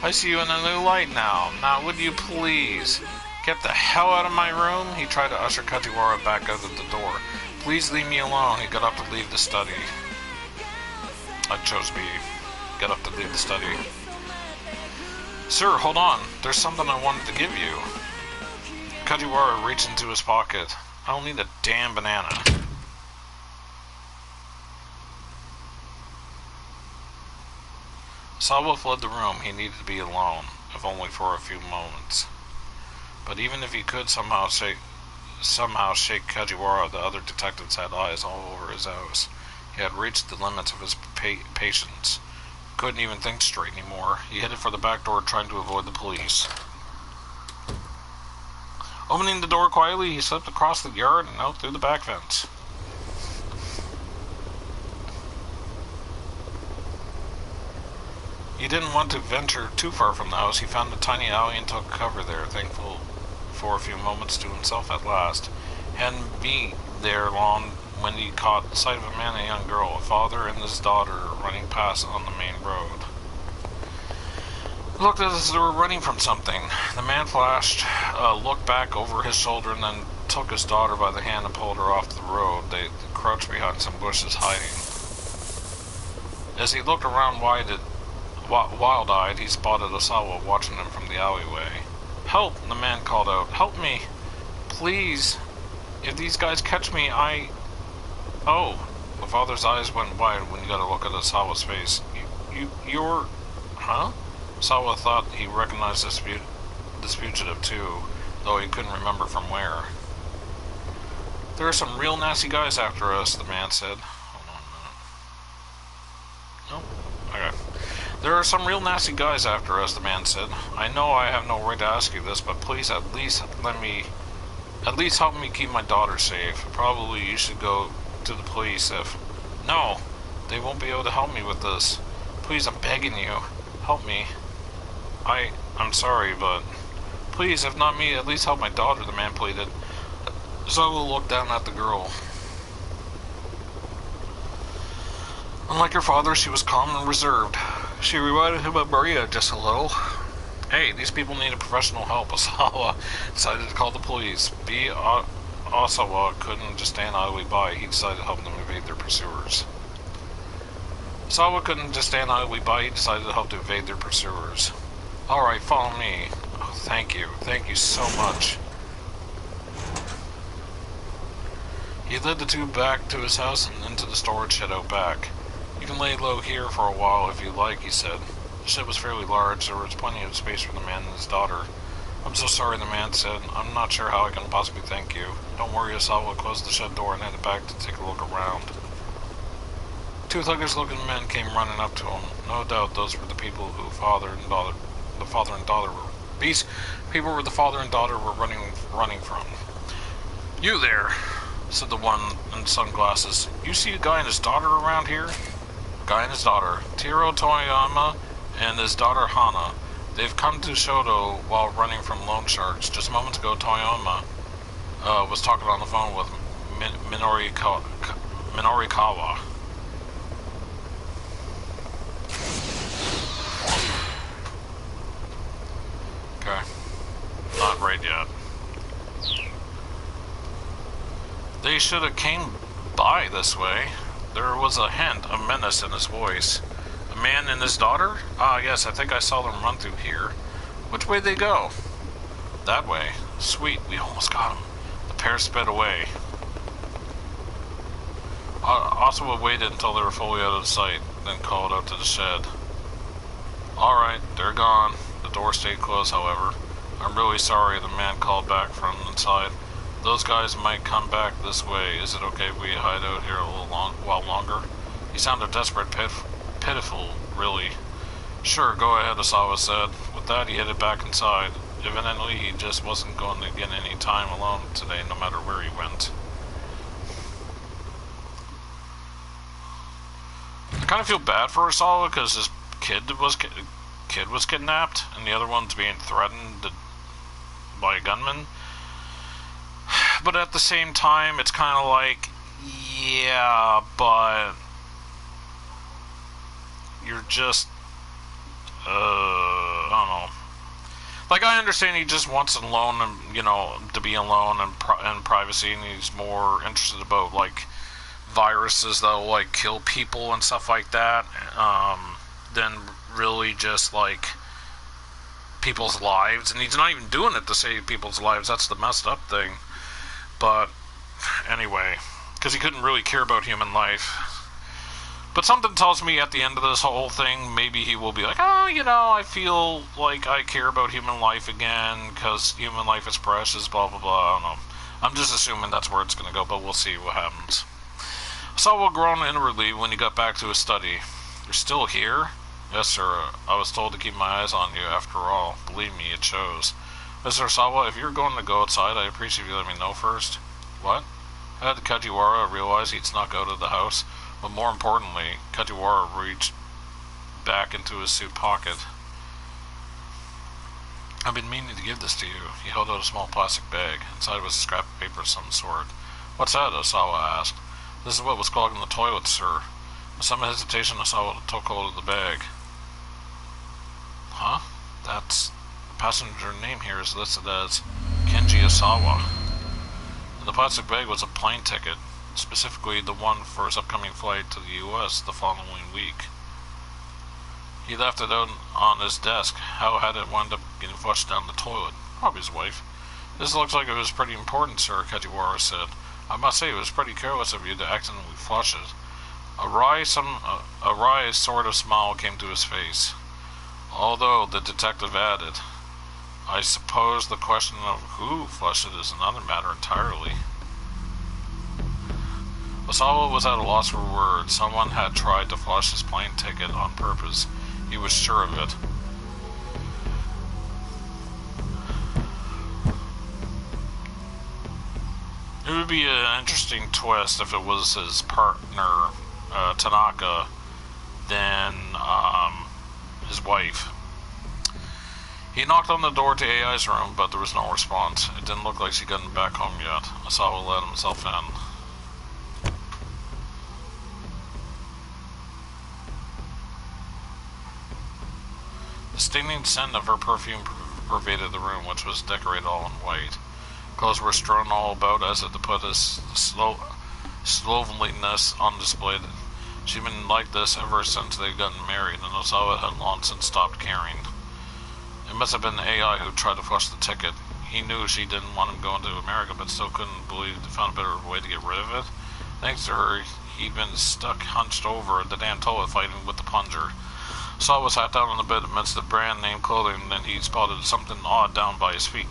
A: I see you in a new light now. Now, would you please get the hell out of my room? He tried to usher Kajiwara back out of the door. Please leave me alone. He got up to leave the study. I chose B. Get up to leave the study. Sir, hold on. There's something I wanted to give you. Kajiwara reached into his pocket. I don't need a damn banana. Sawa fled the room. He needed to be alone, if only for a few moments. But even if he could somehow shake Kajiwara, the other detectives had eyes all over his house. He had reached the limits of his patience. Couldn't even think straight anymore. He headed for the back door, trying to avoid the police. Opening the door quietly, he slipped across the yard and out through the back fence. He didn't want to venture too far from the house. He found a tiny alley and took cover there, thankful for a few moments to himself at last. Hadn't been there long when he caught sight of a man and a young girl, a father and his daughter, running past on the main road. It looked as if they were running from something. The man flashed, looked back over his shoulder, and then took his daughter by the hand and pulled her off the road. They crouched behind some bushes, hiding. As he looked around wild-eyed, he spotted Osawa watching him from the alleyway. Help! The man called out. Help me! Please! If these guys catch me, Oh! The father's eyes went wide when he got a look at Osawa's face. You're... Huh? Osawa thought he recognized this fugitive too, though he couldn't remember from where. There are some real nasty guys after us, the man said. Hold on a minute. Nope. Okay. There are some real nasty guys after us, the man said. I know I have no right to ask you this, but please at least help me keep my daughter safe. Probably you should go to the police if... No! They won't be able to help me with this. Please, I'm begging you. Help me. I'm sorry, but... Please, if not me, at least help my daughter, the man pleaded. Zoe looked down at the girl. Unlike her father, she was calm and reserved. She reminded him of Maria just a little. Hey, these people need professional help. Osawa decided to call the police. Osawa couldn't just stand idly by. He decided to help them evade their pursuers. Osawa couldn't just stand idly by. He decided to help to evade their pursuers. Alright, follow me. Oh, thank you. Thank you so much. He led the two back to his house and into the storage shed out back. You can lay low here for a while if you like, he said. The shed was fairly large. There was plenty of space for the man and his daughter. I'm so sorry, the man said. I'm not sure how I can possibly thank you. Don't worry, Osawa closed the shed door and headed back to take a look around. Two thuggish-looking men came running up to him. No doubt those were the people who the father and daughter were. These people were the father and daughter were running from. You there, said the one in sunglasses. You see a guy and his daughter around here? Guy and his daughter, Tiro Toyama and his daughter Hana. They've come to Shoto while running from loan sharks. Just moments ago, Toyama was talking on the phone with Minorikawa. Okay. Not right yet. They should have came by this way. There was a hint of menace in his voice. A man and his daughter? Ah, yes, I think I saw them run through here. Which way they go? That way. Sweet, we almost got them. The pair sped away. Osawa waited until they were fully out of sight, then called out to the shed. Alright, they're gone. The door stayed closed, however. I'm really sorry, the man called back from inside. Those guys might come back this way. Is it okay if we hide out here a while longer? He sounded desperate, pitiful, really. Sure, go ahead, Osawa said. With that, he headed back inside. Evidently, he just wasn't going to get any time alone today, no matter where he went. I kind of feel bad for Osawa, because his kid was kid was kidnapped and the other one's being threatened by a gunman. But at the same time, it's kind of like, yeah, but you're just, I don't know. Like, I understand he just wants alone and, you know, to be alone and privacy, and he's more interested about, like, viruses that'll, like, kill people and stuff like that, than really just, like, people's lives. And he's not even doing it to save people's lives. That's the messed up thing. But, anyway, because he couldn't really care about human life. But something tells me at the end of this whole thing, maybe he will be like, oh, you know, I feel like I care about human life again, because human life is precious, blah, blah, blah. I don't know. I'm just assuming that's where it's going to go, but we'll see what happens. Sawa groaned inwardly when he got back to his study. You're still here? Yes, sir. I was told to keep my eyes on you, after all. Believe me, it shows. Mr. Sawa, if you're going to go outside, I appreciate you letting me know first. What? How did Kajiwara realize he'd snuck out of the house? But more importantly, Kajiwara reached back into his suit pocket. I've been meaning to give this to you. He held out a small plastic bag. Inside was a scrap of paper of some sort. What's that? Osawa asked. This is what was clogging the toilet, sir. With some hesitation, Osawa took hold of the bag. Huh? That's... The passenger name here is listed as Kenji Osawa. In the plastic bag was a plane ticket, specifically the one for his upcoming flight to the U.S. the following week. He left it out on his desk. How had it wound up getting flushed down the toilet? Probably his wife. This looks like it was pretty important, sir, Kajiwara said. I must say it was pretty careless of you to accidentally flush it. A wry sort of smile came to his face. Although, the detective added, I suppose the question of who flushed it is another matter entirely. Osawa was at a loss for words. Someone had tried to flush his plane ticket on purpose. He was sure of it. It would be an interesting twist if it was his partner, Tanaka, than his wife. He knocked on the door to AI's room, but there was no response. It didn't look like she'd gotten back home yet. Osawa let himself in. The stinging scent of her perfume pervaded the room, which was decorated all in white. Clothes were strewn all about as if to put his slovenliness on display. She'd been like this ever since they'd gotten married, and Osawa had long since stopped caring. It must have been the AI who tried to flush the ticket. He knew she didn't want him going to America, but still couldn't believe they found a better way to get rid of it. Thanks to her, he'd been stuck hunched over the damn toilet fighting with the plunger. Saul sat down on the bed amidst the brand-name clothing, and then he spotted something odd down by his feet.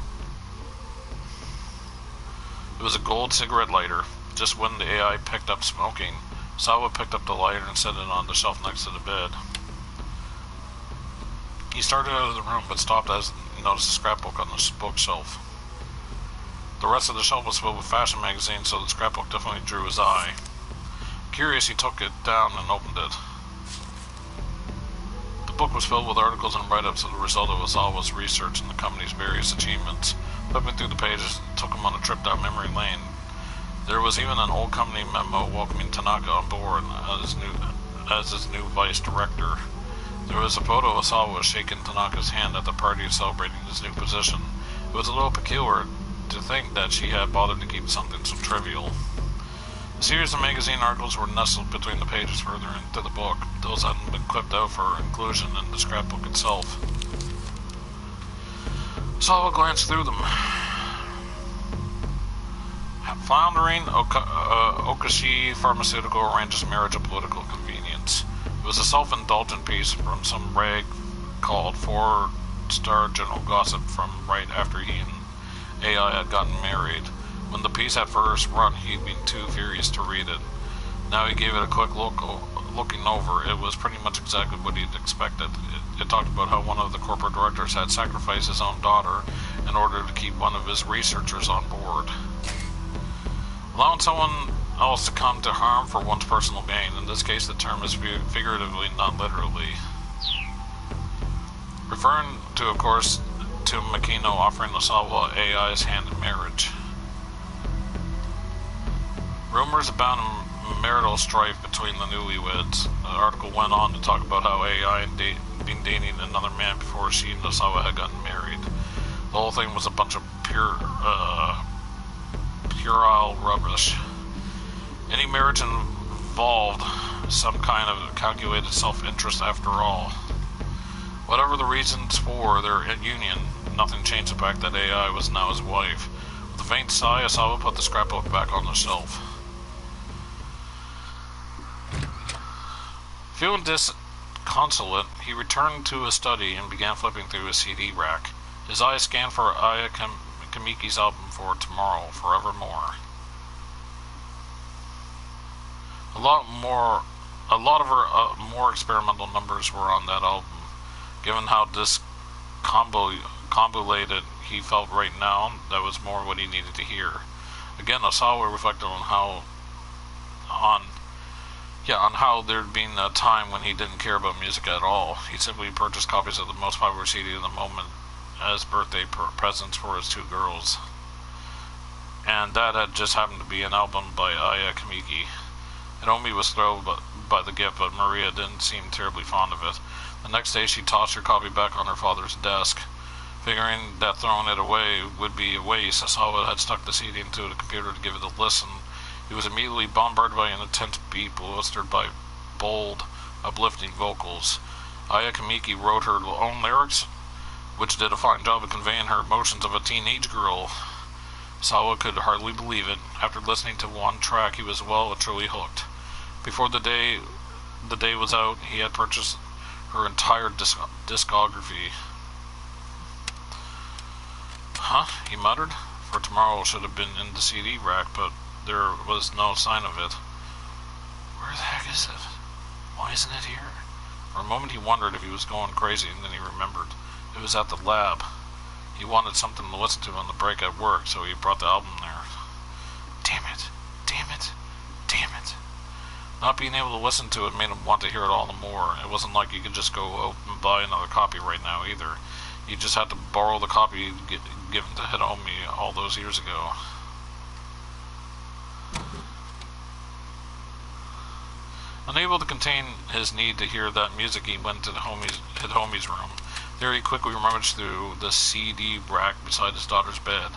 A: It was a gold cigarette lighter. Just when the AI picked up smoking, Sawa picked up the lighter and set it on the shelf next to the bed. He started out of the room, but stopped as he noticed a scrapbook on the bookshelf. The rest of the shelf was filled with fashion magazines, so the scrapbook definitely drew his eye. Curious, he took it down and opened it. The book was filled with articles and write-ups of the result of Osawa's research and the company's various achievements. Flipping through the pages took him on a trip down memory lane. There was even an old company memo welcoming Tanaka on board as his new vice director. There was a photo of Osawa shaking Tanaka's hand at the party celebrating his new position. It was a little peculiar to think that she had bothered to keep something so trivial. A series of magazine articles were nestled between the pages further into the book. Those hadn't been clipped out for inclusion in the scrapbook itself. Osawa glanced through them. Floundering Okashi Pharmaceutical arranges marriage of political convenience. It was a self-indulgent piece from some rag called 4-Star General Gossip from right after he and AI had gotten married. When the piece had first run, he'd been too furious to read it. Now he gave it a quick looking over. It was pretty much exactly what he'd expected. It talked about how one of the corporate directors had sacrificed his own daughter in order to keep one of his researchers on board. Allowing someone else to come to harm for one's personal gain. In this case, the term is viewed figuratively, not literally. referring to, of course, to Makino offering Osawa AI's hand in marriage. Rumors about marital strife between the newlyweds. The article went on to talk about how AI had been dating another man before she and Osawa had gotten married. The whole thing was a bunch of puerile rubbish. Any marriage involved some kind of calculated self-interest after all. Whatever the reasons for their union, nothing changed the fact that AI was now his wife. With a faint sigh, Osawa put the scrapbook back on the shelf. Feeling disconsolate, he returned to his study and began flipping through his CD rack. His eyes scanned for Aya Kamiki's album for Tomorrow, Forevermore. A lot of her more experimental numbers were on that album. Given how discombobulated he felt right now, that was more what he needed to hear. Again, Osawa reflected on how there'd been a time when he didn't care about music at all. He simply purchased copies of the most popular CD of the moment as birthday presents for his two girls. And that had just happened to be an album by Aya Kamiki. Hiromi was thrilled by the gift, but Maria didn't seem terribly fond of it. The next day she tossed her copy back on her father's desk. Figuring that throwing it away would be a waste, Osawa had stuck the CD into the computer to give it a listen. He was immediately bombarded by an intense beat, bolstered by bold, uplifting vocals. Aya Kamiki wrote her own lyrics, which did a fine job of conveying her emotions of a teenage girl. Osawa could hardly believe it. After listening to one track, he was well and truly hooked. Before the day was out, he had purchased her entire discography. Huh? He muttered. For Tomorrow should have been in the CD rack, but there was no sign of it. Where the heck is it? Why isn't it here? For a moment he wondered if he was going crazy, and then he remembered. It was at the lab. He wanted something to listen to on the break at work, so he brought the album there. Damn it. Damn it. Damn it. Not being able to listen to it made him want to hear it all the more. It wasn't like you could just go out and buy another copy right now either. You just had to borrow the copy given to Hiromi all those years ago. Unable to contain his need to hear that music, he went to Hiromi's room. There he quickly rummaged through the CD rack beside his daughter's bed.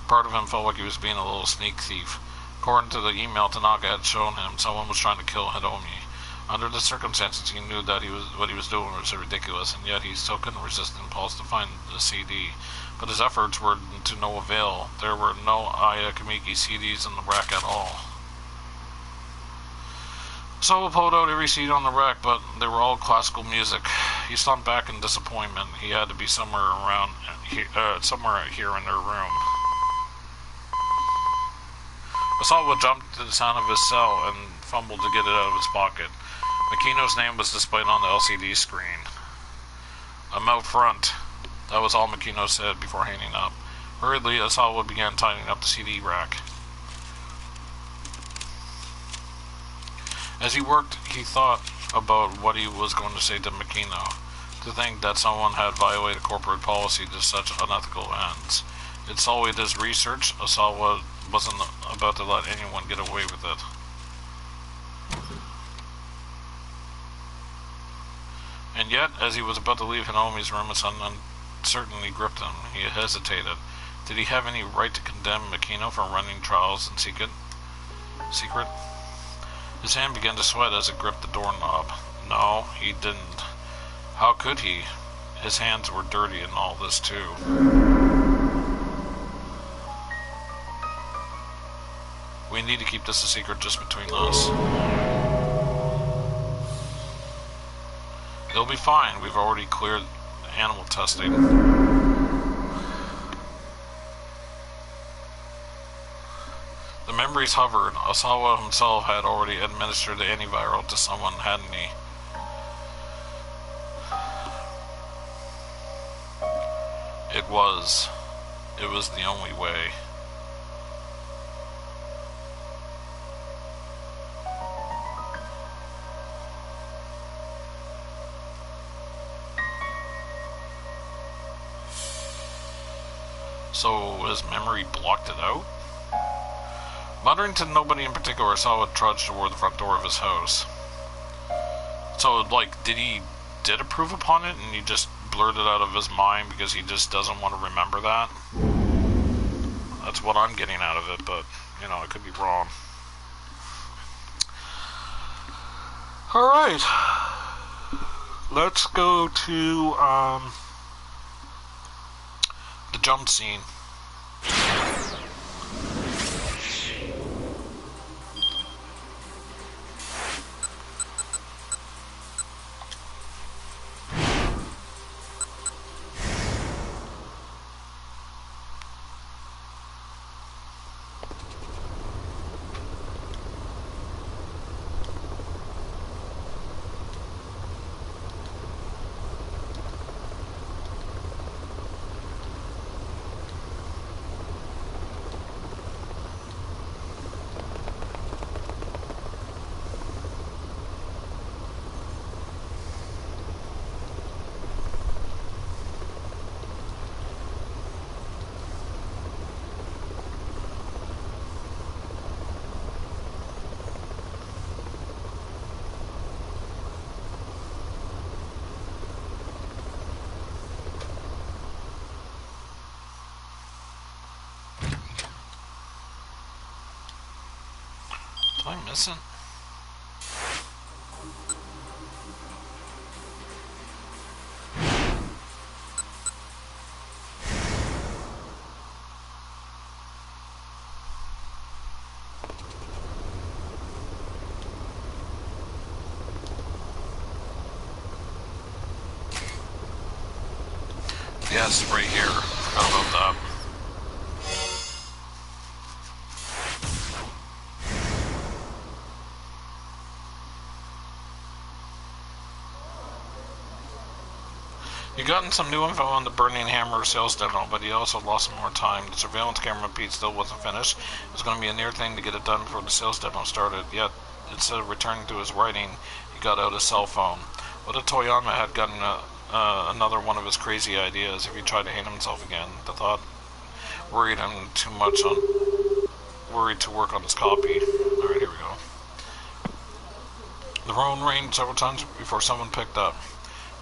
A: Part of him felt like he was being a little sneak thief. According to the email Tanaka had shown him, someone was trying to kill Hiromi. Under the circumstances, he knew that what he was doing was ridiculous, and yet he still couldn't resist the impulse to find the CD. But his efforts were to no avail. There were no Aya Kamiki CDs in the rack at all. So he pulled out every CD on the rack, but they were all classical music. He slumped back in disappointment. He had to be somewhere here in their room. Osawa jumped to the sound of his cell and fumbled to get it out of his pocket. Makino's name was displayed on the LCD screen. I'm out front. That was all Makino said before hanging up. Hurriedly, Osawa began tightening up the CD rack. As he worked, he thought about what he was going to say to Makino. To think that someone had violated corporate policy to such unethical ends. It sullied his research. Osawa wasn't about to let anyone get away with it. And yet, as he was about to leave Hiromi's room, a sudden uncertainty gripped him. He hesitated. Did he have any right to condemn Makino for running trials in secret? His hand began to sweat as it gripped the doorknob. No, he didn't. How could he? His hands were dirty in all this, too. We need to keep this a secret just between us. It'll be fine. We've already cleared animal testing. The memories hovered. Osawa himself had already administered the antiviral to someone, hadn't he? It was the only way. So his memory blocked it out? Muttering to nobody in particular, Sawa trudged toward the front door of his house. So, like, did he approve upon it and he just blurted it out of his mind because he just doesn't want to remember that? That's what I'm getting out of it, but, you know, I could be wrong. Alright. Let's go to, the jump scene. Am I missing? Yes, right here. Forgot about that. You gotten some new info on the Burning Hammer sales demo, but he also lost some more time. The surveillance camera Pete still wasn't finished. It was going to be a near thing to get it done before the sales demo started, yet instead of returning to his writing, he got out his cell phone. What if Toyama had gotten another one of his crazy ideas if he tried to hang himself again? The thought worried him too much worried to work on his copy. Alright, here we go. The phone rang several times before someone picked up.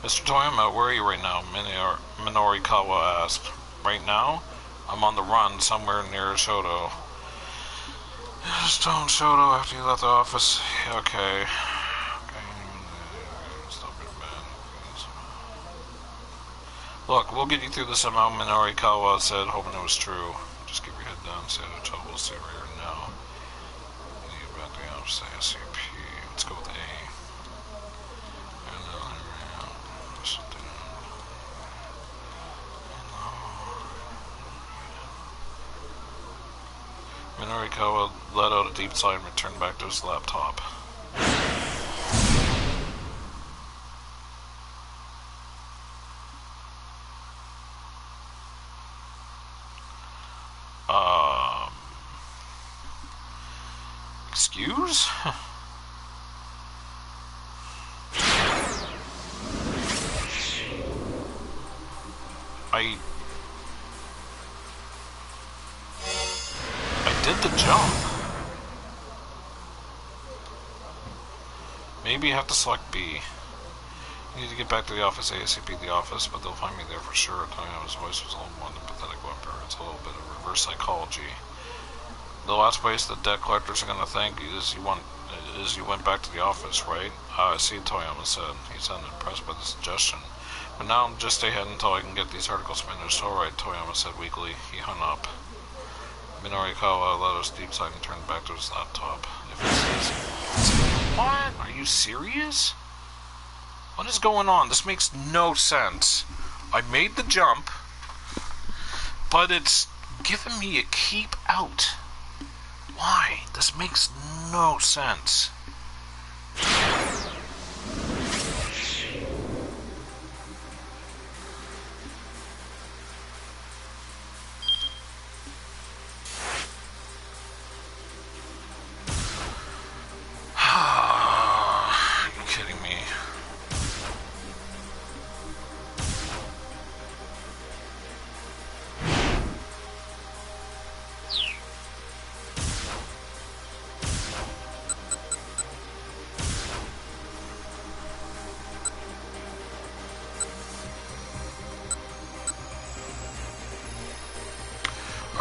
A: Mr. Toyama, where are you right now? Minori Kawa asked. Right now? I'm on the run somewhere near Shoto. Stone Shoto after you left the office. Okay. Look, we'll get you through this somehow, Minori Kawa said, hoping it was true. Just keep your head down, say the trouble, we'll see right here now. You get back to the office, ASAP. Let's go with A. Minori Kawa let out a deep sigh and returned back to his laptop. Excuse? I did the jump. Maybe you have to select B. You need to get back to the office ASAP, the office, but they'll find me there for sure. Toyoma's voice was a little more than pathetic whimper. It's a little bit of reverse psychology. The last place the debt collectors are going to think is you went back to the office, right? I see, Toyama said. He sounded impressed by the suggestion. But now just stay ahead until I can get these articles finished. Alright, Toyama said weakly. He hung up. Minori Kawa let us deep sigh and turned back to his laptop. What? Are you serious? What is going on? This makes no sense. I made the jump, but it's giving me a keep out. Why? This makes no sense.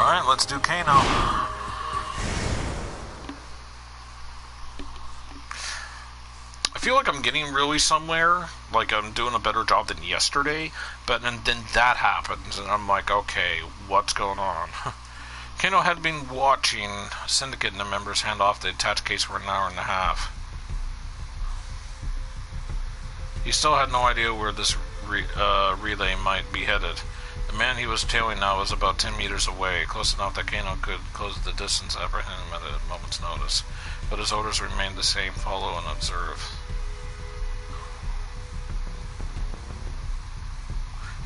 A: Alright, let's do Kano. I feel like I'm getting really somewhere, like I'm doing a better job than yesterday, but then that happens, and I'm like, okay, what's going on? Kano had been watching Syndicate and the members hand off the attached case for an hour and a half. He still had no idea where this relay might be headed. The man he was tailing now was about 10 meters away, close enough that Kano could close the distance and apprehend him at a moment's notice. But his orders remained the same: follow and observe.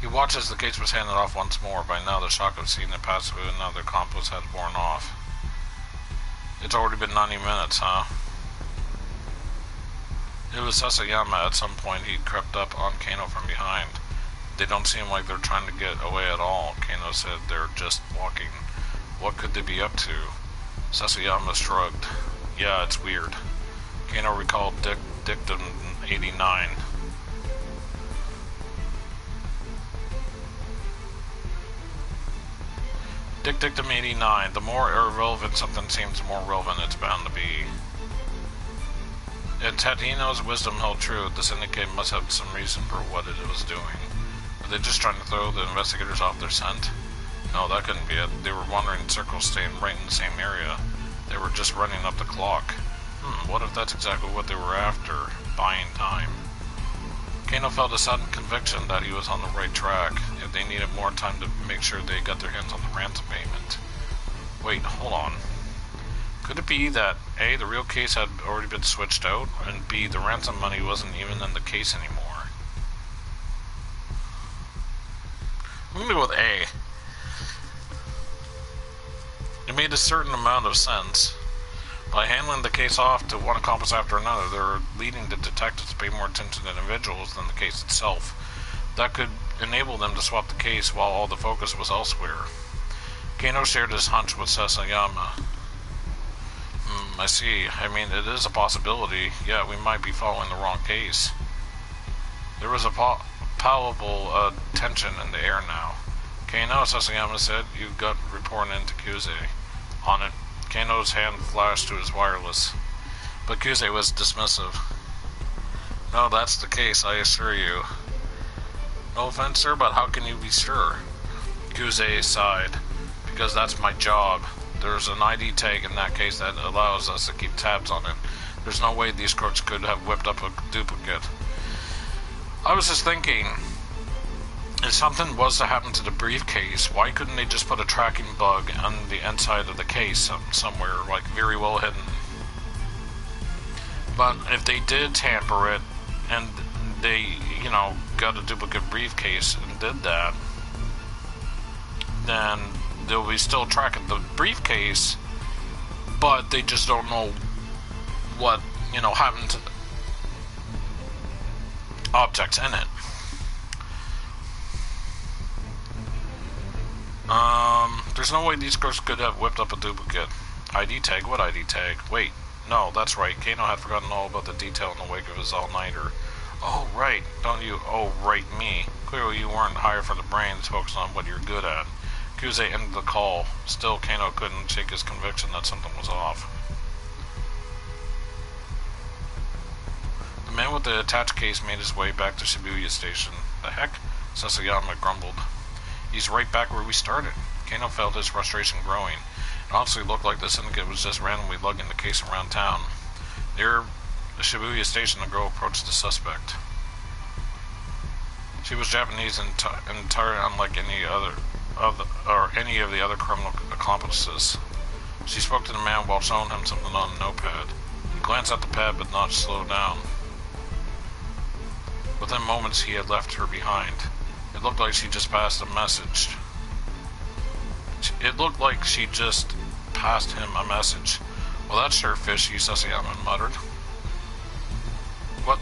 A: He watched as the case was handed off once more. By now the shock of seeing it pass through another accomplice had worn off. It's already been 90 minutes, huh? It was Sasayama. At some point he crept up on Kano from behind. They don't seem like they're trying to get away at all, Kano said. They're just walking. What could they be up to? Sasayama shrugged. Yeah, it's weird. Kano recalled Dictum 89. Dictum 89. The more irrelevant something seems, the more relevant it's bound to be. If Tatino's wisdom held true, the Syndicate must have some reason for what it was doing. Were they just trying to throw the investigators off their scent? No, that couldn't be it. They were wandering in circles, staying right in the same area. They were just running up the clock. What if that's exactly what they were after? Buying time. Kano felt a sudden conviction that he was on the right track. If they needed more time to make sure they got their hands on the ransom payment. Wait, hold on. Could it be that A, the real case had already been switched out, and B, the ransom money wasn't even in the case anymore? I'm gonna go with A. It made a certain amount of sense. By handling the case off to one accomplice after another, they were leading the detectives to pay more attention to individuals than the case itself. That could enable them to swap the case while all the focus was elsewhere. Kano shared his hunch with Sasayama. I see. I mean, it is a possibility. Yeah, we might be following the wrong case. There was a palpable tension in the air now. Kano, Sasayama said, you've got reporting into Kuze. On it. Kano's hand flashed to his wireless, but Kuze was dismissive. No, that's the case, I assure you. No offense, sir, but how can you be sure? Kuze sighed. Because that's my job. There's an ID tag in that case that allows us to keep tabs on it. There's no way these crooks could have whipped up a duplicate. I was just thinking, if something was to happen to the briefcase, why couldn't they just put a tracking bug on the inside of the case somewhere, like very well hidden? But if they did tamper it, and they, got a duplicate briefcase and did that, then they'll be still tracking the briefcase, but they just don't know what, happened to the objects in it. There's no way these crooks could have whipped up a duplicate. ID tag? What ID tag? Wait, no, that's right. Kano had forgotten all about the detail in the wake of his all-nighter. Oh, right, don't you? Oh, right, me. Clearly you weren't hired for the brains, focused on what you're good at. Kuze ended the call. Still, Kano couldn't shake his conviction that something was off. The man with the attached case made his way back to Shibuya station. The heck? Sasayama grumbled. He's right back where we started. Kano felt his frustration growing. It honestly looked like the Syndicate was just randomly lugging the case around town. Near the Shibuya station, the girl approached the suspect. She was Japanese and entirely unlike any of the other criminal accomplices. She spoke to the man while showing him something on a notepad. He glanced at the pad but not slowed down. Within moments he had left her behind. It looked like she just passed a message. Well, that's sure fishy, Sasayama muttered. What?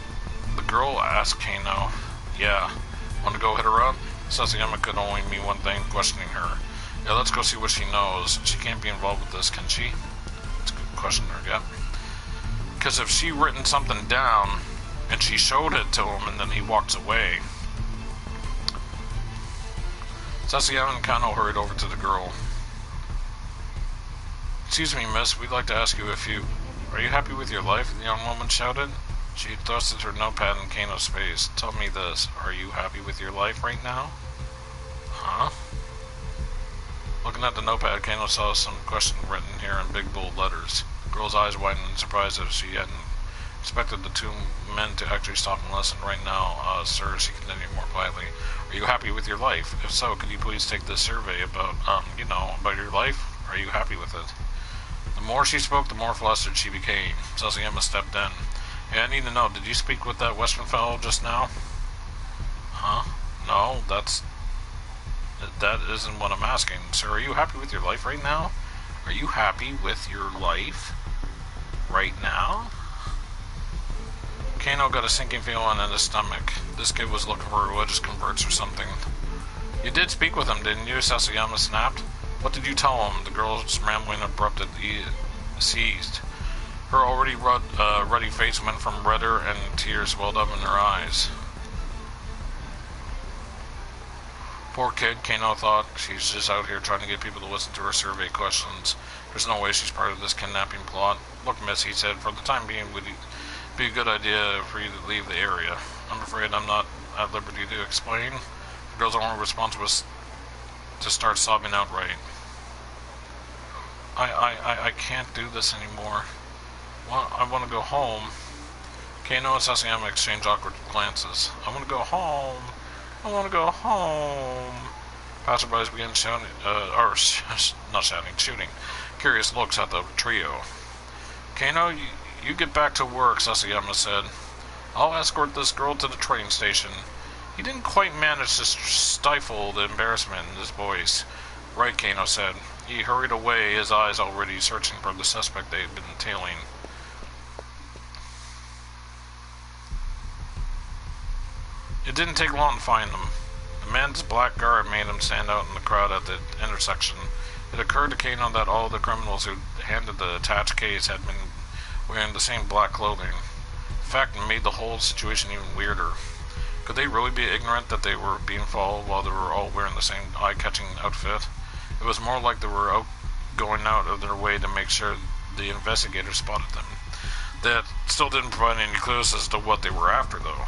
A: The girl asked Kano. Yeah. Want to go hit her up? Sasayama could only mean one thing, questioning her. Yeah, let's go see what she knows. She can't be involved with this, can she? That's a good question, yeah. Because if she written something down, and she showed it to him, and then he walks away. Sasayama and Kano hurried over to the girl. Excuse me, miss, we'd like to ask you a few... Are you happy with your life? The young woman shouted. She thrusted her notepad in Kano's face. Tell me this, are you happy with your life right now? Huh? Looking at the notepad, Kano saw some question written here in big bold letters. The girl's eyes widened in surprise as she hadn't expected the two men to actually stop and listen. Right now, sir, she continued more quietly. Are you happy with your life? If so, could you please take this survey about, about your life? Are you happy with it? The more she spoke, the more flustered she became. Sasayama stepped in. Hey, I need to know, did you speak with that Western fellow just now? Huh? No, that isn't what I'm asking. Sir, are you happy with your life right now? Are you happy with your life right now? Kano got a sinking feeling in his stomach. This kid was looking for religious converts or something. You did speak with him, didn't you? Sasayama snapped. What did you tell him? The girl's rambling abruptly ceased. Her already ruddy face went from redder and tears welled up in her eyes. Poor kid, Kano thought. She's just out here trying to get people to listen to her survey questions. There's no way she's part of this kidnapping plot. Look, miss, he said, for the time being, would it be a good idea for you to leave the area? I'm afraid I'm not at liberty to explain. The girl's only response was to start sobbing outright. I can't do this anymore. I want to go home. Kano and Sasayama exchanged awkward glances. I want to go home. I want to go home. Passerbys began shouting, not shouting, shooting curious looks at the trio. Kano, you get back to work, Sasayama said. I'll escort this girl to the train station. He didn't quite manage to stifle the embarrassment in his voice. Right, Kano said. He hurried away, his eyes already searching for the suspect they had been tailing. It didn't take long to find him. The man's black garb made him stand out in the crowd at the intersection. It occurred to Kano that all the criminals who handed the attached case had been wearing the same black clothing. In fact, it made the whole situation even weirder. Could they really be ignorant that they were being followed while they were all wearing the same eye-catching outfit? It was more like they were going out of their way to make sure the investigators spotted them. That still didn't provide any clues as to what they were after, though.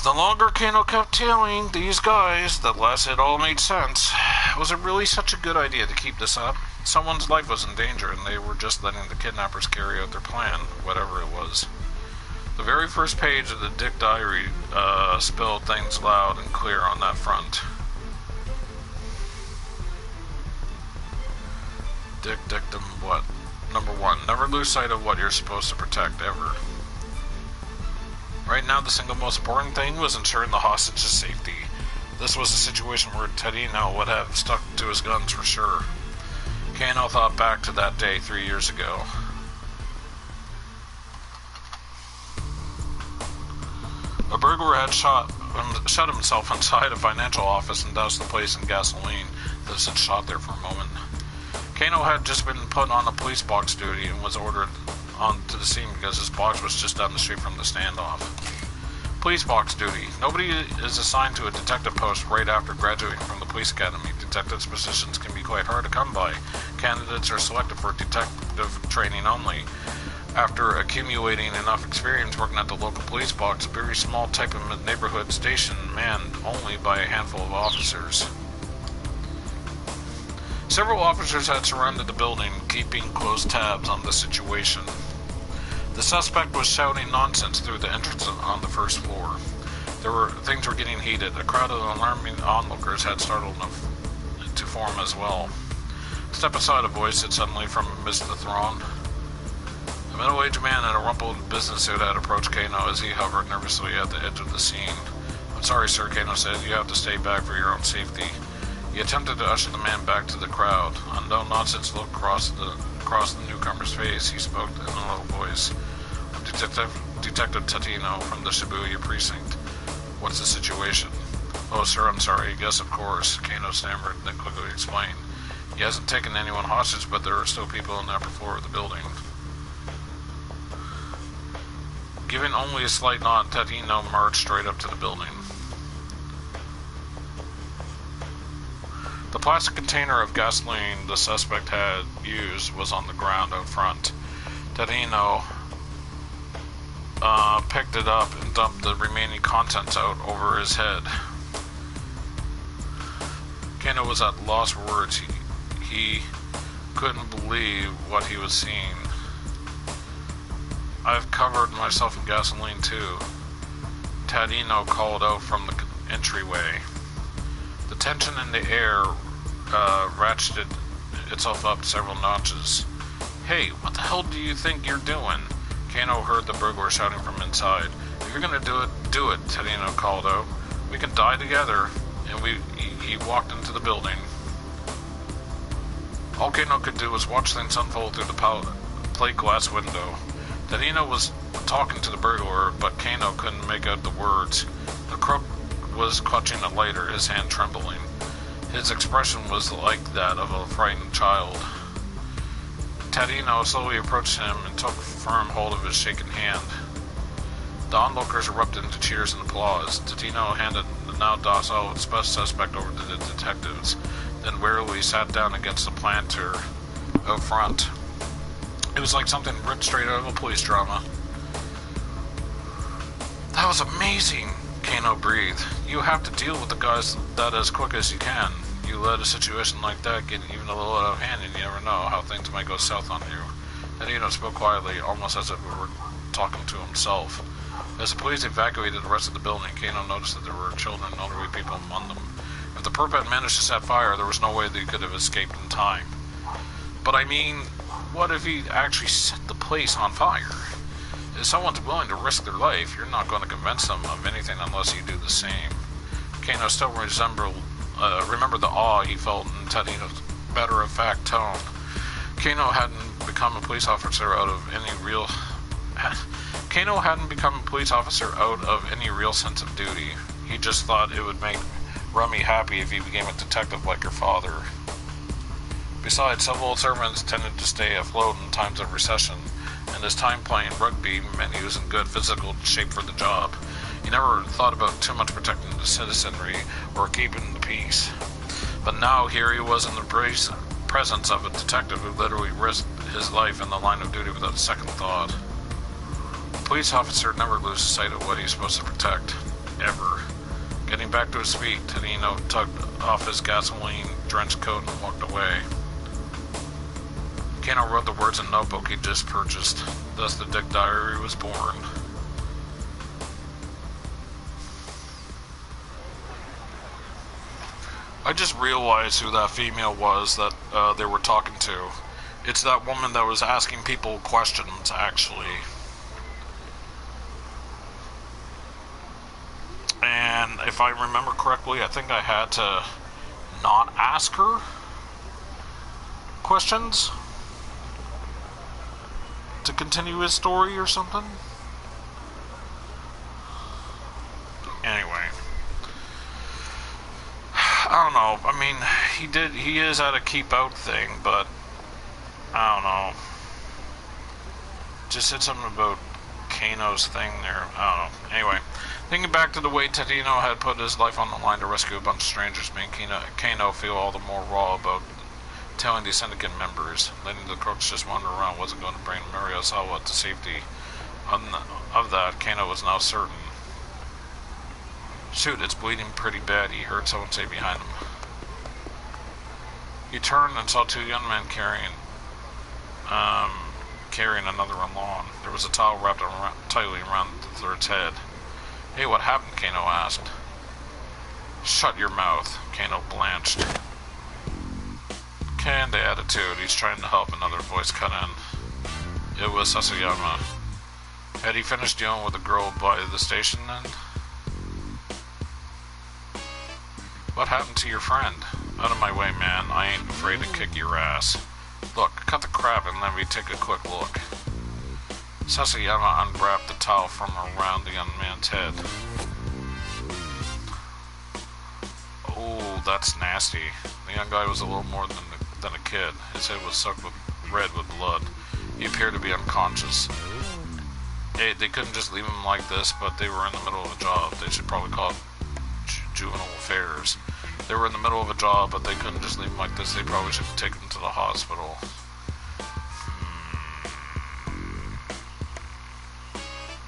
A: The longer Kano kept tailing these guys, the less it all made sense. Was it really such a good idea to keep this up? Someone's life was in danger, and they were just letting the kidnappers carry out their plan, whatever it was. The very first page of the Dick Diary spelled things loud and clear on that front. Dictum what? Number 1. Never lose sight of what you're supposed to protect, ever. Right now, the single most important thing was ensuring the hostage's safety. This was a situation where Tadino would have stuck to his guns for sure. Kano thought back to that day 3 years ago. A burglar had shut himself inside a financial office and doused the place in gasoline that had shot there for a moment. Kano had just been put on a police box duty and was ordered onto the scene because his box was just down the street from the standoff. Police box duty. Nobody is assigned to a detective post right after graduating from the police academy. Detectives' positions can be quite hard to come by. Candidates are selected for detective training only. After accumulating enough experience working at the local police box, a very small type of neighborhood station manned only by a handful of officers. Several officers had surrounded the building, keeping close tabs on the situation. The suspect was shouting nonsense through the entrance on the first floor. Things were getting heated. A crowd of alarming onlookers had started to form as well. Step aside, a voice said suddenly from amidst the throng. A middle-aged man in a rumpled business suit had approached Kano as he hovered nervously at the edge of the scene. I'm sorry, sir, Kano said. You have to stay back for your own safety. He attempted to usher the man back to the crowd. A no-nonsense look crossed the newcomer's face. He spoke in a low voice. Detective Tatino from the Shibuya precinct. What's the situation? Oh, sir, I'm sorry. Yes, of course. Kano stammered, then quickly explained. He hasn't taken anyone hostage, but there are still people on the upper floor of the building. Giving only a slight nod, Tatino marched straight up to the building. The plastic container of gasoline the suspect had used was on the ground out front. Tadino picked it up and dumped the remaining contents out over his head. Kano was at lost for words. He couldn't believe what he was seeing. "I've covered myself in gasoline too," Tadino called out from the entryway. The tension in the air ratcheted itself up several notches. "Hey, what the hell do you think you're doing?" Kano heard the burglar shouting from inside. "If you're gonna do it, Tadino called out. "We can die together." And he walked into the building. All Kano could do was watch things unfold through the plate glass window. Tadino was talking to the burglar, but Kano couldn't make out the words. The crook was clutching a lighter, his hand trembling. His expression was like that of a frightened child. Tadino slowly approached him and took firm hold of his shaking hand. The onlookers erupted into cheers and applause. Tadino handed the now docile suspect over to the detectives, then wearily sat down against the planter out front. It was like something ripped straight out of a police drama. "That was amazing," Kano breathed. "You have to deal with the guys that as quick as you can. You let a situation like that get even a little out of hand and you never know how things might go south on you." Tadino spoke quietly, almost as if he were talking to himself. As the police evacuated the rest of the building, Kano noticed that there were children and elderly people among them. If the perp had managed to set fire, there was no way that he could have escaped in time. But I mean, what if he actually set the place on fire? If someone's willing to risk their life, you're not going to convince them of anything unless you do the same. Kano still remembered the awe he felt in Tadino's matter-of-fact tone. Kano hadn't become a police officer out of any real sense of duty. He just thought it would make Rummy happy if he became a detective like her father. Besides, civil servants tended to stay afloat in times of recession, and his time playing rugby meant he was in good physical shape for the job. He never thought about too much protecting the citizenry or keeping the peace. But now here he was in the presence of a detective who literally risked his life in the line of duty without a second thought. A police officer never loses sight of what he's supposed to protect, ever. Getting back to his feet, Tadino tugged off his gasoline-drenched coat and walked away. Kano wrote the words in a notebook he'd just purchased. Thus the Dick Diary was born. I just realized who that female was that they were talking to. It's that woman that was asking people questions, actually. And if I remember correctly, I think I had to not ask her questions to continue his story or something. Anyway, I don't know. I mean, he is at a keep out thing, but I don't know. Just said something about Kano's thing there. I don't know. Anyway, thinking back to the way Tadino had put his life on the line to rescue a bunch of strangers, made Kano feel all the more raw about telling the syndicate members. Letting the crooks just wander around wasn't going to bring Muriosawa to safety. Of that, Kano was now certain. "Shoot, it's bleeding pretty bad," he heard someone say behind him. He turned and saw two young men carrying another along. There was a towel wrapped tightly around the third's head. "Hey, what happened?" Kano asked. "Shut your mouth." Kano blanched. "Canned attitude, he's trying to help," another voice cut in. It was Sasayama. Had he finished dealing with the girl by the station then? "What happened to your friend?" "Out of my way, man. I ain't afraid to kick your ass. Look, cut the crap and let me take a quick look." Sasayama unwrapped the towel from around the young man's head. "Oh, that's nasty." The young guy was a little more than a kid. His head was soaked red with blood. He appeared to be unconscious. They couldn't just leave him like this, but they were in the middle of a job. They should probably call it juvenile affairs. They were in the middle of a job, but they couldn't just leave him like this. They probably should take him to the hospital.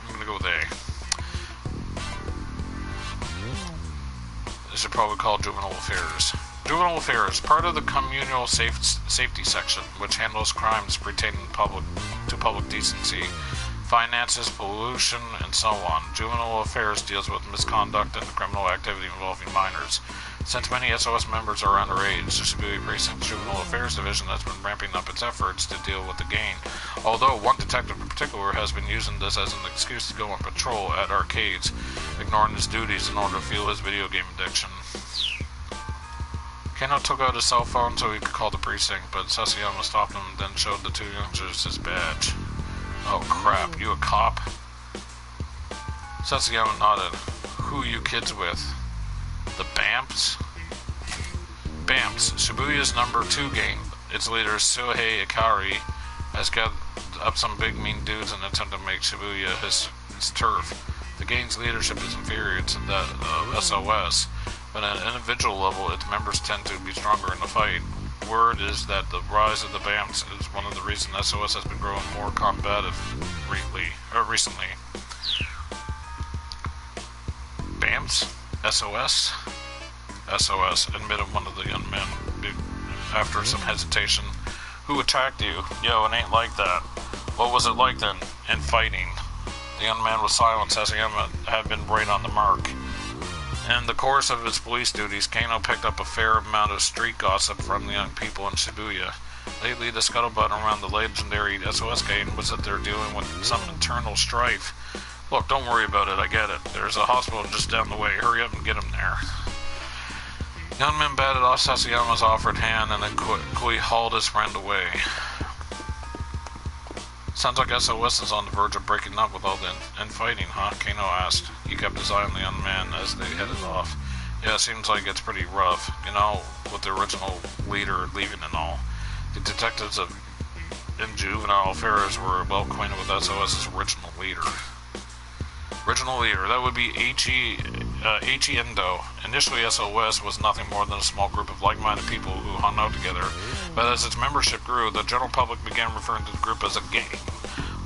A: I'm gonna go with A. They should probably call Juvenile Affairs. Juvenile Affairs, part of the communal safety section, which handles crimes pertaining to public decency, finances, pollution, and so on. Juvenile Affairs deals with misconduct and criminal activity involving minors. Since many SOS members are underage, the Shibuya Precinct's Juvenile Affairs Division has been ramping up its efforts to deal with the gang, although one detective in particular has been using this as an excuse to go on patrol at arcades, ignoring his duties in order to fuel his video game addiction. Kano took out his cell phone so he could call the precinct, but Sasayama stopped him and then showed the two youngsters his badge. Oh crap, you a cop? Sasayama nodded. Who are you kids with? The Bamps? Bamps, Shibuya's number 2 gang. Its leader, Suhei Ikari, has gathered up some big mean dudes in an attempt to make Shibuya his turf. The gang's leadership is inferior to that of SOS, but at an individual level, its members tend to be stronger in the fight. Word is that the rise of the Bamps is one of the reasons SOS has been growing more combative recently. Bamps? SOS? SOS, admitted one of the young men after some hesitation. Who attacked you? Yo, it ain't like that. What was it like then, in fighting? The young man was silent, as he had been right on the mark. In the course of his police duties, Kano picked up a fair amount of street gossip from the young people in Shibuya. Lately, the scuttlebutt around the legendary SOS gang was that they're dealing with some internal strife. Look, don't worry about it, I get it. There's a hospital just down the way. Hurry up and get him there. Young man batted off Sasayama's offered hand and then quickly hauled his friend away. Sounds like SOS is on the verge of breaking up with all the infighting, huh? Kano asked. He kept his eye on the young man as they headed off. Yeah, it seems like it's pretty rough, you know, with the original leader leaving and all. The detectives in Juvenile Affairs were well acquainted with SOS's original leader. That would be Eiichi Endo. Initially, SOS was nothing more than a small group of like-minded people who hung out together, but as its membership grew, the general public began referring to the group as a gang.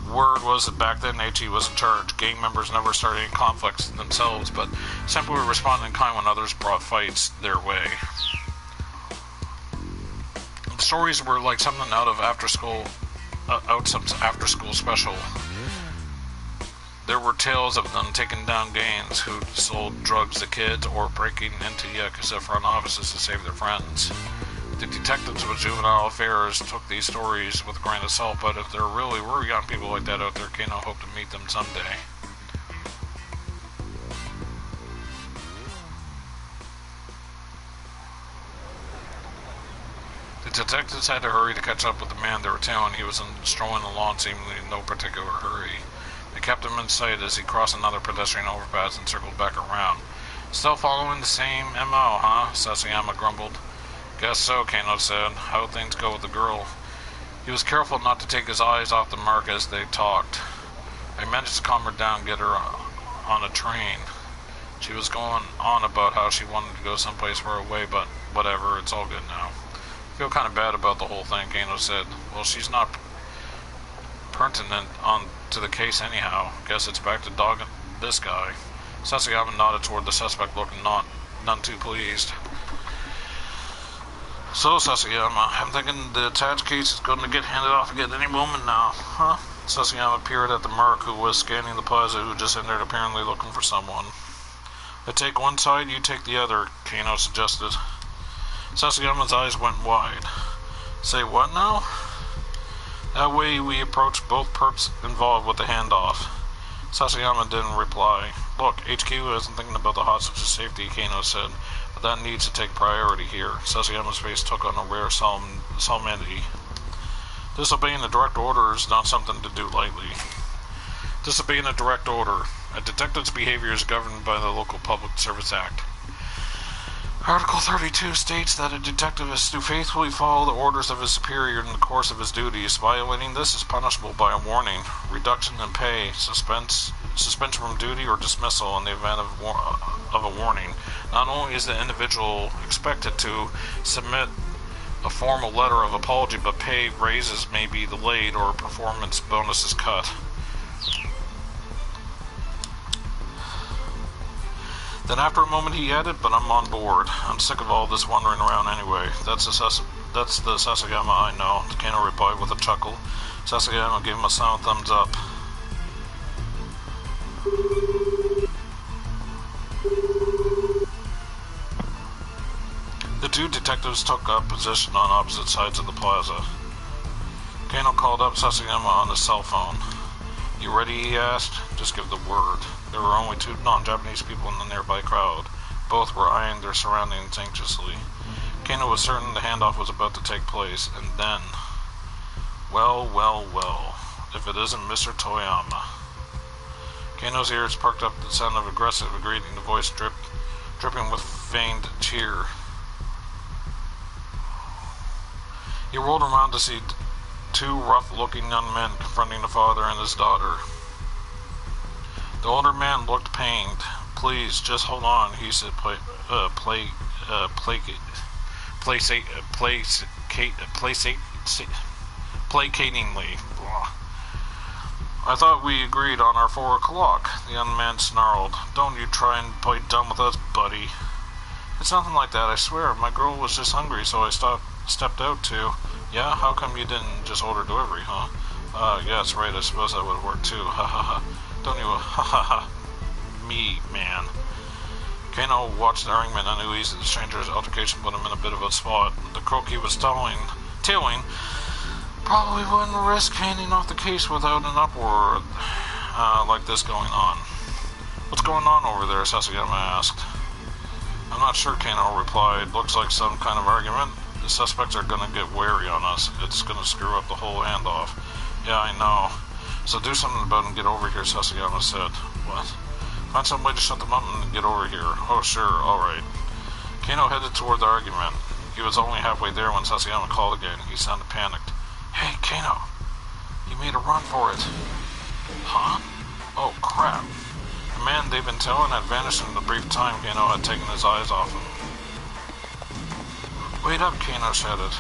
A: Word was that back then Eiichi was in charge. Gang members never started any conflicts themselves, but simply responded in kind when others brought fights their way. The stories were like something out of some after-school special. There were tales of them taking down gangs who sold drugs to kids or breaking into Yakuza front offices to save their friends. The detectives with Juvenile Affairs took these stories with a grain of salt, but if there really were young people like that out there, Kano hoped to meet them someday. The detectives had to hurry to catch up with the man they were tailing. He was strolling along seemingly in no particular hurry. They kept him in sight as he crossed another pedestrian overpass and circled back around. Still following the same MO, huh? Sasayama grumbled. Guess so, Kano said. How'd things go with the girl? He was careful not to take his eyes off the mark as they talked. I managed to calm her down and get her on a train. She was going on about how she wanted to go someplace far away, but whatever, it's all good now. I feel kind of bad about the whole thing, Kano said. Well, she's not pertinent to the case anyhow. Guess it's back to dogging this guy. Sasayama nodded toward the suspect, looking none too pleased. So, Sasayama, I'm thinking the attached case is going to get handed off again any moment now, huh? Sasayama peered at the merc who was scanning the plaza, who just entered, apparently looking for someone. I take one side, you take the other, Kano suggested. Sasayama's eyes went wide. Say what now? That way we approach both perps involved with the handoff. Sasayama didn't reply. Look, HQ isn't thinking about the hostage's safety, Kano said, but that needs to take priority here. Sasayama's face took on a rare solemnity. Disobeying a direct order is not something to do lightly. Disobeying a direct order. A detective's behavior is governed by the Local Public Service Act. Article 32 states that a detective is to faithfully follow the orders of his superior in the course of his duties. Violating this is punishable by a warning, reduction in pay, suspension from duty, or dismissal in the event of a warning. Not only is the individual expected to submit a formal letter of apology, but pay raises may be delayed or performance bonuses cut. Then after a moment he added, but I'm on board. I'm sick of all this wandering around anyway. That's the Sasagama I know, Kano replied with a chuckle. Sasagama gave him a silent thumbs up. The two detectives took up position on opposite sides of the plaza. Kano called up Sasagama on his cell phone. You ready, he asked. Just give the word. There were only two non-Japanese people in the nearby crowd. Both were eyeing their surroundings anxiously. Kano was certain the handoff was about to take place, and then... Well, well, well. If it isn't Mr. Toyama. Kano's ears perked up at the sound of aggressive greeting, the voice dripping with feigned cheer. He rolled around to see two rough-looking young men confronting the father and his daughter. The older man looked pained. Please, just hold on, he said placatingly. I thought we agreed on our 4 o'clock, the young man snarled. Don't you try and play dumb with us, buddy. It's nothing like that, I swear. My girl was just hungry, so I stepped out to... Yeah? How come you didn't just order delivery, huh? Yeah, that's right, I suppose that would work too. Ha ha ha. Don't you... Ha ha ha. Me, man. Kano watched the argument uneasy that the stranger's altercation put him in a bit of a spot. The croak he was tailing, probably wouldn't risk handing off the case without an uproar like this going on. What's going on over there? Sasagama asked. I'm not sure, Kano replied. Looks like some kind of argument. The suspects are gonna get wary on us. It's gonna screw up the whole handoff. Yeah, I know. So do something about it and get over here, Sasagama said. What? Find some way to shut them up and get over here. Oh, sure, alright. Kano headed toward the argument. He was only halfway there when Sasagama called again. He sounded panicked. Hey, Kano. You made a run for it. Huh? Oh, crap. The man they've been tailing had vanished in the brief time Kano had taken his eyes off him. Wait up, Kano shouted.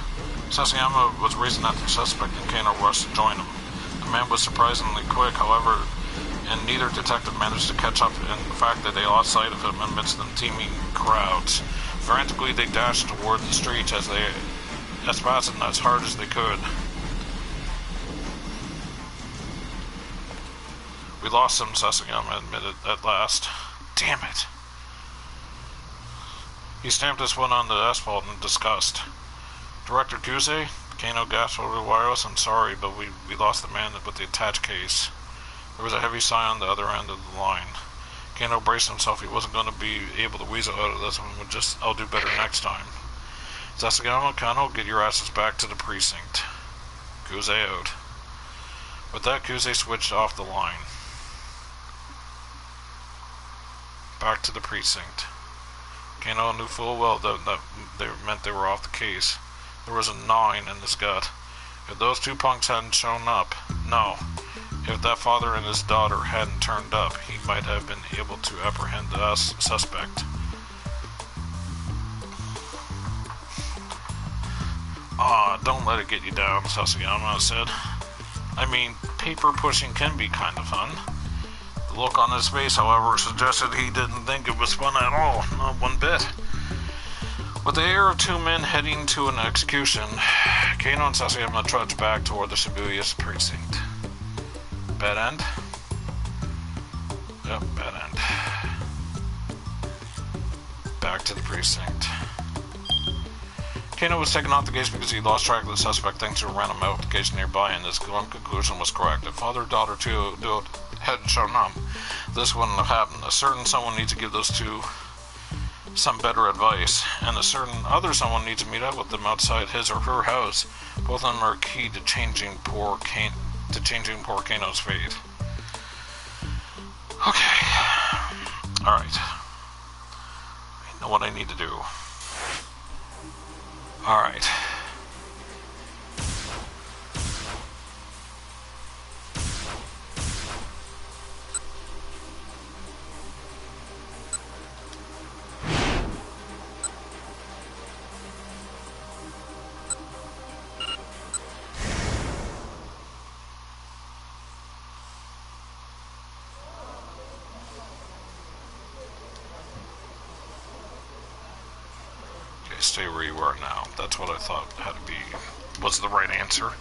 A: Sasayama was racing after the suspect and Kano rushed to join him. The man was surprisingly quick, however, and neither detective managed to catch up in the fact that they lost sight of him amidst the teeming crowds. Frantically, they dashed toward the streets as fast and as hard as they could. We lost him, Sasagama admitted at last. Damn it. He stamped his foot on the asphalt in disgust. Director Kuze? Kano gasped over the wireless. I'm sorry, but we lost the man with the attached case. There was a heavy sigh on the other end of the line. Kano braced himself. He wasn't going to be able to weasel out of this one. I'll do better next time. Sasagama, Kano, get your asses back to the precinct. Kuze out. With that, Kuze switched off the line. Back to the precinct. Kano knew full well that they meant they were off the case. There was a gnawing in his gut. If those two punks hadn't shown up, no. If that father and his daughter hadn't turned up, he might have been able to apprehend the suspect. Don't let it get you down, Sasagama said. I mean, paper pushing can be kind of fun. The look on his face, however, suggested he didn't think it was fun at all, not one bit. With the air of two men heading to an execution, Kano and Sasayama trudged back toward the Shibuya precinct. Bad end? Yep, bad end. Back to the precinct. Kano was taken off the case because he lost track of the suspect thanks to a random application nearby, and his conclusion was correct. If father and daughter too hadn't shown up, this wouldn't have happened. A certain someone needs to give those two some better advice, and a certain other someone needs to meet up with them outside his or her house. Both of them are key to changing poor Kano's fate. Okay. Alright. I know what I need to do. Alright. stay where you are now. That's what I thought had to be, was the right answer.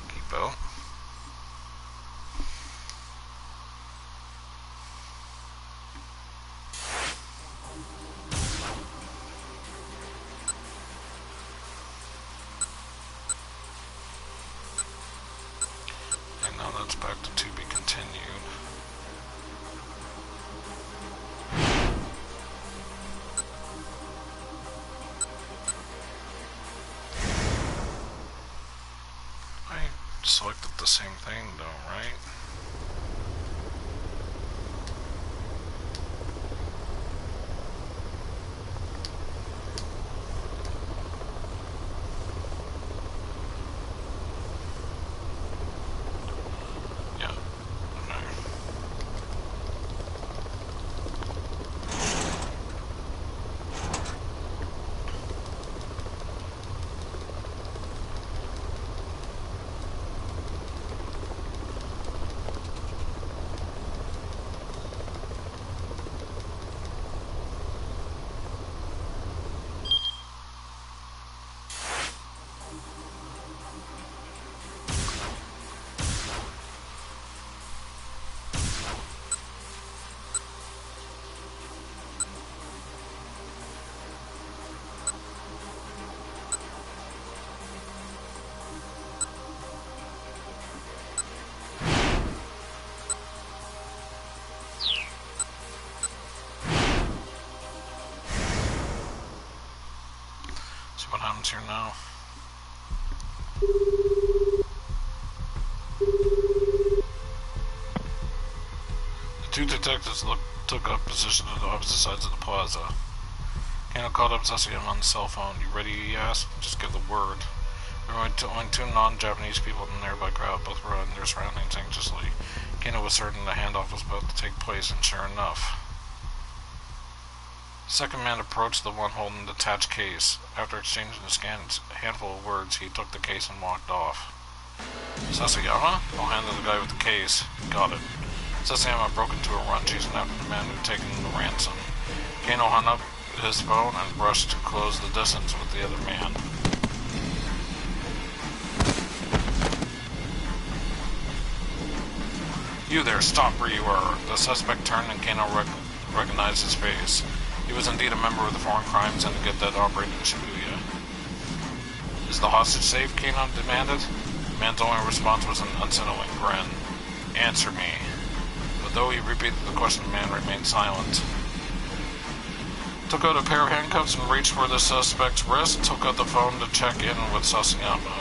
A: Keep out. Back to be continued. I selected the same thing though, right? What happens here now? The two detectives took up position at the opposite sides of the plaza. Kano called up Sasayama on the cell phone. "You ready?" he asked. "Just give the word." There were only two non-Japanese people in the nearby crowd, both were in their surroundings anxiously. Kano was certain the handoff was about to take place, and sure enough, the second man approached the one holding the detached case. After exchanging a handful of words, he took the case and walked off. "Sasayama?" I'll hand to the guy with the case. "Got it." Sasayama broke into a run, chasing after the man who had taken the ransom. Kano hung up his phone and rushed to close the distance with the other man. "You there, stop where you are." The suspect turned and Kano recognized his face. He was indeed a member of the Foreign Crime Syndicate that operated in Shibuya. "Is the hostage safe?" Kano demanded. The man's only response was an unsettling grin. "Answer me." But though he repeated the question, the man remained silent. Took out a pair of handcuffs and reached for the suspect's wrist. Took out the phone to check in with Sasayama.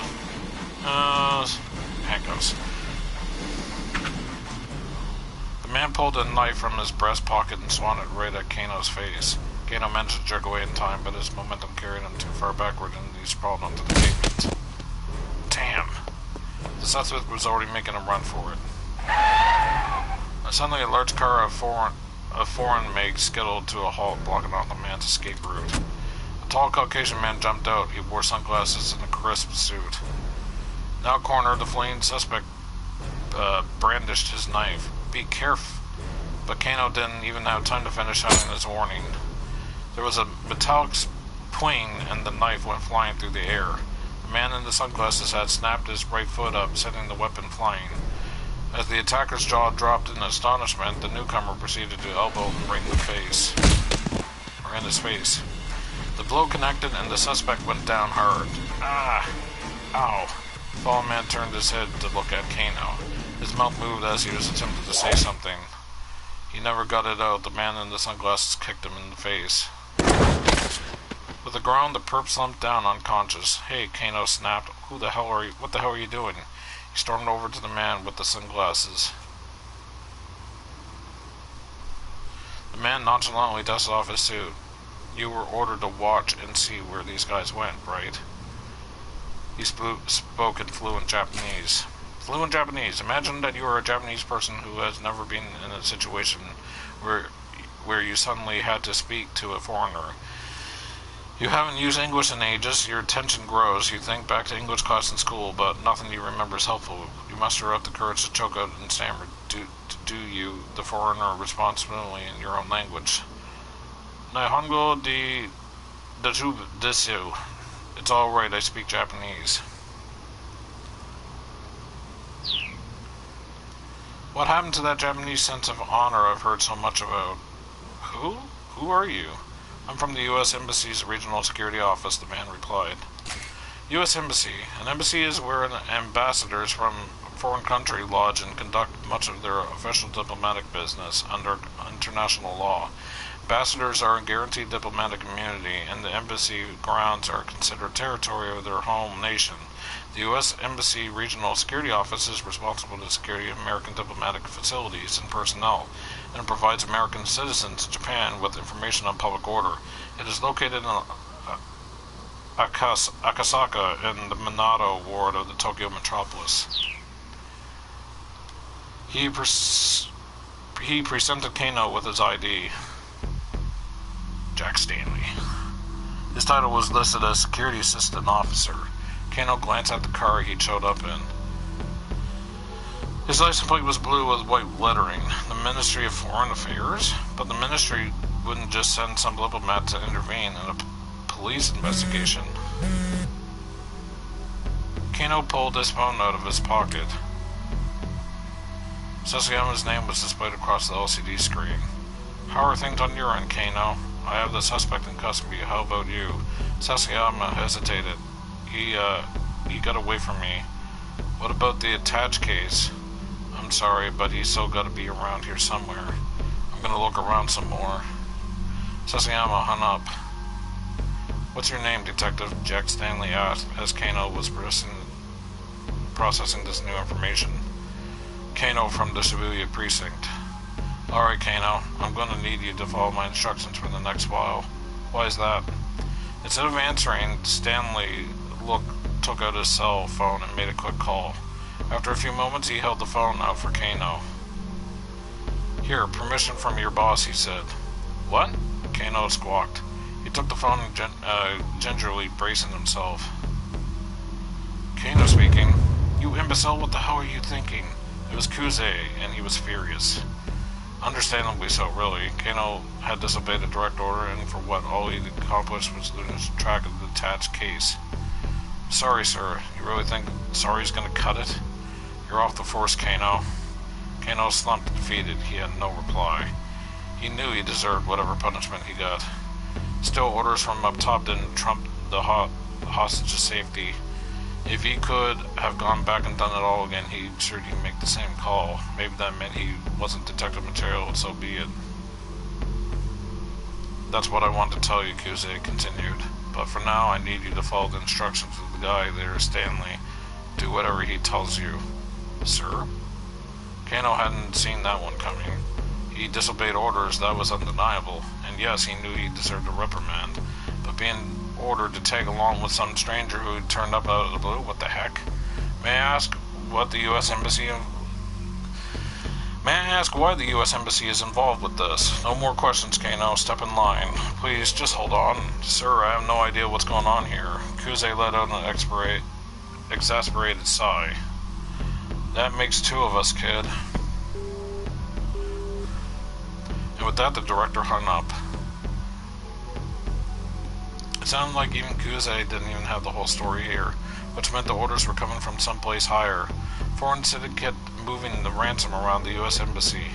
A: Handcuffs. The man pulled a knife from his breast pocket and swung it right at Kano's face. Kano managed to jerk away in time, but his momentum carried him too far backward and he sprawled onto the pavement. Damn! The suspect was already making a run for it. Suddenly, a large car of foreign make skittled to a halt, blocking off the man's escape route. A tall Caucasian man jumped out. He wore sunglasses and a crisp suit. Now cornered, the fleeing suspect brandished his knife. "Be careful." But Kano didn't even have time to finish shouting his warning. There was a metallic pling and the knife went flying through the air. The man in the sunglasses had snapped his right foot up, sending the weapon flying. As the attacker's jaw dropped in astonishment, the newcomer proceeded to elbow him right in the face. Or in his face. The blow connected and the suspect went down hard. "Ah! Ow!" The fallen man turned his head to look at Kano. His mouth moved as he was attempting to say something. He never got it out. The man in the sunglasses kicked him in the face. With a groan, the perp slumped down unconscious. "Hey," Kano snapped. What the hell are you doing?" He stormed over to the man with the sunglasses. The man nonchalantly dusted off his suit. "You were ordered to watch and see where these guys went, right?" He spoke in fluent Japanese. Fluent Japanese. Imagine that you are a Japanese person who has never been in a situation where you suddenly had to speak to a foreigner. You haven't used English in ages. Your attention grows. You think back to English class in school, but nothing you remember is helpful. You muster up the courage to choke out and stammer. Do you, the foreigner, responsibly in your own language? Nihongo de desu. It's alright, I speak Japanese. What happened to that Japanese sense of honor I've heard so much about? Who? Who are you? I'm from the U.S. Embassy's Regional Security Office, the man replied. U.S. Embassy. An embassy is where ambassadors from a foreign country lodge and conduct much of their official diplomatic business under international law. Ambassadors are guaranteed diplomatic immunity, and the embassy grounds are considered territory of their home nation. The U.S. Embassy Regional Security Office is responsible for the security of American diplomatic facilities and personnel, and provides American citizens of Japan with information on public order. It is located in Akasaka in the Minato ward of the Tokyo metropolis. He presented Kano with his ID. Jack Stanley. His title was listed as Security Assistant Officer. Kano glanced at the car he showed up in. His license plate was blue with white lettering. The Ministry of Foreign Affairs? But the ministry wouldn't just send some diplomat to intervene in a police investigation. Kano pulled his phone out of his pocket. Sasayama's name was displayed across the LCD screen. How are things on your end, Kano? I have the suspect in custody. How about you? Sasayama hesitated. He got away from me. What about the attached case? I'm sorry, but he's still got to be around here somewhere. I'm gonna look around some more. Sasayama hung up. What's your name, Detective? Jack Stanley asked as Kano was processing this new information. Kano from the Shibuya precinct. Alright, Kano, I'm gonna need you to follow my instructions for the next while. Why is that? Instead of answering, Stanley took out his cell phone and made a quick call. After a few moments, he held the phone out for Kano. Here, permission from your boss, he said. What? Kano squawked. He took the phone gingerly bracing himself. Kano speaking. You imbecile, what the hell are you thinking? It was Kuze, and he was furious. Understandably so, really. Kano had disobeyed a direct order, and for what all he accomplished was lose track of the attached case. Sorry, sir. You really think sorry's gonna cut it? You're off the force, Kano. Kano slumped defeated. He had no reply. He knew he deserved whatever punishment he got. Still, orders from up top didn't trump the hostage's safety. If he could have gone back and done it all again, he'd certainly make the same call. Maybe that meant he wasn't detective material, and so be it. That's what I want to tell you, Kuze continued. But for now, I need you to follow the instructions of the guy there, Stanley. Do whatever he tells you. Sir? Kano hadn't seen that one coming. He disobeyed orders, that was undeniable. And yes, he knew he deserved a reprimand. But being ordered to tag along with some stranger who had turned up out of the blue, what the heck? May I ask why the U.S. Embassy is involved with this? No more questions, Kano. Step in line. Please, just hold on. Sir, I have no idea what's going on here. Kuze let out an exasperated sigh. That makes two of us, kid. And with that, the director hung up. It sounded like even Kuze didn't even have the whole story here, which meant the orders were coming from someplace higher. Foreign syndicate moving the ransom around the U.S. Embassy.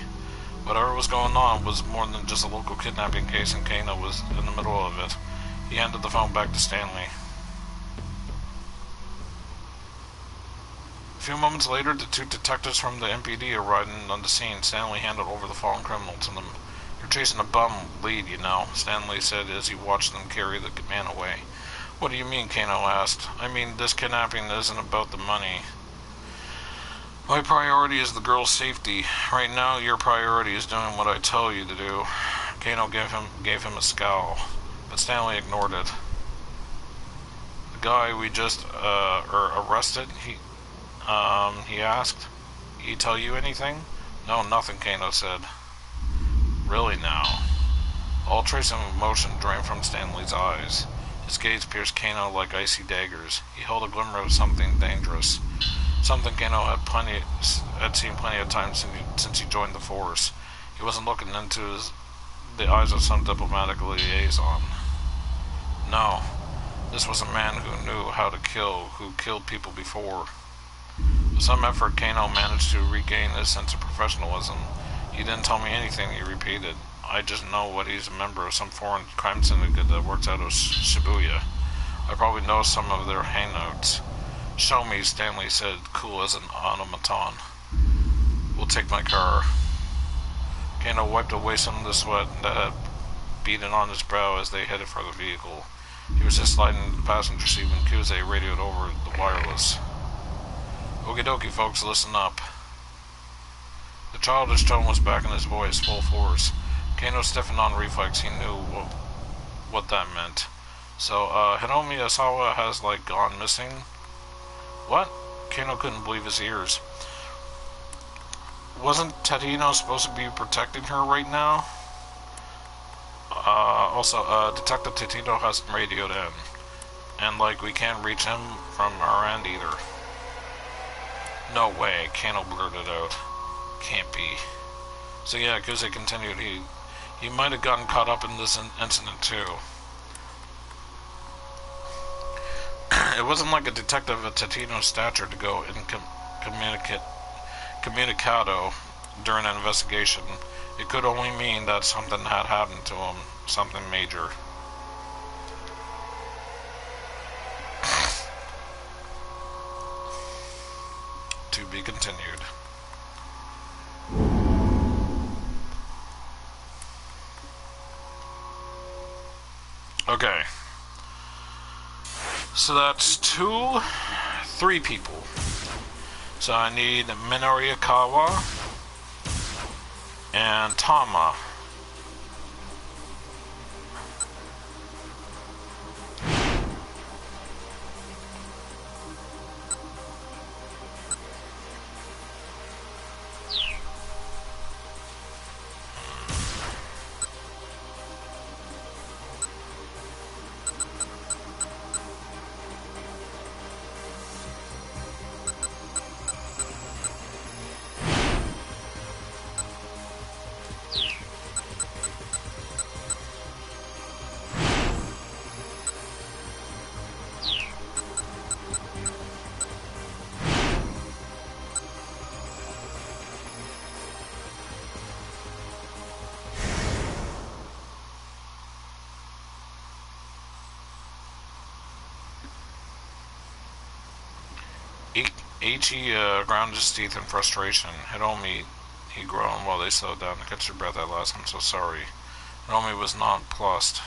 A: Whatever was going on was more than just a local kidnapping case, and Kano was in the middle of it. He handed the phone back to Stanley. A few moments later, the two detectives from the MPD arrived on the scene. Stanley handed over the fallen criminal to them. You're chasing a bum lead, you know, Stanley said as he watched them carry the man away. What do you mean, Kano asked. I mean, this kidnapping isn't about the money. My priority is the girl's safety. Right now, your priority is doing what I tell you to do. Kano gave him a scowl, but Stanley ignored it. The guy we just arrested, he asked. He tell you anything? No, nothing, Kano said. Really now? All trace of emotion drained from Stanley's eyes. His gaze pierced Kano like icy daggers. He held a glimmer of something dangerous. Something Kano had seen plenty of times since he joined the force. He wasn't looking into the eyes of some diplomatic liaison. No, this was a man who knew how to kill, who killed people before. With some effort, Kano managed to regain his sense of professionalism. He didn't tell me anything, he repeated. I just know what he's a member of some foreign crime syndicate that works out of Shibuya. I probably know some of their hangouts. Show me, Stanley said, cool as an automaton. We'll take my car. Kano wiped away some of the sweat that had beaten on his brow as they headed for the vehicle. He was just sliding into the passenger seat when Kuze radioed over the wireless. Okie dokie, folks, listen up. The childish tone was back in his voice, full force. Kano stiffened on reflex. He knew what that meant. So, Hiromi Asawa has, gone missing? What? Kano couldn't believe his ears. Wasn't Tatino supposed to be protecting her right now? Also, Detective Tatino hasn't radioed in. And, we can't reach him from our end either. No way, Kano blurted out. Can't be. So yeah, Kuze continued, he might have gotten caught up in this incident too. It wasn't like a detective of Tatino's stature to go incommunicado during an investigation. It could only mean that something had happened to him, something major. To be continued. Okay. So that's 3 people. So I need Minori and Tama. Ichi ground his teeth in frustration. Hiromi, he groaned while they slowed down to catch their breath at last. I'm so sorry. Hiromi was nonplussed.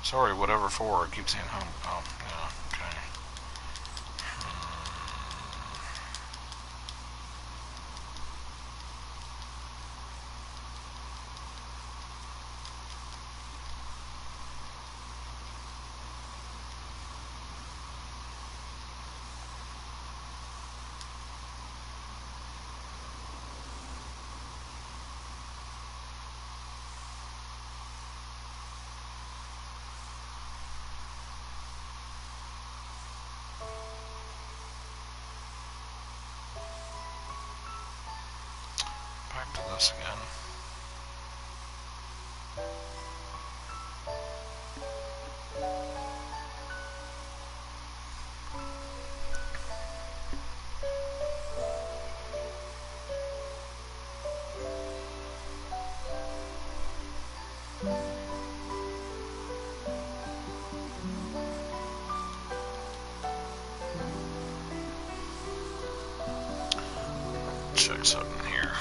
A: Sorry, whatever for. I keep saying home. Oh, yeah, okay. Back to this again. Check something here.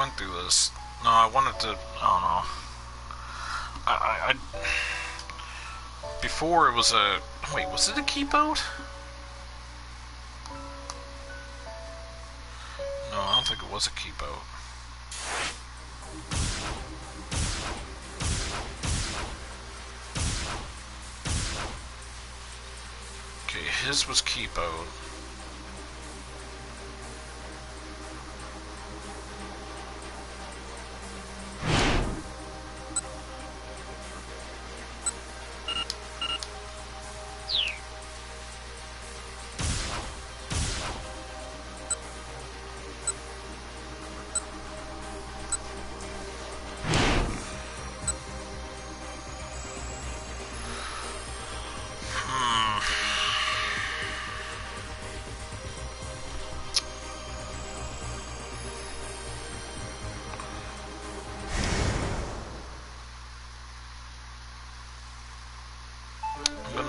A: went through this. No, I wanted to. I don't know. I before it was a. Wait, was it a keep out? No, I don't think it was a keep out. Okay, his was keep out.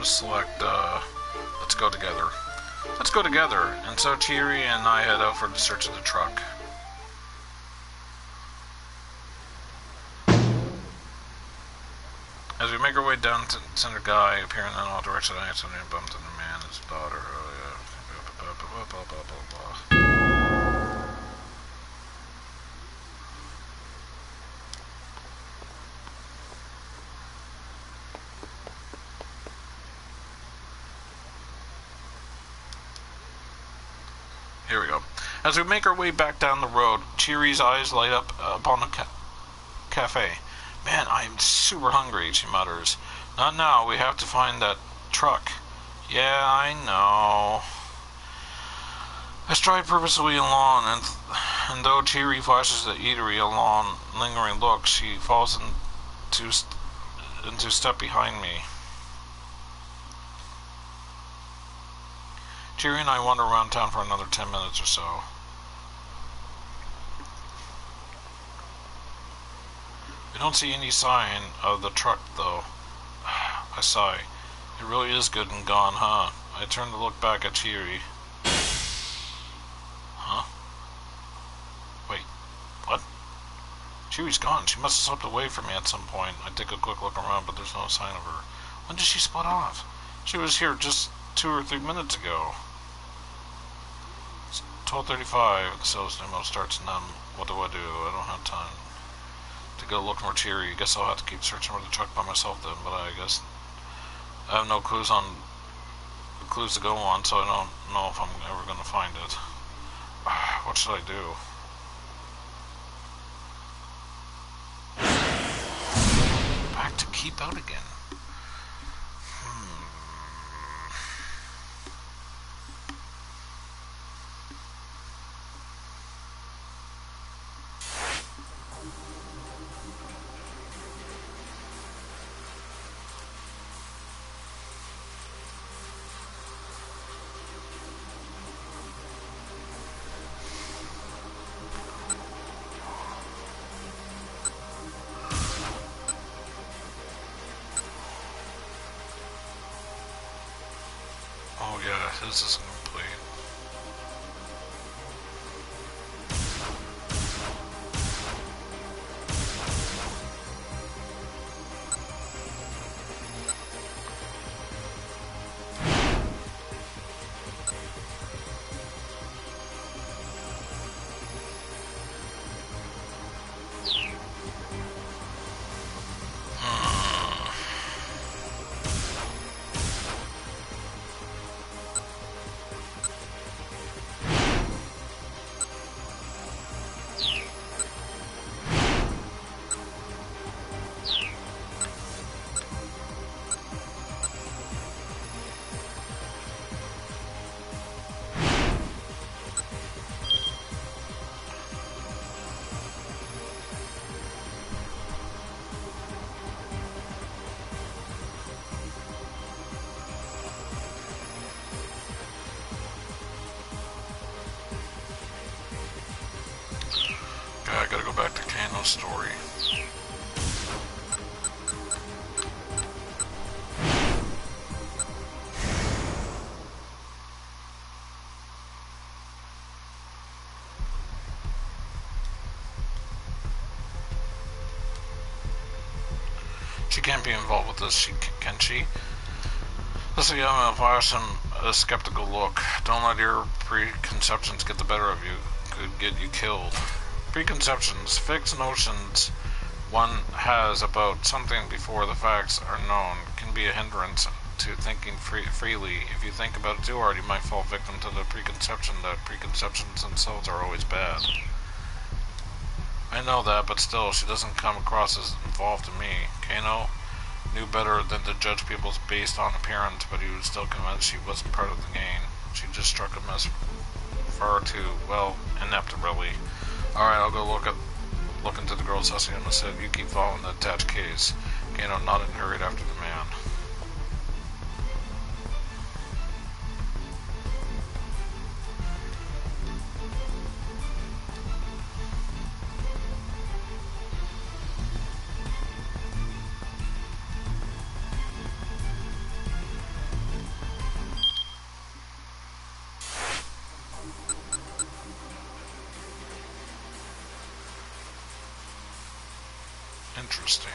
A: Select, let's go together. Let's go together. And so Chiri and I head out for the search of the truck. As we make our way down to Center Guy, appearing in all directions, I accidentally bumped into the man and his daughter. Blah, blah, blah. Here we go. As we make our way back down the road, Chiri's eyes light up upon the cafe. Man, I am super hungry, she mutters. Not now, we have to find that truck. Yeah, I know. I stride purposefully along, and though Chiri flashes the eatery a long, lingering look, she falls into step behind me. Chiri and I wander around town for another 10 minutes or so. We don't see any sign of the truck, though. I sigh. It really is good and gone, huh? I turn to look back at Chiri. Huh? Wait, what? Chiri's gone. She must have slipped away from me at some point. I take a quick look around, but there's no sign of her. When did she split off? She was here just 2 or 3 minutes ago. 12:35. The sales demo starts, and then what do? I don't have time to go look for Chiri. I guess I'll have to keep searching for the truck by myself then. But I guess I have no clues to go on, so I don't know if I'm ever going to find it. What should I do? Back to keep out again. Oh yeah, this is complete. I gotta go back to Kano's story. can't be involved with this, can she? Listen, young flash him a skeptical look. Don't let your preconceptions get the better of you. Could get you killed. Preconceptions, fixed notions one has about something before the facts are known, can be a hindrance to thinking freely. If you think about it too hard, you might fall victim to the preconception that preconceptions themselves are always bad. I know that, but still, she doesn't come across as involved to me. Kano knew better than to judge people based on appearance, but he was still convinced she wasn't part of the game. She just struck him as far too, well, inept, really. Alright, I'll go look into the girl's hustling and said, you keep following the attached case. Kano nodded and hurried after the man. Interesting.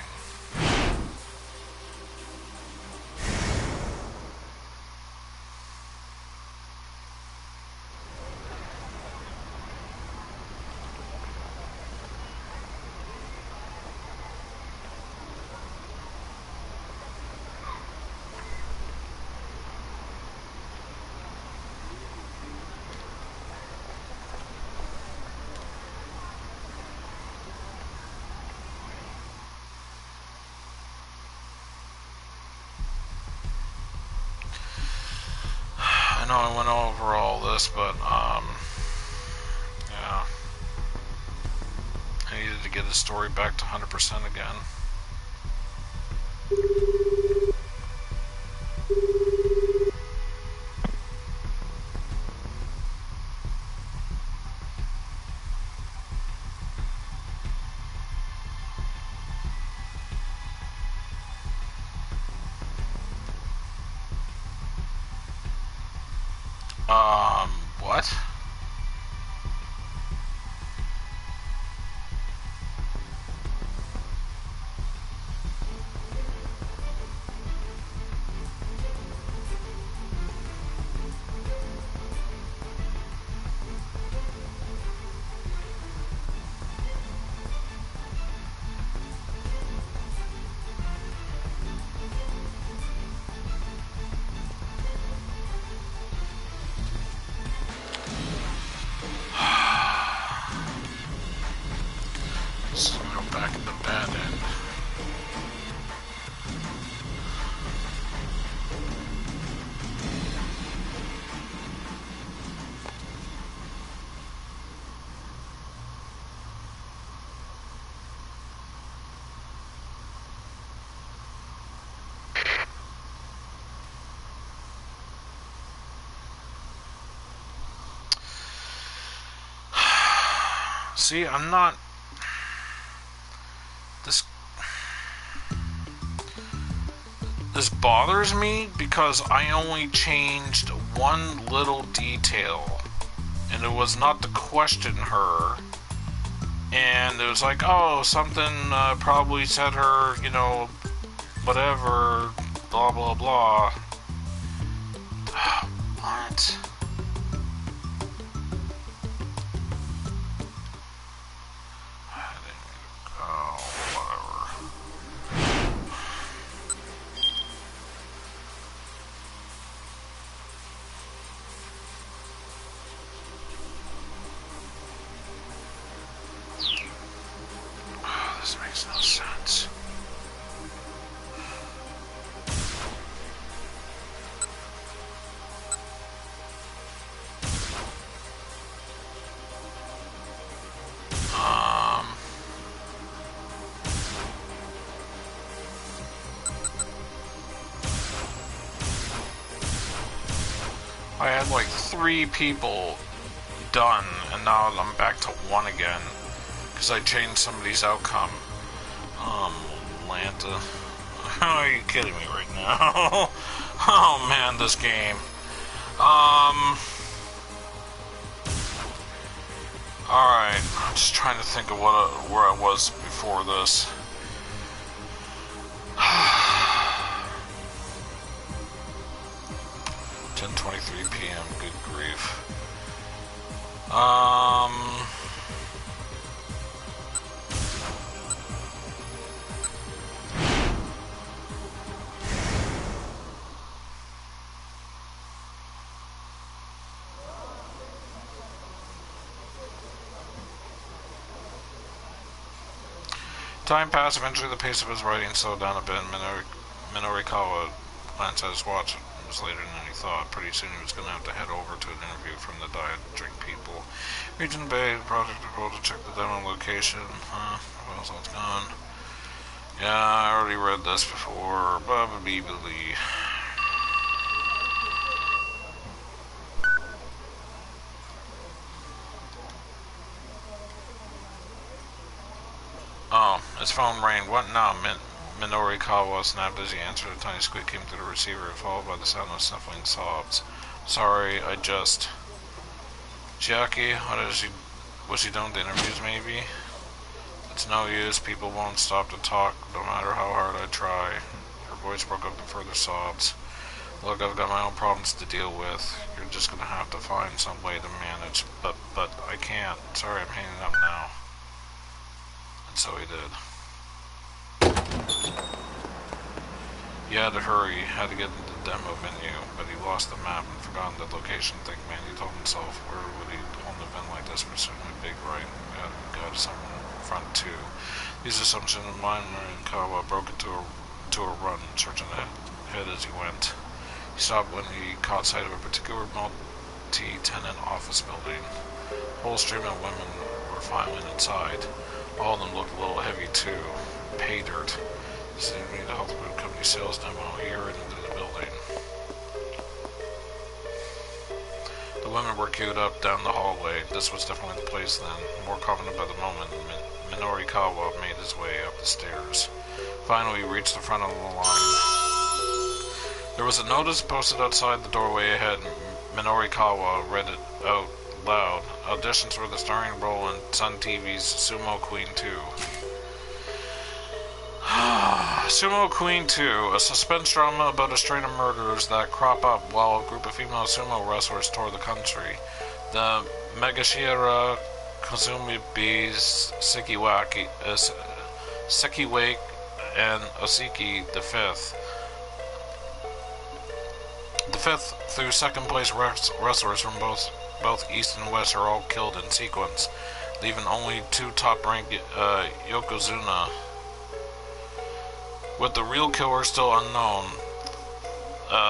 A: I know I went over all this, but, yeah. I needed to get the story back to 100% again. What? Back in the bad end. See, I'm not... This bothers me because I only changed one little detail, and it was not to question her, and it was like, oh, something probably said her, you know, whatever, blah blah blah. What? This makes no sense. I had like 3 people done, and now I'm back to 1 again. Because I changed somebody's outcome. Atlanta. Are you kidding me right now? Oh man, this game. Alright, I'm just trying to think of where I was before this. 10:23 p.m. Good grief. Time passed. Eventually, the pace of his writing slowed down a bit. Minorikawa glanced at his watch. It was later than he thought. Pretty soon, he was going to have to head over to an interview from the Diet Drink people. Region Bay, the project roll to check the demo location. What else is gone? Yeah, I already read this before. Probably. Oh, his phone rang. What now? Minorikawa snapped as he answered. A tiny squeak came through the receiver, followed by the sound of snuffling sobs. Sorry, I just... Jackie, was she done with the interviews, maybe? It's no use. People won't stop to talk, no matter how hard I try. Her voice broke up in further sobs. Look, I've got my own problems to deal with. You're just gonna have to find some way to manage. But I can't. Sorry, I'm hanging up now. And so he did. He had to hurry, had to get into the demo venue, but he lost the map and forgotten the location thing. Man, he told himself, where would he own an event like this? We're certainly big, right? Got someone in front too. These assumptions of mine, Kawa broke into a run, searching ahead as he went. He stopped when he caught sight of a particular multi-tenant office building. A whole stream of women were filing inside. All of them looked a little heavy too. Pay dirt. This seemed to be the health food company sales demo here into the building. The women were queued up down the hallway. This was definitely the place then. More confident by the moment, Minorikawa made his way up the stairs. Finally, he reached the front of the line. There was a notice posted outside the doorway ahead. Minorikawa read it out loud. Auditions for the starring role in Sun TV's Sumo Queen 2. Sumo Queen 2, a suspense drama about a string of murders that crop up while a group of female sumo wrestlers tour the country. The Megashira Kozumibi's Sekiwake and Osiki the fifth through second place wrestlers from both East and West are all killed in sequence, leaving only two top-ranked Yokozuna. With the real killer still unknown,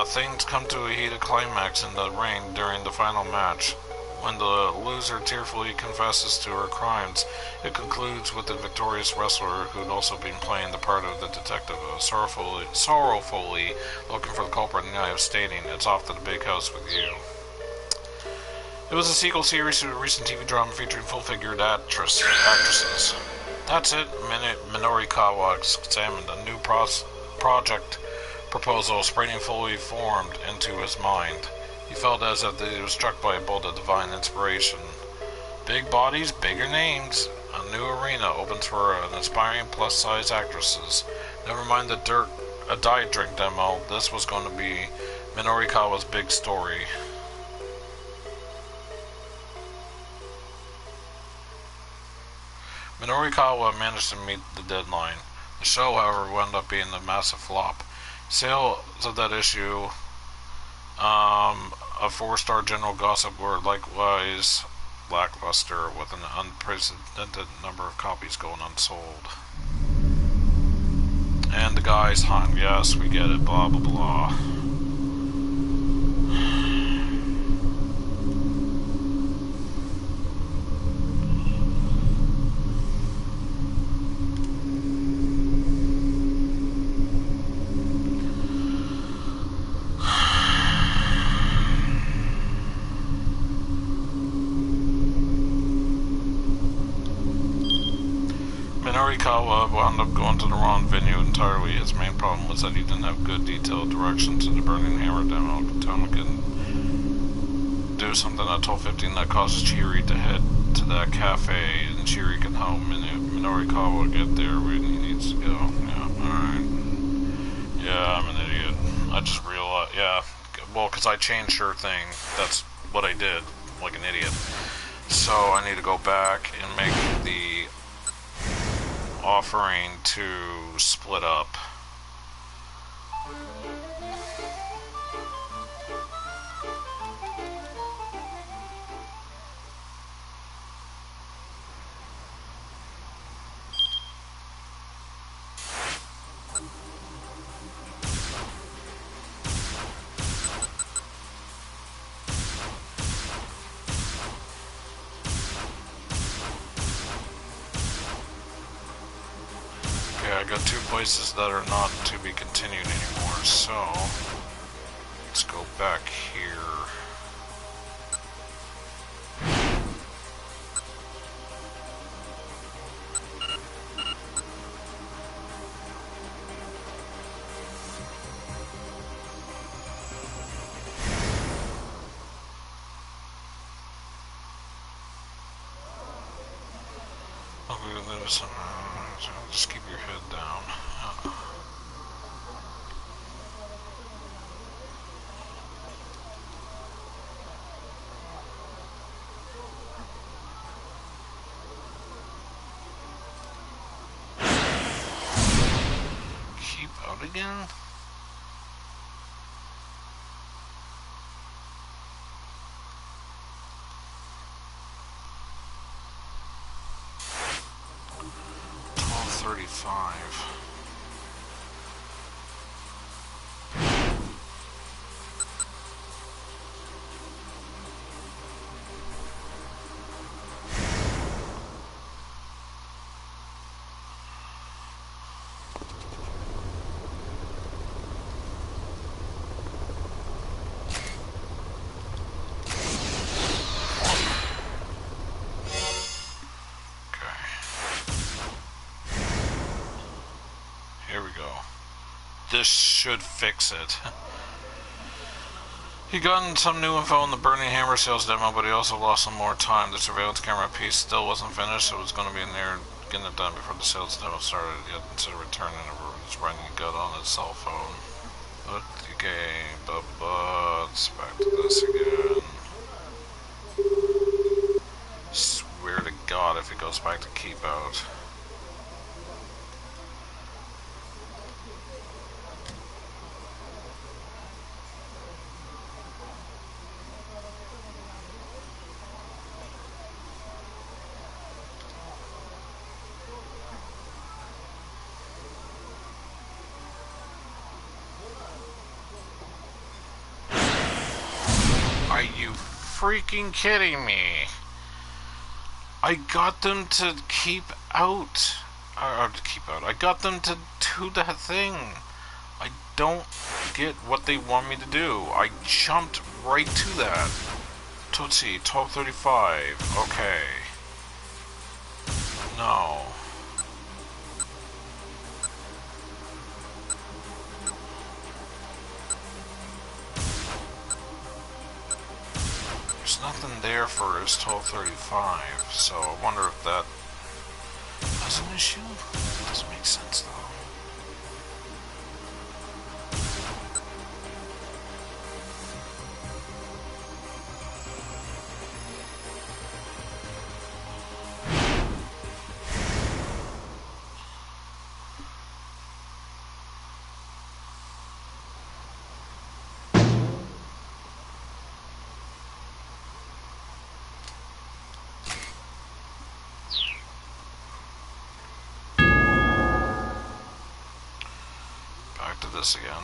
A: things come to a heated climax in the ring during the final match. When the loser tearfully confesses to her crimes, it concludes with the victorious wrestler who'd also been playing the part of the detective, sorrowfully looking for the culprit in the eye of stating, "It's off to the big house with you." It was a sequel series to a recent TV drama featuring full-figured actresses. That's it. Minorikawa examined a new project proposal springing fully formed into his mind. He felt as if he was struck by a bolt of divine inspiration. Big bodies, bigger names. A new arena opens for an aspiring plus-size actresses. Never mind a diet drink demo. This was going to be Minorikawa's big story. Minorikawa managed to meet the deadline. The show, however, wound up being a massive flop. Sales of that issue of 4-star general gossip were likewise lackluster, with an unprecedented number of copies going unsold. And the guys hung. Yes, we get it. Blah, blah, blah. Minorikawa wound up going to the wrong venue entirely. His main problem was that he didn't have good detailed directions to the Burning Hammer demo. Toma can do something at 12:15 that causes Chiri to head to that cafe, and Chiri can help Minorikawa get there when he needs to go. Yeah, alright. Yeah, I'm an idiot. I just realized, yeah, well, because I changed her thing. That's what I did, like an idiot. So I need to go back and make the offering to split up. I got 2 places that are not to be continued anymore, so let's go back here. Just keep your head down. Keep out again? This should fix it. He gotten some new info on the Burning Hammer sales demo, but he also lost some more time. The surveillance camera piece still wasn't finished, so it was going to be in there getting it done before the sales demo started. Yet instead of returning it, it's running a gut on his cell phone. But okay, but back to this again. Swear to God, if it goes back to keep out. Are you freaking kidding me? I got them to keep out. I got them to do that thing. I don't get what they want me to do. I jumped right to that. Tootsie, 1235. Okay. No. There's nothing there for his 1235, so I wonder if that has an issue. Doesn't make sense though. This again.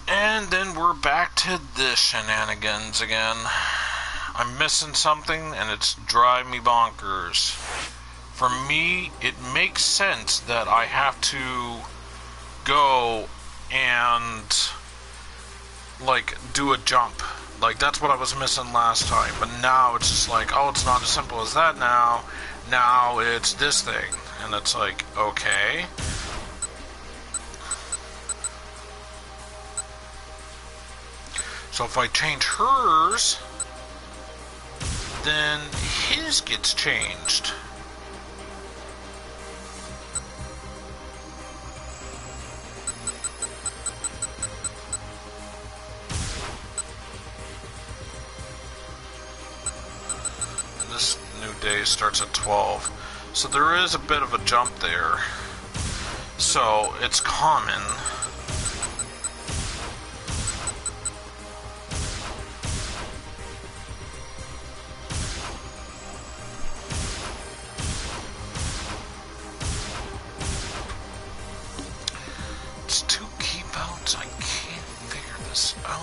A: And then we're back to this shenanigans again. I'm missing something and it's driving me bonkers. For me, it makes sense that I have to go and
B: like, do a jump. Like, that's what I was missing last time. But now it's just like, oh, it's not as simple as that now. Now it's this thing. And it's like, okay. So if I change hers, then his gets changed. This new day starts at 12. So there is a bit of a jump there. So it's common. It's two keep outs. I can't figure this out.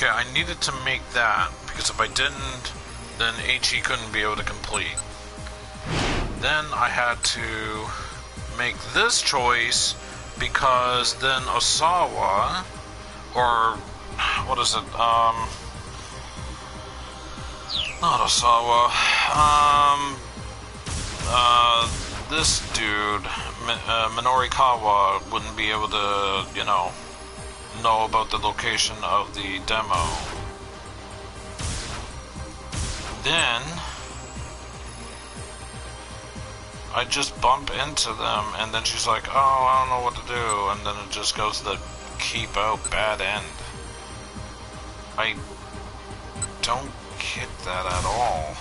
B: Okay, I needed to make that, because if I didn't, then HE couldn't be able to complete. Then I had to make this choice, because then Osawa, or, what is it, not Osawa, this dude, Minorikawa, wouldn't be able to, you know about the location of the demo. Then I just bump into them, and then she's like, oh, I don't know what to do, and then it just goes to the keep out bad end. I don't get that at all.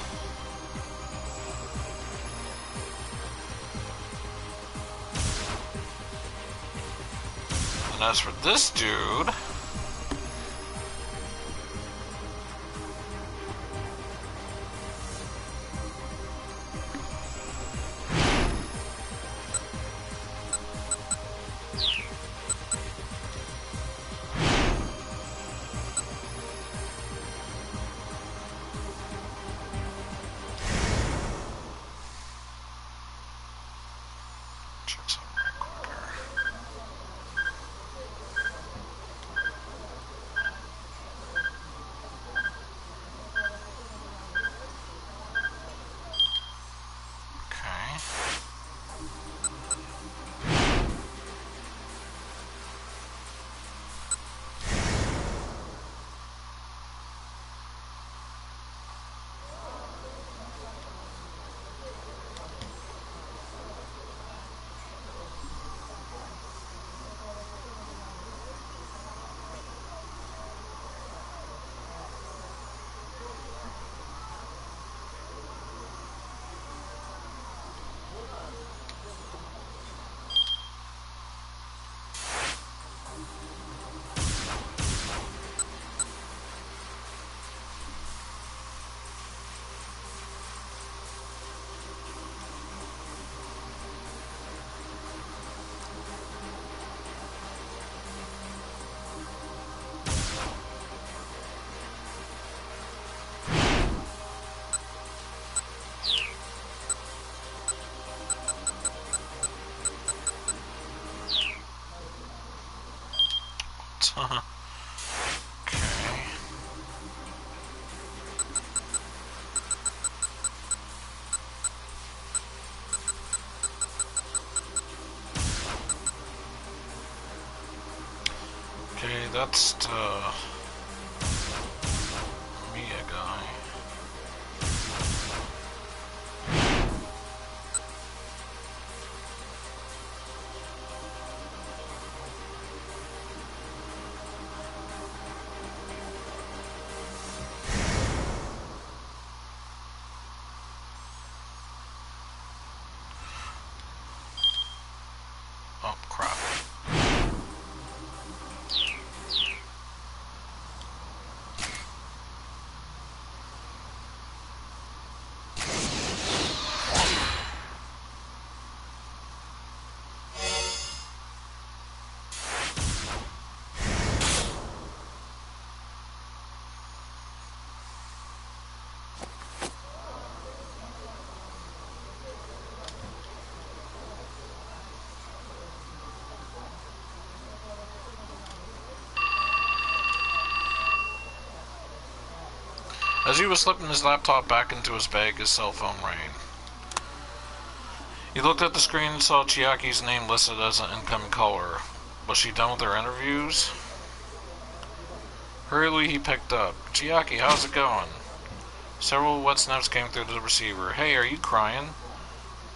B: And as for this dude, check something real quick here. sense. Okay. Okay, that's the Mia guy. Oh, crap. As he was slipping his laptop back into his bag, his cell phone rang. He looked at the screen and saw Chiaki's name listed as an incoming caller. Was she done with her interviews? Hurriedly, he picked up. Chiaki, how's it going? Several wet snaps came through the receiver. Hey, are you crying?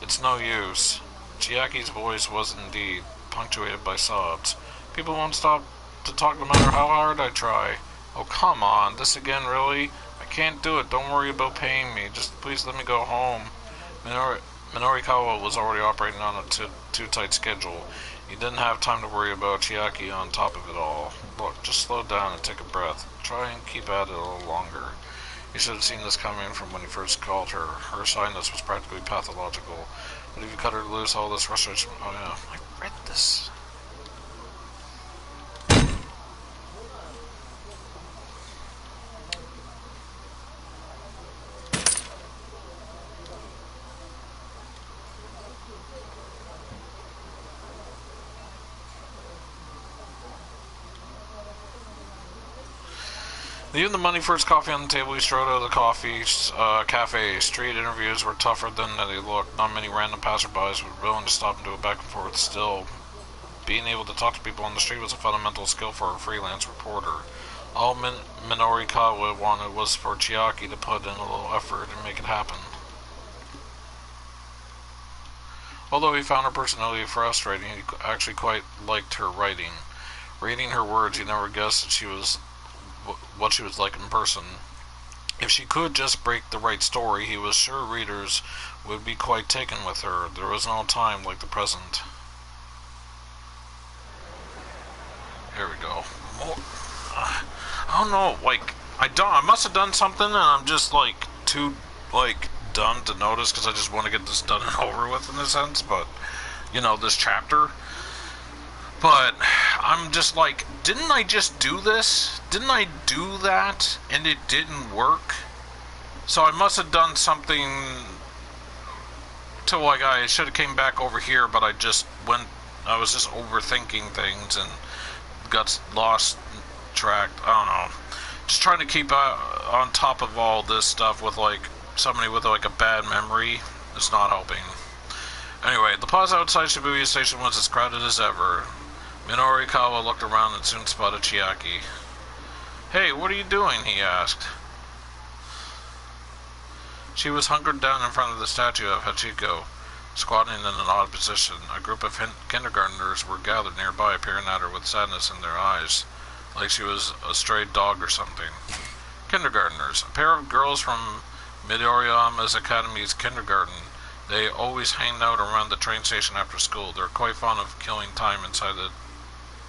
B: It's no use. Chiaki's voice was indeed punctuated by sobs. People won't stop to talk no matter how hard I try. Oh, come on. This again, really? I can't do it. Don't worry about paying me. Just please let me go home. Minorikawa was already operating on a too tight schedule. He didn't have time to worry about Chiaki on top of it all. Look, just slow down and take a breath. Try and keep at it a little longer. You should have seen this coming from when he first called her. Her shyness was practically pathological. But if you cut her loose, all this frustration... Oh yeah, I read this. Leaving the money for his coffee on the table, he strode out of the cafe. Street interviews were tougher than they looked. Not many random passerbys were willing to stop and do a back and forth. Still, being able to talk to people on the street was a fundamental skill for a freelance reporter. All Minorikawa wanted was for Chiaki to put in a little effort and make it happen. Although he found her personality frustrating, he actually quite liked her writing. Reading her words, he never guessed that what she was like in person. If she could just break the right story, he was sure readers would be quite taken with her. There was no time like the present. Here we go. I don't know, like, I must have done something and I'm just, like, too, like, dumb to notice because I just want to get this done and over with in a sense, but, you know, this chapter. But I'm just like, didn't I just do this? Didn't I do that? And it didn't work? So I must have done something to, like, I should have came back over here, but I was just overthinking things and got lost tracked. I don't know. Just trying to keep on top of all this stuff with, like, somebody with, like, a bad memory is not helping. Anyway, the plaza outside Shibuya Station was as crowded as ever. Minorikawa looked around and soon spotted Chiaki. Hey, what are you doing? He asked. She was hunkered down in front of the statue of Hachiko, squatting in an odd position. A group of kindergartners were gathered nearby, peering at her with sadness in their eyes, like she was a stray dog or something. Kindergartners, a pair of girls from Midoriyama's Academy's kindergarten. They always hang out around the train station after school. They're quite fond of killing time inside the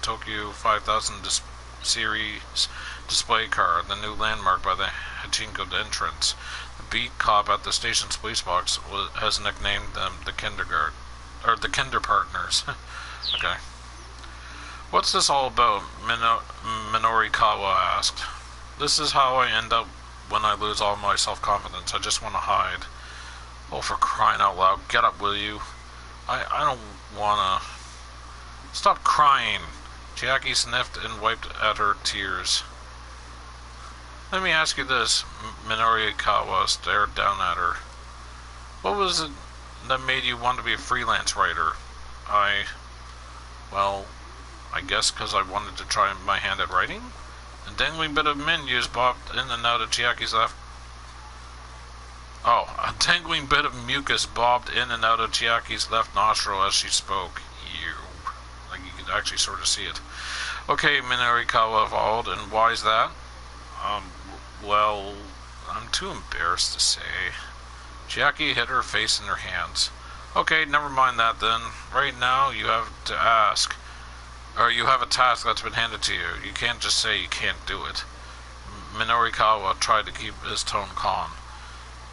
B: Tokyo 5000 series display car, the new landmark by the Hachinko entrance. The beat cop at the station's police box has nicknamed them the the Kinder Partners. Okay. What's this all about? Minorikawa asked. This is how I end up when I lose all my self-confidence. I just want to hide. Oh, for crying out loud, get up, will you? I don't wanna... Stop crying.
A: Chiaki sniffed and wiped at her tears. Let me ask you this, Minorikawa stared down at her. What was it that made you want to be a freelance writer? Well, I guess because I wanted to try my hand at writing? A dangling bit of mucus bobbed in and out of Chiaki's left. Oh, a dangling bit of mucus bobbed in and out of Chiaki's left nostril as she spoke. Ew. Like you could actually sort of see it. Okay, Minorikawa followed, and why is that? Well, I'm too embarrassed to say. Chiaki hid her face in her hands. Okay, never mind that then. Right now, you have to ask. Or you have a task that's been handed to you. You can't just say you can't do it. Minorikawa tried to keep his tone calm.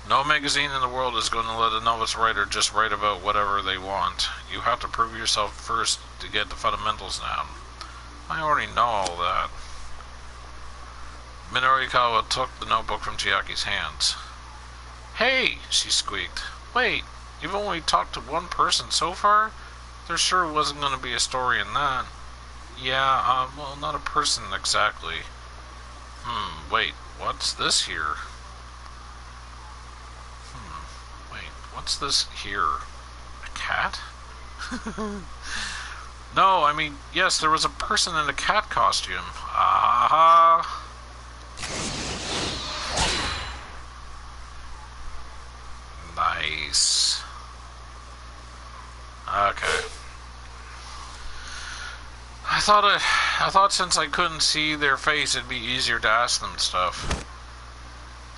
A: No magazine in the world is going to let a novice writer just write about whatever they want. You have to prove yourself first to get the fundamentals down. I already know all that. Minorikawa took the notebook from Chiaki's hands. Hey, she squeaked. Wait, you've only talked to one person so far? There sure wasn't going to be a story in that. Yeah, well, not a person exactly. Wait, what's this here? Wait, what's this here? A cat? No, I mean, yes, there was a person in a cat costume. Aha! Nice. Okay. I thought since I couldn't see their face, it'd be easier to ask them stuff.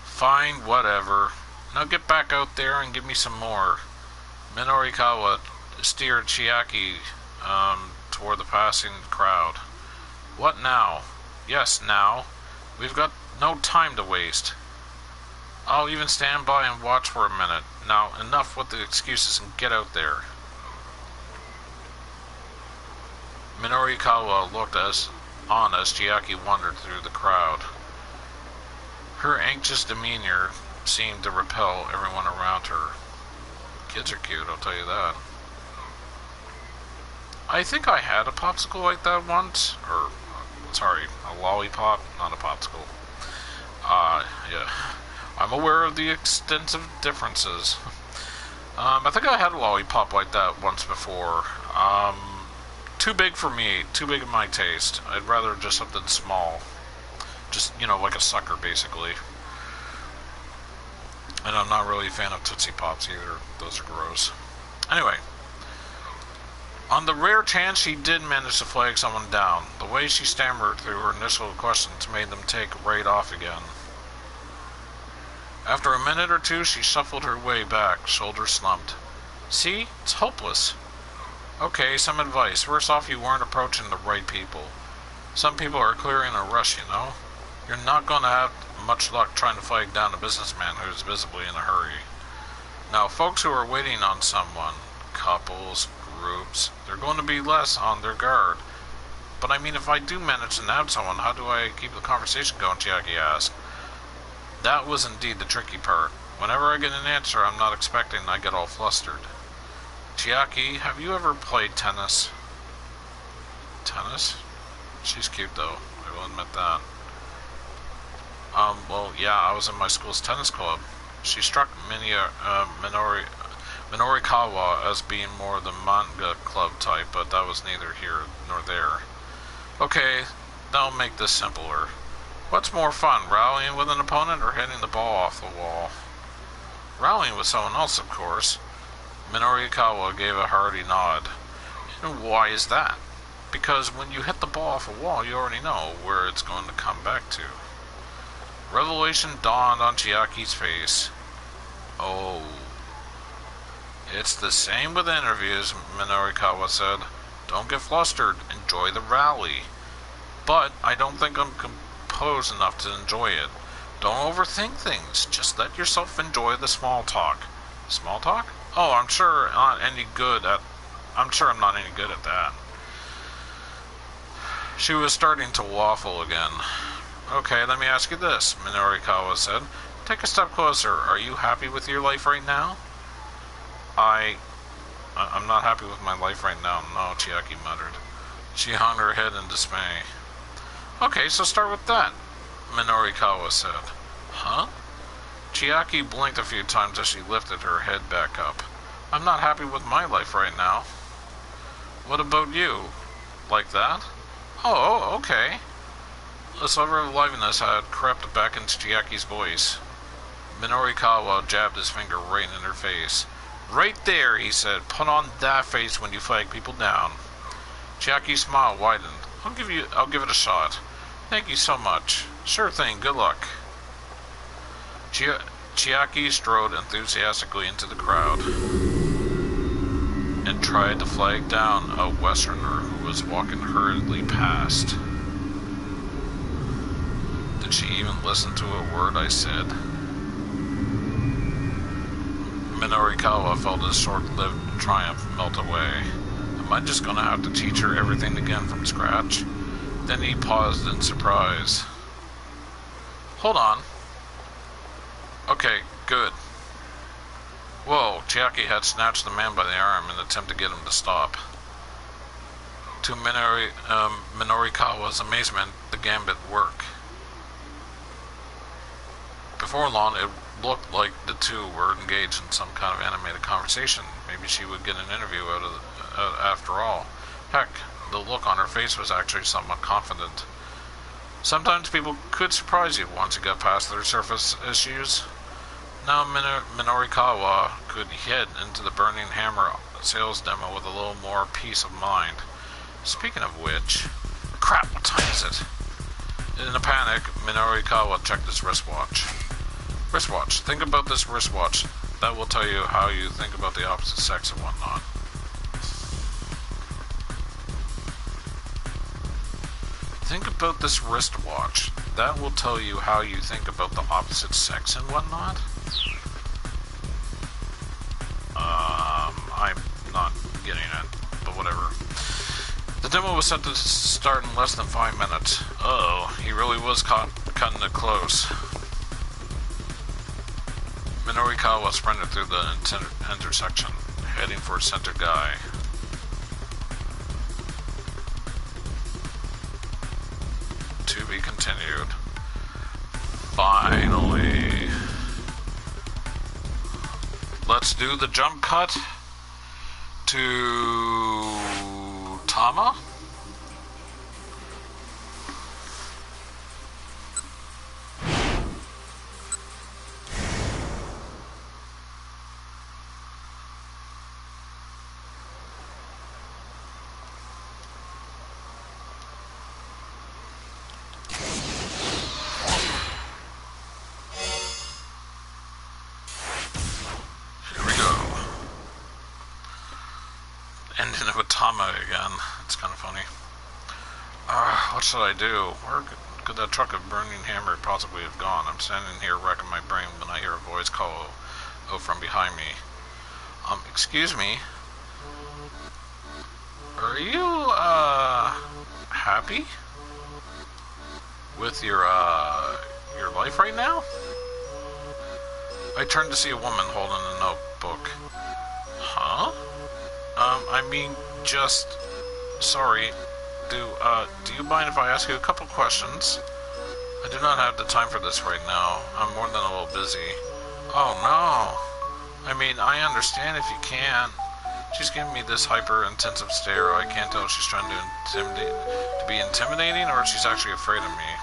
A: Fine, whatever. Now get back out there and give me some more. Minorikawa steered Chiaki toward the passing crowd. What now? Yes, now. We've got no time to waste. I'll even stand by and watch for a minute. Now, enough with the excuses and get out there. Minorikawa looked on as Chiaki wandered through the crowd. Her anxious demeanor seemed to repel everyone around her. Kids are cute, I'll tell you that. I think I had a popsicle like that once. Or, sorry, a lollipop, not a popsicle. Yeah. I'm aware of the extensive differences. I think I had a lollipop like that once before. Too big for me, too big of my taste. I'd rather just something small. Just, like a sucker, basically. And I'm not really a fan of Tootsie Pops either. Those are gross. Anyway. On the rare chance she did manage to flag someone down, the way she stammered through her initial questions made them take right off again. After a minute or two, she shuffled her way back, shoulders slumped. See? It's hopeless. Okay, some advice. First off, you weren't approaching the right people. Some people are clearly in a rush, You're not going to have much luck trying to flag down a businessman who's visibly in a hurry. Now, folks who are waiting on someone, couples, groups, they're going to be less on their guard. But I mean, if I do manage to nab someone, how do I keep the conversation going, Chiaki asked. That was indeed the tricky part. Whenever I get an answer I'm not expecting, I get all flustered. Chiaki, have you ever played tennis? Tennis? She's cute though, I will admit that. Well, yeah, I was in my school's tennis club. She struck Minorikawa as being more the manga club type, but that was neither here nor there. Okay, that'll make this simpler. What's more fun, rallying with an opponent or hitting the ball off the wall? Rallying with someone else, of course. Minorikawa gave a hearty nod. And why is that? Because when you hit the ball off a wall, you already know where it's going to come back to. Revelation dawned on Chiaki's face. Oh. It's the same with interviews, Minorikawa said. Don't get flustered. Enjoy the rally. But I don't think I'm composed enough to enjoy it. Don't overthink things. Just let yourself enjoy the small talk. Small talk? Oh, I'm sure I'm not any good at that. She was starting to waffle again. Okay, let me ask you this, Minorikawa said. Take a step closer. Are you happy with your life right now? I'm not happy with my life right now, no, Chiaki muttered.
B: She hung her head in dismay. Okay, so start with that, Minorikawa said. Huh? Chiaki blinked a few times as she lifted her head back up. I'm not happy with my life right now. What about you? Like that? Oh, okay. A sliver of liveliness had crept back into Chiaki's voice. Minorikawa jabbed his finger right in her face. Right there, he said. Put on that face when you flag people down. Chiaki's smile widened. I'll give it a shot. Thank you so much. Sure thing, good luck. Chiaki strode enthusiastically into the crowd and tried to flag down a Westerner who was walking hurriedly past. Did she even listen to a word I said? Minorikawa felt his short-lived triumph melt away. Am I just gonna have to teach her everything again from scratch? Then he paused in surprise. Hold on. Okay, good. Whoa, Chiaki had snatched the man by the arm in an attempt to get him to stop. To Minorikawa's amazement, the gambit worked. Before long, it looked like the two were engaged in some kind of animated conversation. Maybe she would get an interview after all. Heck, the look on her face was actually somewhat confident. Sometimes people could surprise you once you got past their surface issues. Now Minorikawa could head into the Burning Hammer sales demo with a little more peace of mind. Speaking of which... Crap, what time is it? In a panic, Minorikawa checked his wristwatch. Wristwatch. Think about this wristwatch. That will tell you how you think about the opposite sex and whatnot. Think about this wristwatch. That will tell you how you think about the opposite sex and whatnot? I'm not getting it, but whatever. The demo was set to start in less than 5 minutes. Uh-oh, he really was cutting it close. Minorikawa sprinted through the intersection, heading for center guy. To be continued. Finally. Let's do the jump cut to Tama. Ending with Tama again. It's kind of funny. What should I do? Where could that truck of Burning Hammer possibly have gone? I'm standing here racking my brain when I hear a voice call from behind me. Excuse me? Are you, happy? With your life right now? I turned to see a woman holding a notebook. Huh? Sorry. Do you mind if I ask you a couple questions? I do not have the time for this right now. I'm more than a little busy. Oh no. I understand if you can. She's giving me this hyper-intensive stare. I can't tell if she's trying to be intimidating or if she's actually afraid of me.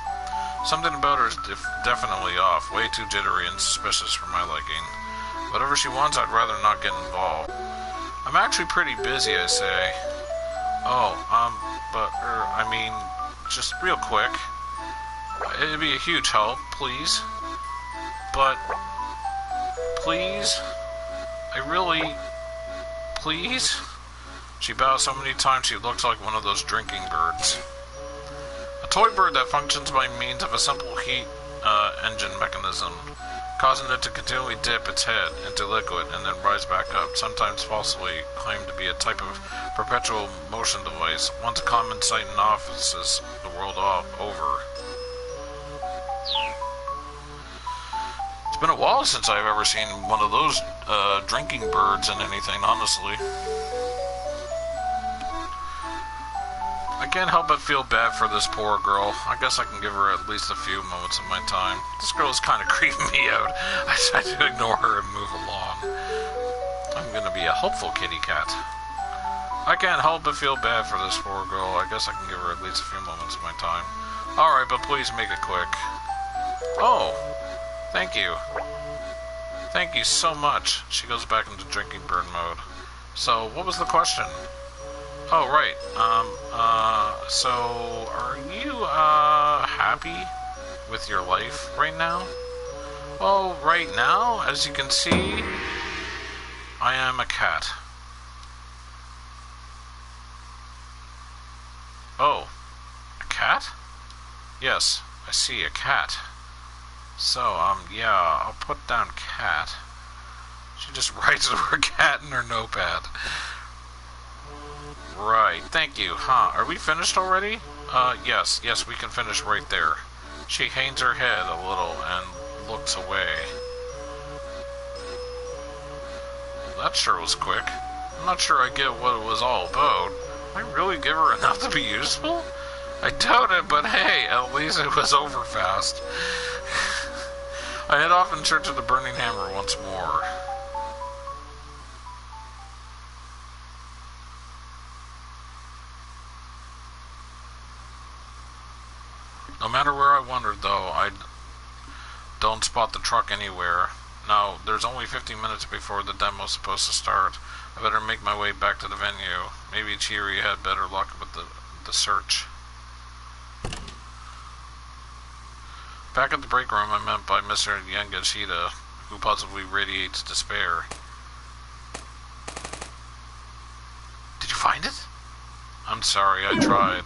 B: Something about her is definitely off. Way too jittery and suspicious for my liking. Whatever she wants, I'd rather not get involved. I'm actually pretty busy, I say. Oh, just real quick. It'd be a huge help, please. But, please? Please? She bows so many times she looks like one of those drinking birds. A toy bird that functions by means of a simple heat engine mechanism, causing it to continually dip its head into liquid and then rise back up, sometimes falsely claimed to be a type of perpetual motion device, once a common sight in offices the world over. It's been a while since I've ever seen one of those drinking birds in anything, honestly. I can't help but feel bad for this poor girl. I guess I can give her at least a few moments of my time. This girl is kind of creeping me out. I try to ignore her and move along. I'm gonna be a helpful kitty cat. I can't help but feel bad for this poor girl. I guess I can give her at least a few moments of my time. Alright, but please make it quick. Oh, thank you. Thank you so much. She goes back into drinking burn mode. So, what was the question? Oh, right. So, are you, happy with your life right now? Well, right now, as you can see, I am a cat. Oh, a cat? Yes, I see a cat. So, yeah, I'll put down cat. She just writes the word cat in her notepad. Right, thank you. Huh, are we finished already? Yes, we can finish right there. She hangs her head a little and looks away. Well, that sure was quick. I'm not sure I get what it was all about. Did I really give her enough to be useful? I doubt it, but hey, at least it was over fast. I head off in search of the burning hammer once more. No matter where I wandered, though, I don't spot the truck anywhere. Now, there's only 15 minutes before the demo's supposed to start. I better make my way back to the venue. Maybe Chiri had better luck with the search. Back at the break room, I'm met by Mr. Yangashita, who possibly radiates despair. Did you find it? I'm sorry, I tried.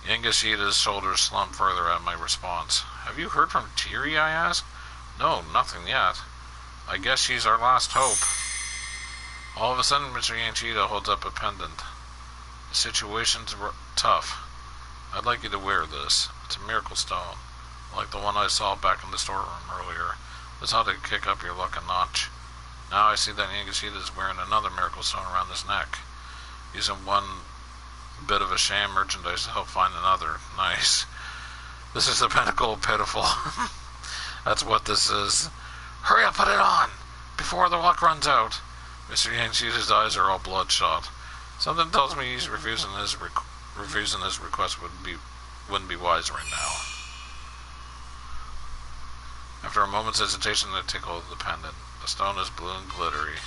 B: Yangashita's shoulders slumped further at my response. Have you heard from Chiri, I asked. No, nothing yet. I guess she's our last hope. All of a sudden, Mr. Yangashita holds up a pendant. The situation's tough. I'd like you to wear this. It's a miracle stone, like the one I saw back in the storeroom earlier. This ought to kick up your luck a notch. Now I see that Yangashita is wearing another miracle stone around his neck, using one bit of a sham merchandise to help find another. Nice. This is the pinnacle of pitiful. That's what this is. Hurry up, put it on, before the luck runs out. Mr. Yangshita's eyes are all bloodshot. Something tells me he's refusing his request wouldn't be wise right now. After a moment's hesitation, I take hold of the pendant. The stone is blue and glittery.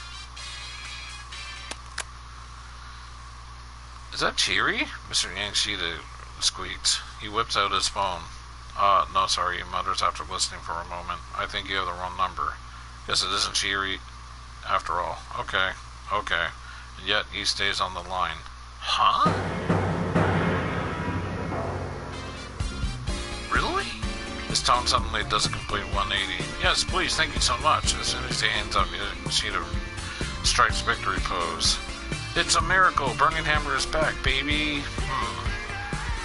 B: Is that Chiri? Mr. Yangshita squeaks. He whips out his phone. No, sorry, he mutters after listening for a moment. I think you have the wrong number. Guess it isn't Chiri after all. Okay. And yet, he stays on the line. Huh? Really? His tone suddenly does a complete 180. Yes, please, thank you so much. As soon as he hands up, Yangshita strikes victory pose. It's a miracle. Burning Hammer is back, baby.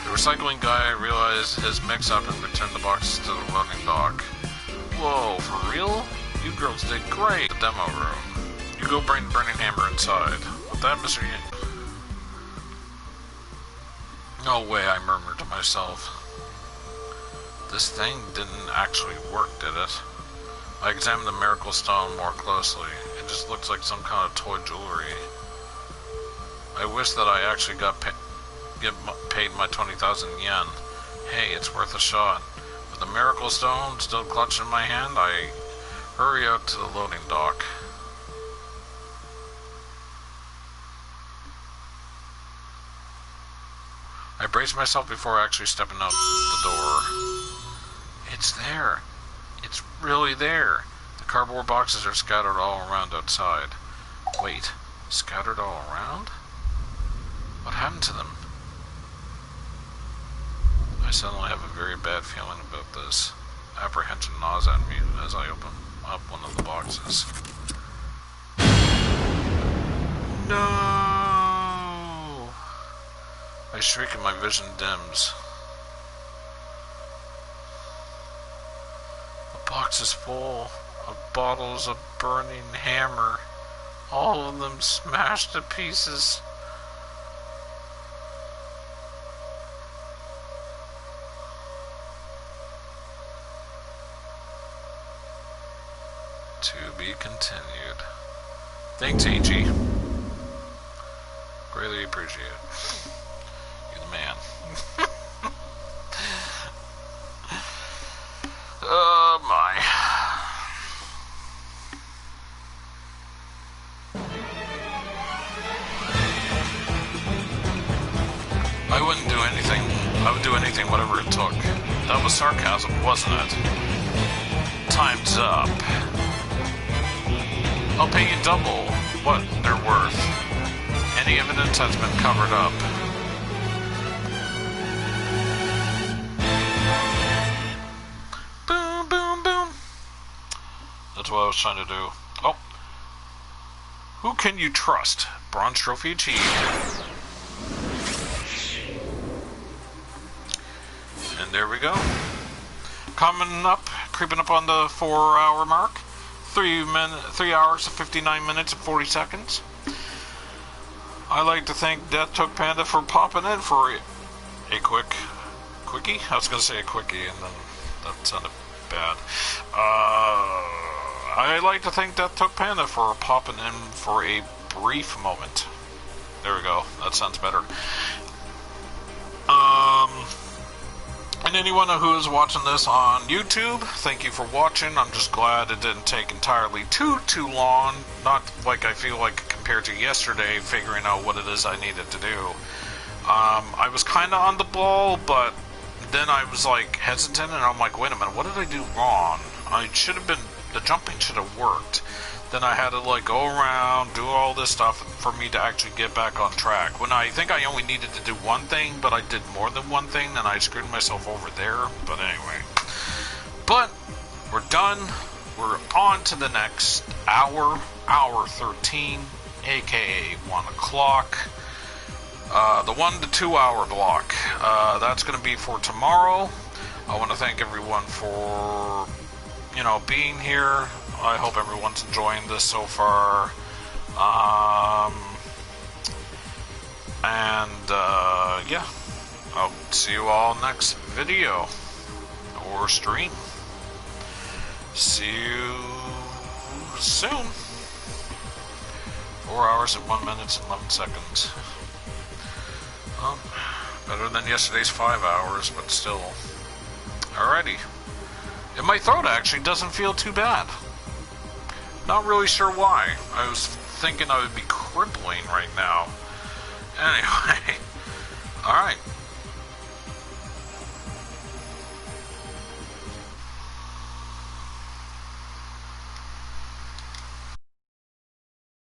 B: The recycling guy realized his mix-up and returned the boxes to the loading dock. Whoa, for real? You girls did great. The demo room. You go bring the Burning Hammer inside. With that, Mr. No way, I murmured to myself. This thing didn't actually work, did it? I examined the miracle stone more closely. It just looks like some kind of toy jewelry. I wish that I actually got paid my 20,000 yen. Hey, it's worth a shot. With the miracle stone still clutched in my hand, I hurry out to the loading dock. I brace myself before actually stepping out the door. It's there. It's really there. The cardboard boxes are scattered all around outside. Wait, scattered all around? What happened to them? I suddenly have a very bad feeling about this. Apprehension gnaws at me as I open up one of the boxes. No! I shriek and my vision dims. The box is full of bottles of burning hammer, all of them smashed to pieces.
A: To be continued. Thanks, AG. Greatly appreciate it. You're the man. Oh my. I wouldn't do anything. I would do anything, whatever it took. That was sarcasm, wasn't it? Time's up. I'll pay you double what they're worth. Any evidence has been covered up. Boom, boom, boom. That's what I was trying to do. Oh. Who can you trust? Bronze trophy achieved. And there we go. Creeping up on the 4-hour mark. 3 hours and 59 minutes and 40 seconds. I like to thank Death Took Panda for popping in for a quickie. I was going to say a quickie, and then that sounded bad. I like to thank Death Took Panda for popping in for a brief moment. There we go. That sounds better. And anyone who is watching this on YouTube, thank you for watching. I'm just glad it didn't take entirely too long. Not like I feel like compared to yesterday, figuring out what it is I needed to do. I was kind of on the ball, but then I was like hesitant, and I'm like, wait a minute, what did I do wrong? The jumping should have worked. Then I had to like go around, do all this stuff for me to actually get back on track. When I think I only needed to do one thing, but I did more than one thing, and I screwed myself over there. But anyway. But, we're done. We're on to the next hour. Hour 13, aka 1 o'clock. The 1 to 2 hour block. That's going to be for tomorrow. I want to thank everyone for, being here. I hope everyone's enjoying this so far. Yeah. I'll see you all next video. Or stream. See you soon. 4 hours and 1 minute and 11 seconds. Well, better than yesterday's 5 hours, but still. Alrighty. And my throat actually doesn't feel too bad. Not really sure why. I was thinking I would be crippling right now. Anyway. Alright.